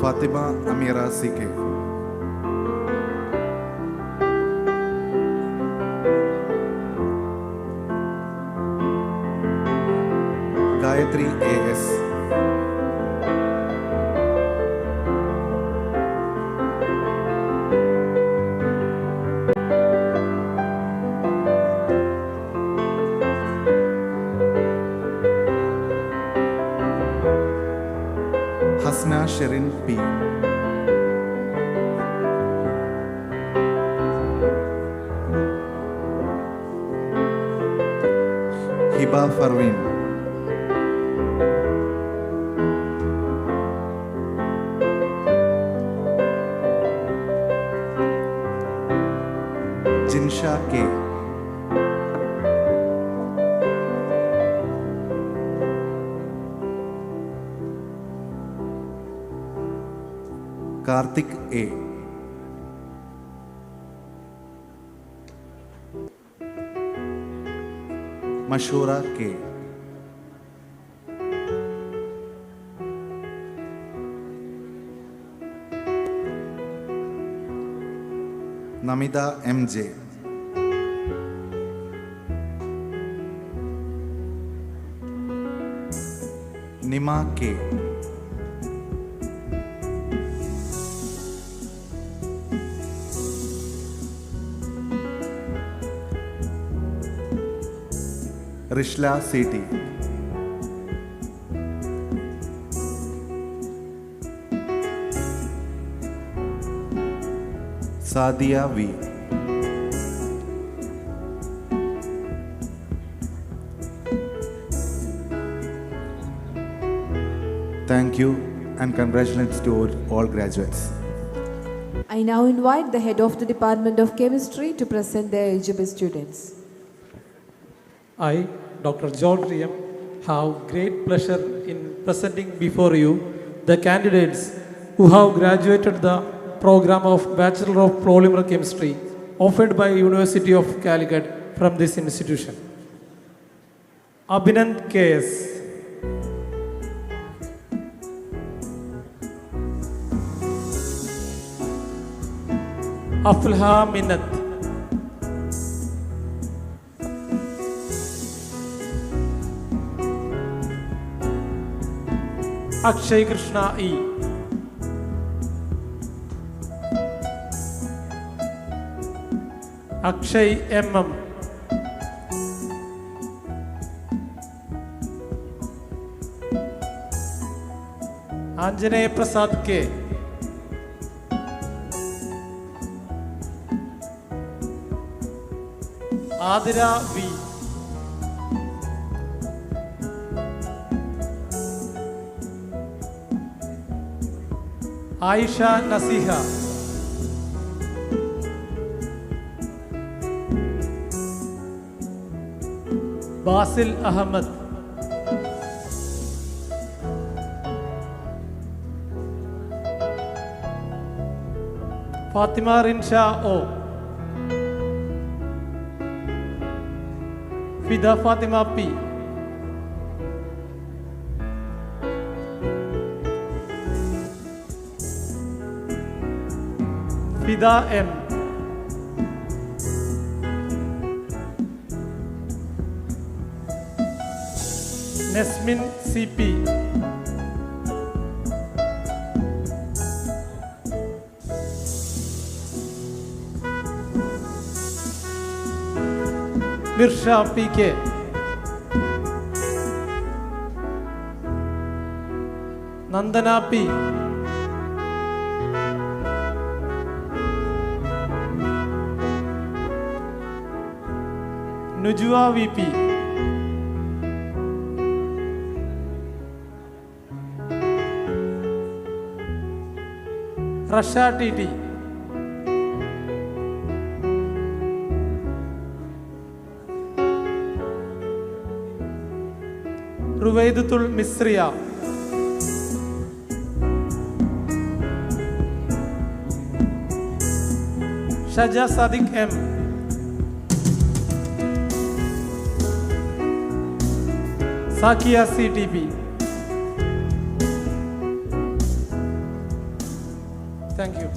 Fatima Amira CK. Gayatri A.S. Hasna Sherin P. Hiba Farwin. Jinsha K. Karthik A. Mashura K. Namida M.J. Nima K. Rishla C.T. Sadia V. Thank you and congratulations to all graduates. I now invite the head of the Department of Chemistry to present their eligible students. I, Dr. George Riam, have great pleasure in presenting before you the candidates who have graduated the program of Bachelor of Polymer Chemistry offered by University of Calicut from this institution. Abhinand K.S. Aflha Minat. Akshay Krishna E. Akshay M.M. Anjaney Prasad K. Adira V. Aisha Nasiha. Basil Ahmed. Fatima Rinsha O. Fida Fatima P. Fida M. Nesmin CP. Mirsha PK. Nandana P. Nujua VP. Rasha TT. Ruvaidatul Misriya. Shaja Sadiq M. Sakia CTP. Thank you.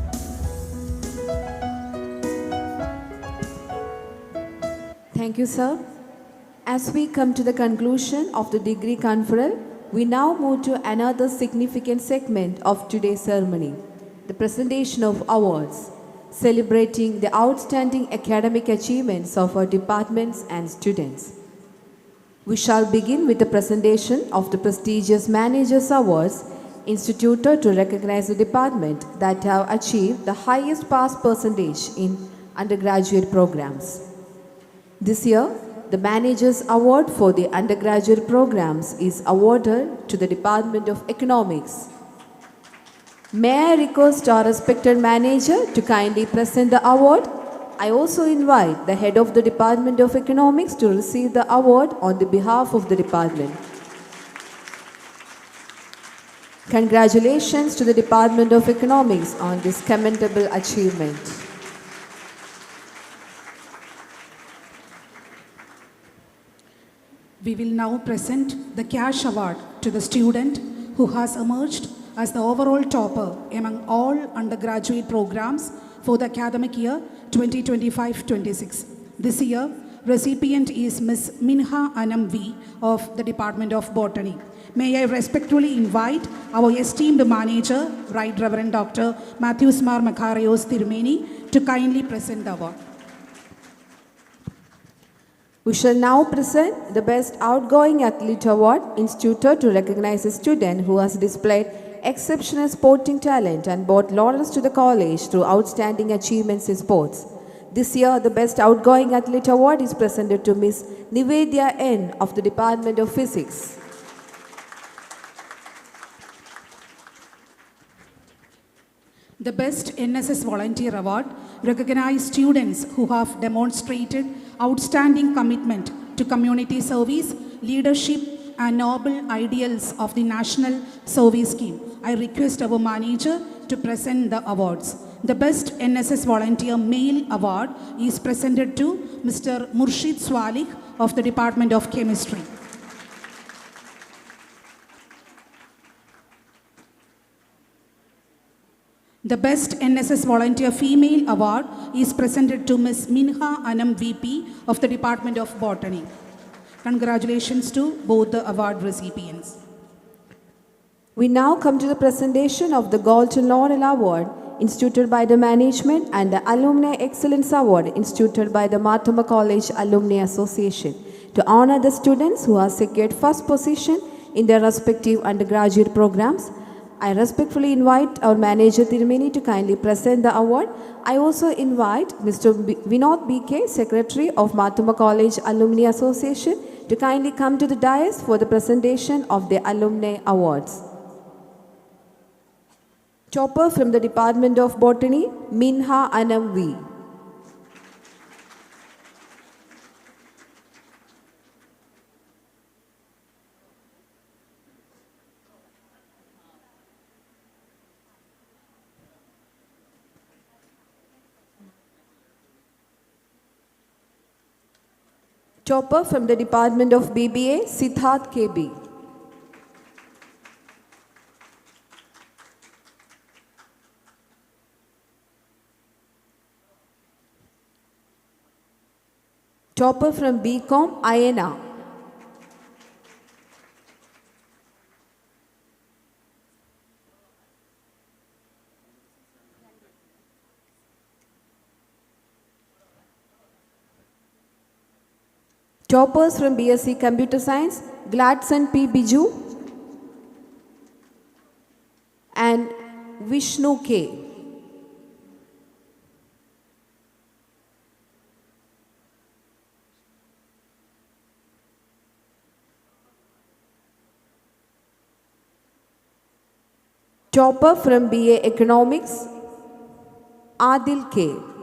Thank you, sir. As we come to the conclusion of the degree conferral, we now move to another significant segment of today's ceremony, the presentation of awards, celebrating the outstanding academic achievements of our departments and students. We shall begin with the presentation of the prestigious Managers Awards instituted to recognize the department that have achieved the highest pass percentage in undergraduate programs. This year, the Managers Award for the undergraduate programs is awarded to the Department of Economics. May I request our respected manager to kindly present the award? I also invite the head of the Department of Economics to receive the award on the behalf of the department. Congratulations to the Department of Economics on this commendable achievement. We will now present the cash award to the student who has emerged as the overall topper among all undergraduate programs for the academic year 2025-26. This year, recipient is Ms. Minha Anam V of the Department of Botany. May I respectfully invite our esteemed manager, Right Reverend Dr. Matthews Mar Makarios Tirumeni, to kindly present the award. We shall now present the Best Outgoing Athlete Award instituted to recognize a student who has displayed exceptional sporting talent and brought laurels to the college through outstanding achievements in sports. This year, the Best Outgoing Athlete Award is presented to Ms. Nivedya N. of the Department of Physics. The Best NSS Volunteer Award recognizes students who have demonstrated outstanding commitment to community service, leadership, and noble ideals of the National Service Scheme. I request our manager to present the awards. The Best NSS Volunteer Male Award is presented to Mr. Murshid Swalik of the Department of Chemistry. The Best NSS Volunteer Female Award is presented to Ms. Minha Anam VP of the Department of Botany. Congratulations to both the award recipients. We now come to the presentation of the Golden Laurel Award instituted by the management and the Alumni Excellence Award instituted by the Thoma College Alumni Association to honor the students who have secured first position in their respective undergraduate programs. I respectfully invite our manager Tirumeni to kindly present the award. I also invite Mr. Vinod BK, Secretary of Thoma College Alumni Association, to kindly come to the dais for the presentation of the Alumni Awards. Topper from the Department of Botany, Minha Anam V. Topper from the Department of BBA, Siddharth KB. Topper from BCom, Ayana. Toppers from BSc Computer Science, Gladson P. Biju and Vishnu K. Topper from BA Economics, Adil K.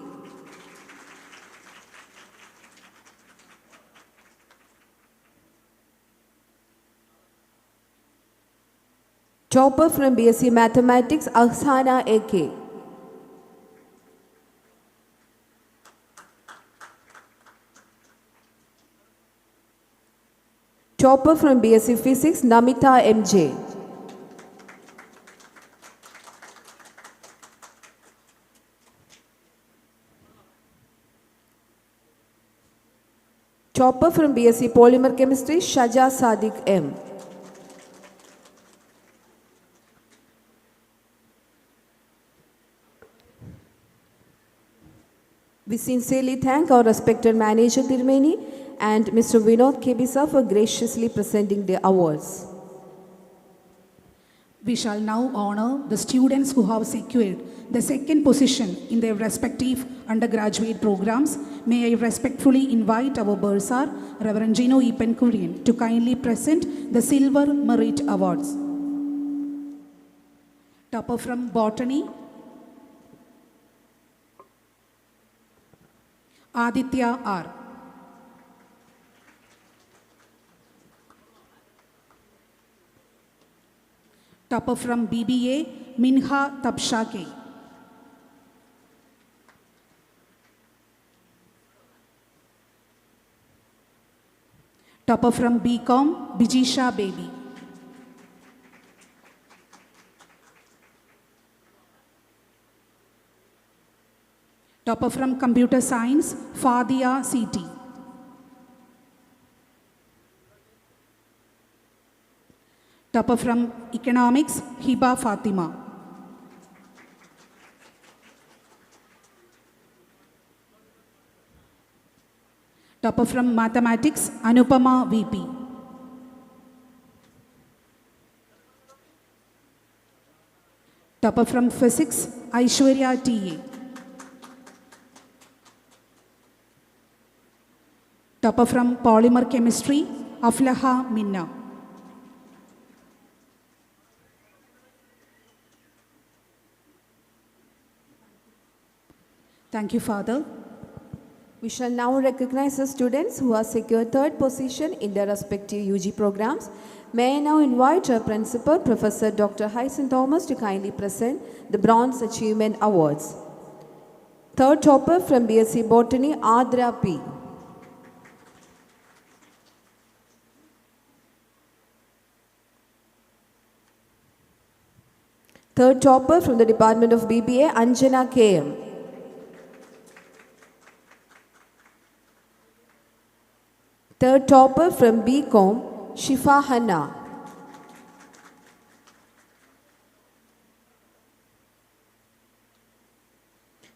Topper from BSc Mathematics, Aksana AK. Topper from BSc Physics, Namita MJ. topper from BSc Polymer Chemistry, Shaja Sadiq M. We sincerely thank our respected manager Tirumeni and Mr. Vinod Kebisa for graciously presenting the awards. We shall now honor the students who have secured the second position in their respective undergraduate programs. May I respectfully invite our bursar, Reverend Gino E. Penkurian, to kindly present the Silver Merit Awards. Topper from Botany, Aditya R. Topper from BBA, Minha Tabsha K. Topper from BCom, Bijisha Baby. Topper from Computer Science, Fadia CT. Topper from Economics, Hiba Fatima. Topper from Mathematics, Anupama VP. Topper from Physics, Aishwarya TA. Topper from Polymer Chemistry, Aflaha Minna. Thank you, Father. We shall now recognize the students who have secured third position in their respective UG programs. May I now invite our principal, Professor Dr. Hyson Thomas, to kindly present the Bronze Achievement Awards. Third topper from BSc Botany, Adra P. Third topper from the Department of BBA, Anjana KM. Third topper from BCom, Shifa Hanna.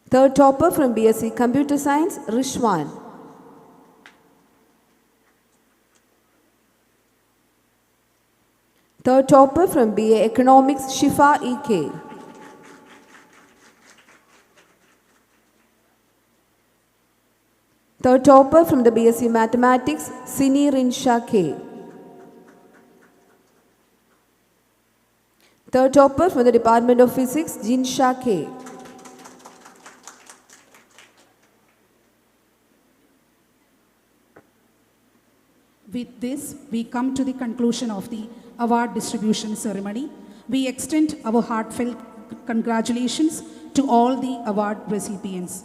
Third topper from BSc Computer Science, Rishwan. Third topper from BA Economics, Shifa EK. Third topper from the BSc Mathematics, Sini Rinsha K. Third topper from the Department of Physics, Jinsha K. With this, we come to the conclusion of the award distribution ceremony. We extend our heartfelt congratulations to all the award recipients.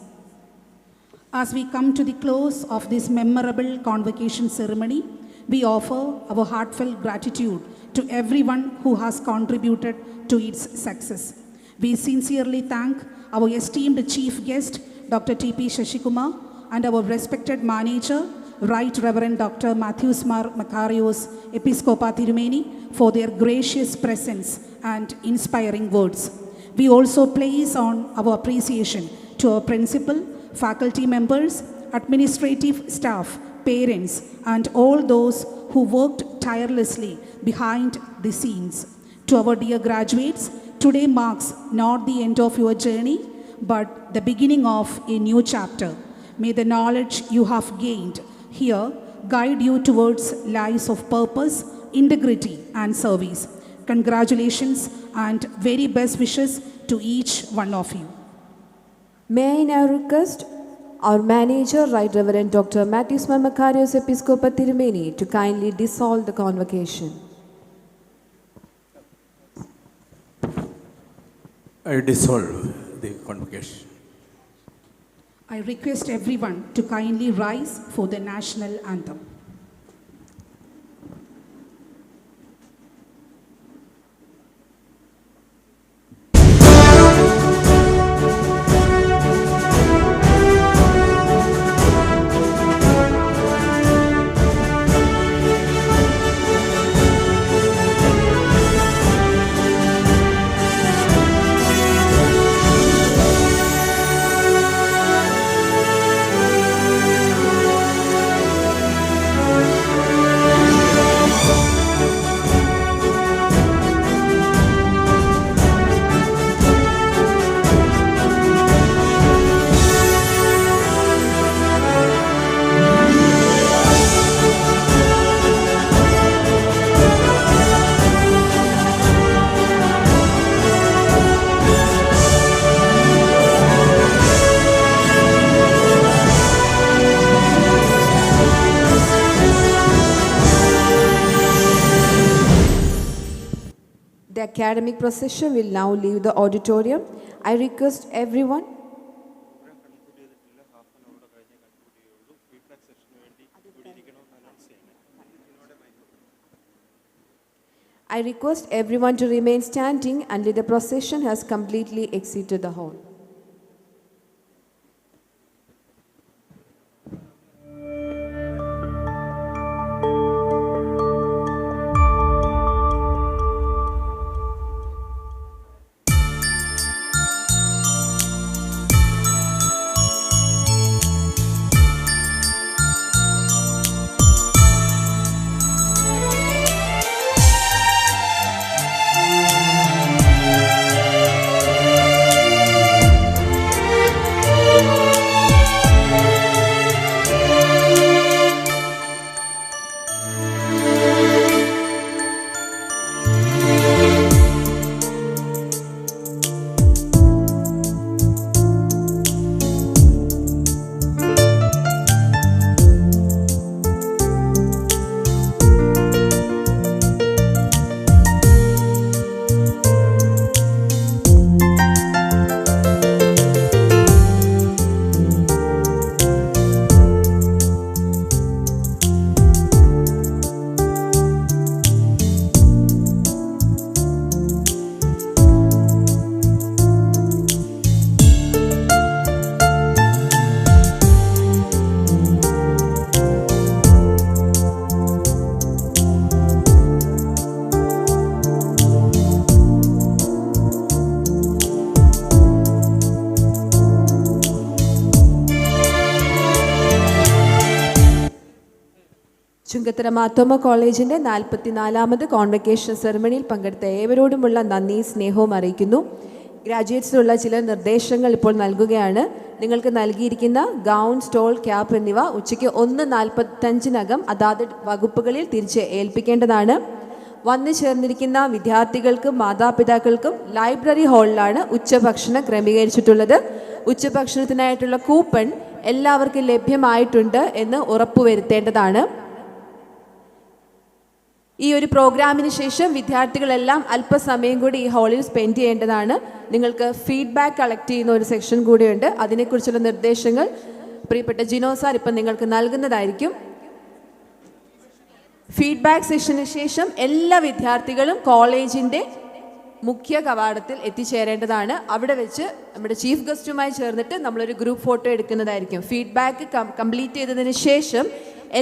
As we come to the close of this memorable convocation ceremony, we offer our heartfelt gratitude to everyone who has contributed to its success. We sincerely thank our esteemed chief guest, Dr. T.P. Shashikumar, and our respected manager, Right Reverend Dr. Matthews Mar Macarios, Episcopa Tirumeni, for their gracious presence and inspiring words. We also place on our appreciation to our principal, faculty members, administrative staff, parents, and all those who worked tirelessly behind the scenes. To our dear graduates, today marks not the end of your journey, but the beginning of a new chapter. May the knowledge you have gained here guide you towards lives of purpose, integrity, and service. Congratulations and very best wishes to each one of you. May I now request our manager, Right Reverend Dr. Matthews Macarios, Episcopa Tirumeni, to kindly dissolve the convocation. I dissolve the convocation. I request everyone to kindly rise for the national anthem. The academic procession will now leave the auditorium. I request everyone to remain standing until the procession has completely exited the hall. Chungathara Mar Thoma കോളേജിൻ്റെ 44ാമത് കോൺവെക്കേഷൻ സെറമണിയിൽ പങ്കെടുത്ത ഏവരോടുമുള്ള നന്ദി സ്നേഹവും അറിയിക്കുന്നു. ഗ്രാജുവേറ്റ്സിനുള്ള ചില നിർദ്ദേശങ്ങൾ ഇപ്പോൾ നൽകുകയാണ്. നിങ്ങൾക്ക് നൽകിയിരിക്കുന്ന ഗൗൺ, സ്റ്റോൾ, ക്യാപ്പ് എന്നിവ ഉച്ചയ്ക്ക് 1:45 അതാത് വകുപ്പുകളിൽ തിരിച്ച് ഏൽപ്പിക്കേണ്ടതാണ്. വന്നു ചേർന്നിരിക്കുന്ന വിദ്യാർത്ഥികൾക്കും മാതാപിതാക്കൾക്കും ലൈബ്രറി ഹാളിലാണ് ഉച്ചഭക്ഷണം ക്രമീകരിച്ചിട്ടുള്ളത്. ഉച്ചഭക്ഷണത്തിനായിട്ടുള്ള കൂപ്പൺ എല്ലാവർക്കും ലഭ്യമായിട്ടുണ്ട് എന്ന് ഉറപ്പുവരുത്തേണ്ടതാണ്. ഈ ഒരു പ്രോഗ്രാമിന് ശേഷം വിദ്യാർത്ഥികളെല്ലാം അല്പസമയം കൂടി ഈ ഹാളിൽ സ്പെൻഡ് ചെയ്യേണ്ടതാണ്. നിങ്ങൾക്ക് ഫീഡ്ബാക്ക് കളക്ട് ചെയ്യുന്ന ഒരു സെക്ഷൻ കൂടിയുണ്ട്. അതിനെക്കുറിച്ചുള്ള നിർദ്ദേശങ്ങൾ പ്രിയപ്പെട്ട ജിനോ സാർ ഇപ്പം നിങ്ങൾക്ക് നൽകുന്നതായിരിക്കും. ഫീഡ്ബാക്ക് സെഷന് ശേഷം എല്ലാ വിദ്യാർത്ഥികളും കോളേജിൻ്റെ മുഖ്യ കവാടത്തിൽ എത്തിച്ചേരേണ്ടതാണ്. അവിടെ വെച്ച് നമ്മുടെ ചീഫ് ഗസ്റ്റുമായി ചേർന്നിട്ട് നമ്മളൊരു ഗ്രൂപ്പ് ഫോട്ടോ എടുക്കുന്നതായിരിക്കും. ഫീഡ്ബാക്ക് കംപ്ലീറ്റ് ചെയ്തതിന് ശേഷം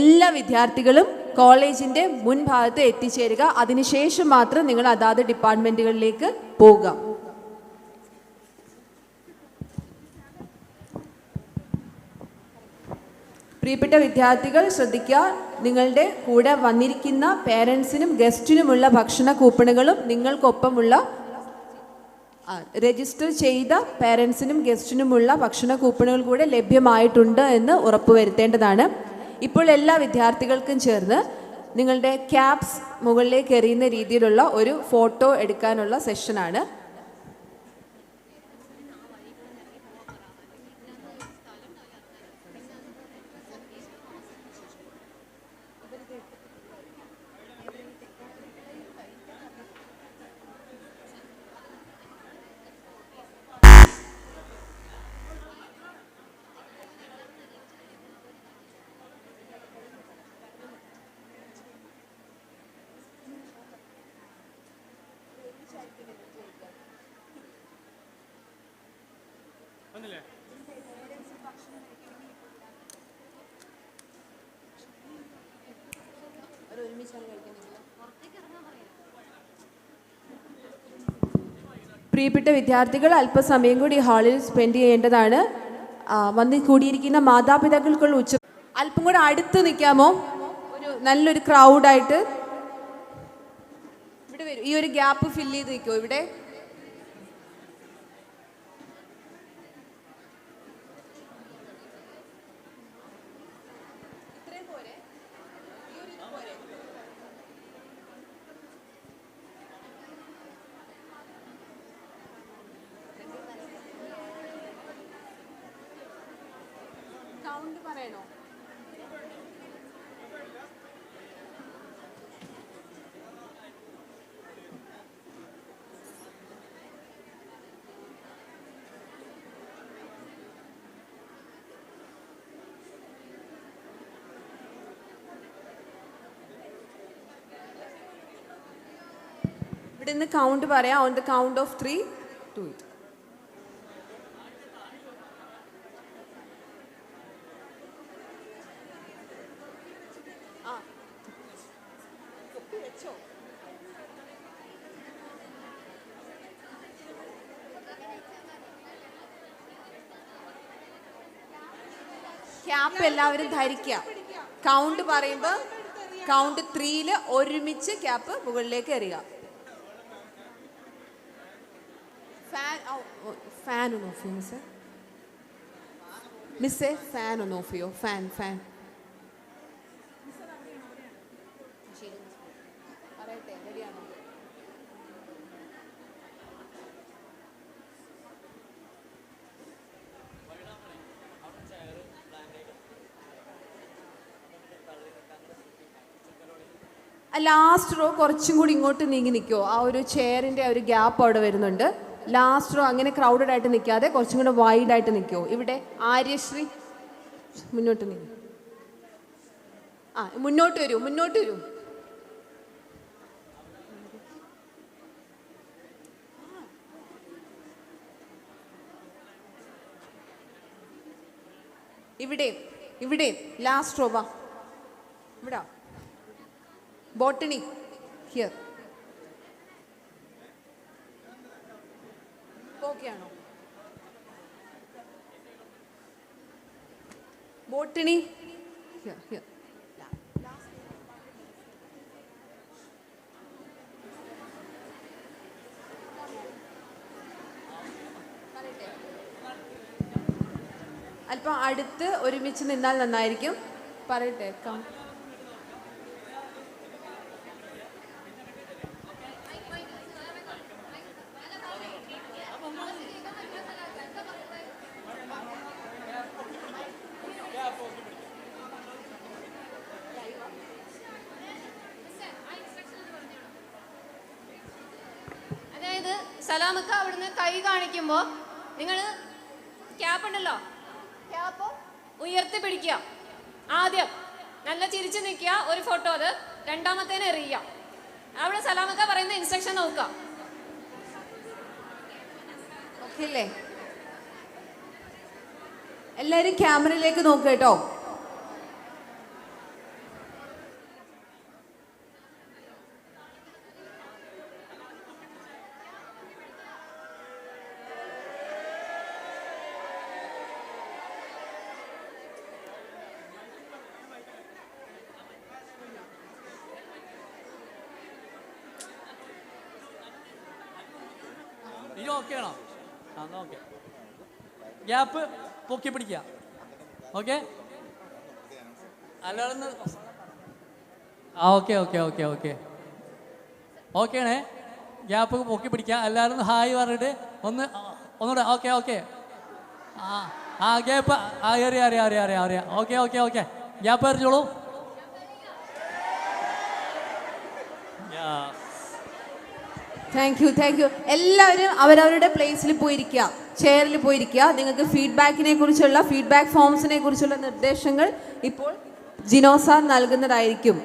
എല്ലാ വിദ്യാർത്ഥികളും കോളേജിൻ്റെ മുൻഭാഗത്ത് എത്തിച്ചേരുക. അതിനുശേഷം മാത്രം നിങ്ങൾ അതാത് ഡിപ്പാർട്ട്മെൻറ്റുകളിലേക്ക് പോവുക. പ്രിയപ്പെട്ട വിദ്യാർത്ഥികൾ ശ്രദ്ധിക്കുക, നിങ്ങളുടെ കൂടെ വന്നിരിക്കുന്ന പേരൻസിനും ഗസ്റ്റിനുമുള്ള ഭക്ഷണ കൂപ്പണുകളും നിങ്ങൾക്കൊപ്പമുള്ള രജിസ്റ്റർ ചെയ്ത പേരൻസിനും ഗസ്റ്റിനുമുള്ള ഭക്ഷണ കൂപ്പണുകൾ കൂടെ ലഭ്യമായിട്ടുണ്ട് എന്ന് ഉറപ്പുവരുത്തേണ്ടതാണ്. ഇപ്പോൾ എല്ലാ വിദ്യാർത്ഥികൾക്കും ചേർന്ന് നിങ്ങളുടെ ക്യാപ്സ് മുകളിലേക്ക് എറിയുന്ന രീതിയിലുള്ള ഒരു ഫോട്ടോ എടുക്കാനുള്ള സെഷനാണ്. പ്രിയപ്പെട്ട വിദ്യാർത്ഥികൾ അല്പസമയം കൂടി ഹാളിൽ സ്പെൻഡ് ചെയ്യേണ്ടതാണ്. വന്ന് കൂടിയിരിക്കുന്ന മാതാപിതാക്കൾക്കുള്ള അല്പം കൂടെ അടുത്ത് നിൽക്കാമോ? ഒരു നല്ലൊരു ക്രൗഡായിട്ട് ഇവിടെ വരും. ഈ ഒരു ഗ്യാപ്പ് ഫില്ല് ചെയ്ത് നിൽക്കുമോ? ഇവിടെ പറയണോ? ഇവിടെ നിന്ന് കൗണ്ട് പറയാം. On the count of 3 do it. Cap എല്ലാവരും ധരിക്കുക. കൗണ്ട് പറയുമ്പോൾ കൗണ്ട് 3 ഒരുമിച്ച് ക്യാപ്പ് മുകളിലേക്ക് എറിയുക. ഫാൻ ഒന്ന് ഓഫ് ചെയ്യൂ മിസ്സേ. മിസ്സേ ഫാൻ ഒന്ന് ഓഫ് ചെയ്യോ. ഫാൻ. പറയട്ടെ, റെഡിയാണോ? ലാസ്റ്റ് റോ കുറച്ചും കൂടി ഇങ്ങോട്ട് നീങ്ങി നിൽക്കുമോ? ആ ഒരു ചെയറിൻ്റെ ഒരു ഗ്യാപ്പ് അവിടെ വരുന്നുണ്ട്. ലാസ്റ്റ് റോ അങ്ങനെ ക്രൗഡഡ് ആയിട്ട് നിൽക്കാതെ കുറച്ചും കൂടെ വൈഡ് ആയിട്ട് നിൽക്കുമോ? ഇവിടെ ആര്യശ്രീ മുന്നോട്ട് നീങ്ങി. മുന്നോട്ട് വരൂ. ഇവിടെ ലാസ്റ്റ് റോ വാ. ഇവിടെ ബോട്ടണി ഹിയർ. ഓക്കെ ആണോ? Botany here. അല്പം അടുത്ത് ഒരുമിച്ച് നിന്നാൽ നന്നായിരിക്കും. പറയട്ടെ. അതായത് സലാമക്ക അവിടുന്ന് കൈ കാണിക്കുമ്പോൾ നിങ്ങൾ ക്യാപ്പ് ഉണ്ടല്ലോ, ക്യാപ്പ് ഉയർത്തി പിടിക്കുക. ആദ്യം നല്ല ചിരിച്ചു നിൽക്കുക, ഒരു ഫോട്ടോ. അത് രണ്ടാമത്തേന് എറിയുക. അവിടെ സലാമക്ക പറയുന്ന ഇൻസ്ട്രക്ഷൻ നോക്കുക. ഓക്കെ അല്ലേ? എല്ലാവരും ക്യാമറയിലേക്ക് നോക്കുക കേട്ടോ. ഇത് ഓക്കെ ആണോ? എന്നാൽ ഓക്കെ. ഗ്യാപ്പ് പൊക്കി പിടിക്കുക. ഓക്കെ, അല്ലാതെ ഓക്കെയാണേ. ഗ്യാപ്പ് പൊക്കി പിടിക്കുക. എല്ലാവരും ഹായ് പറഞ്ഞിട്ട് ഒന്നുകൂടെ. ഓക്കെ. ഗ്യാപ്പ് അറിയാം. ഓക്കെ. ഗ്യാപ്പ് എറിഞ്ഞോളൂ. Thank you. എല്ലാവരും അവരവരുടെ പ്ലേസിൽ പോയിരിക്കുക, ചെയറിൽ പോയിരിക്കുക. നിങ്ങൾക്ക് ഫീഡ്ബാക്കിനെ കുറിച്ചുള്ള ഫീഡ്ബാക്ക് ഫോംസിനെ കുറിച്ചുള്ള നിർദ്ദേശങ്ങൾ ഇപ്പോൾ ജിനോ സാർ നൽകുന്നതായിരിക്കും.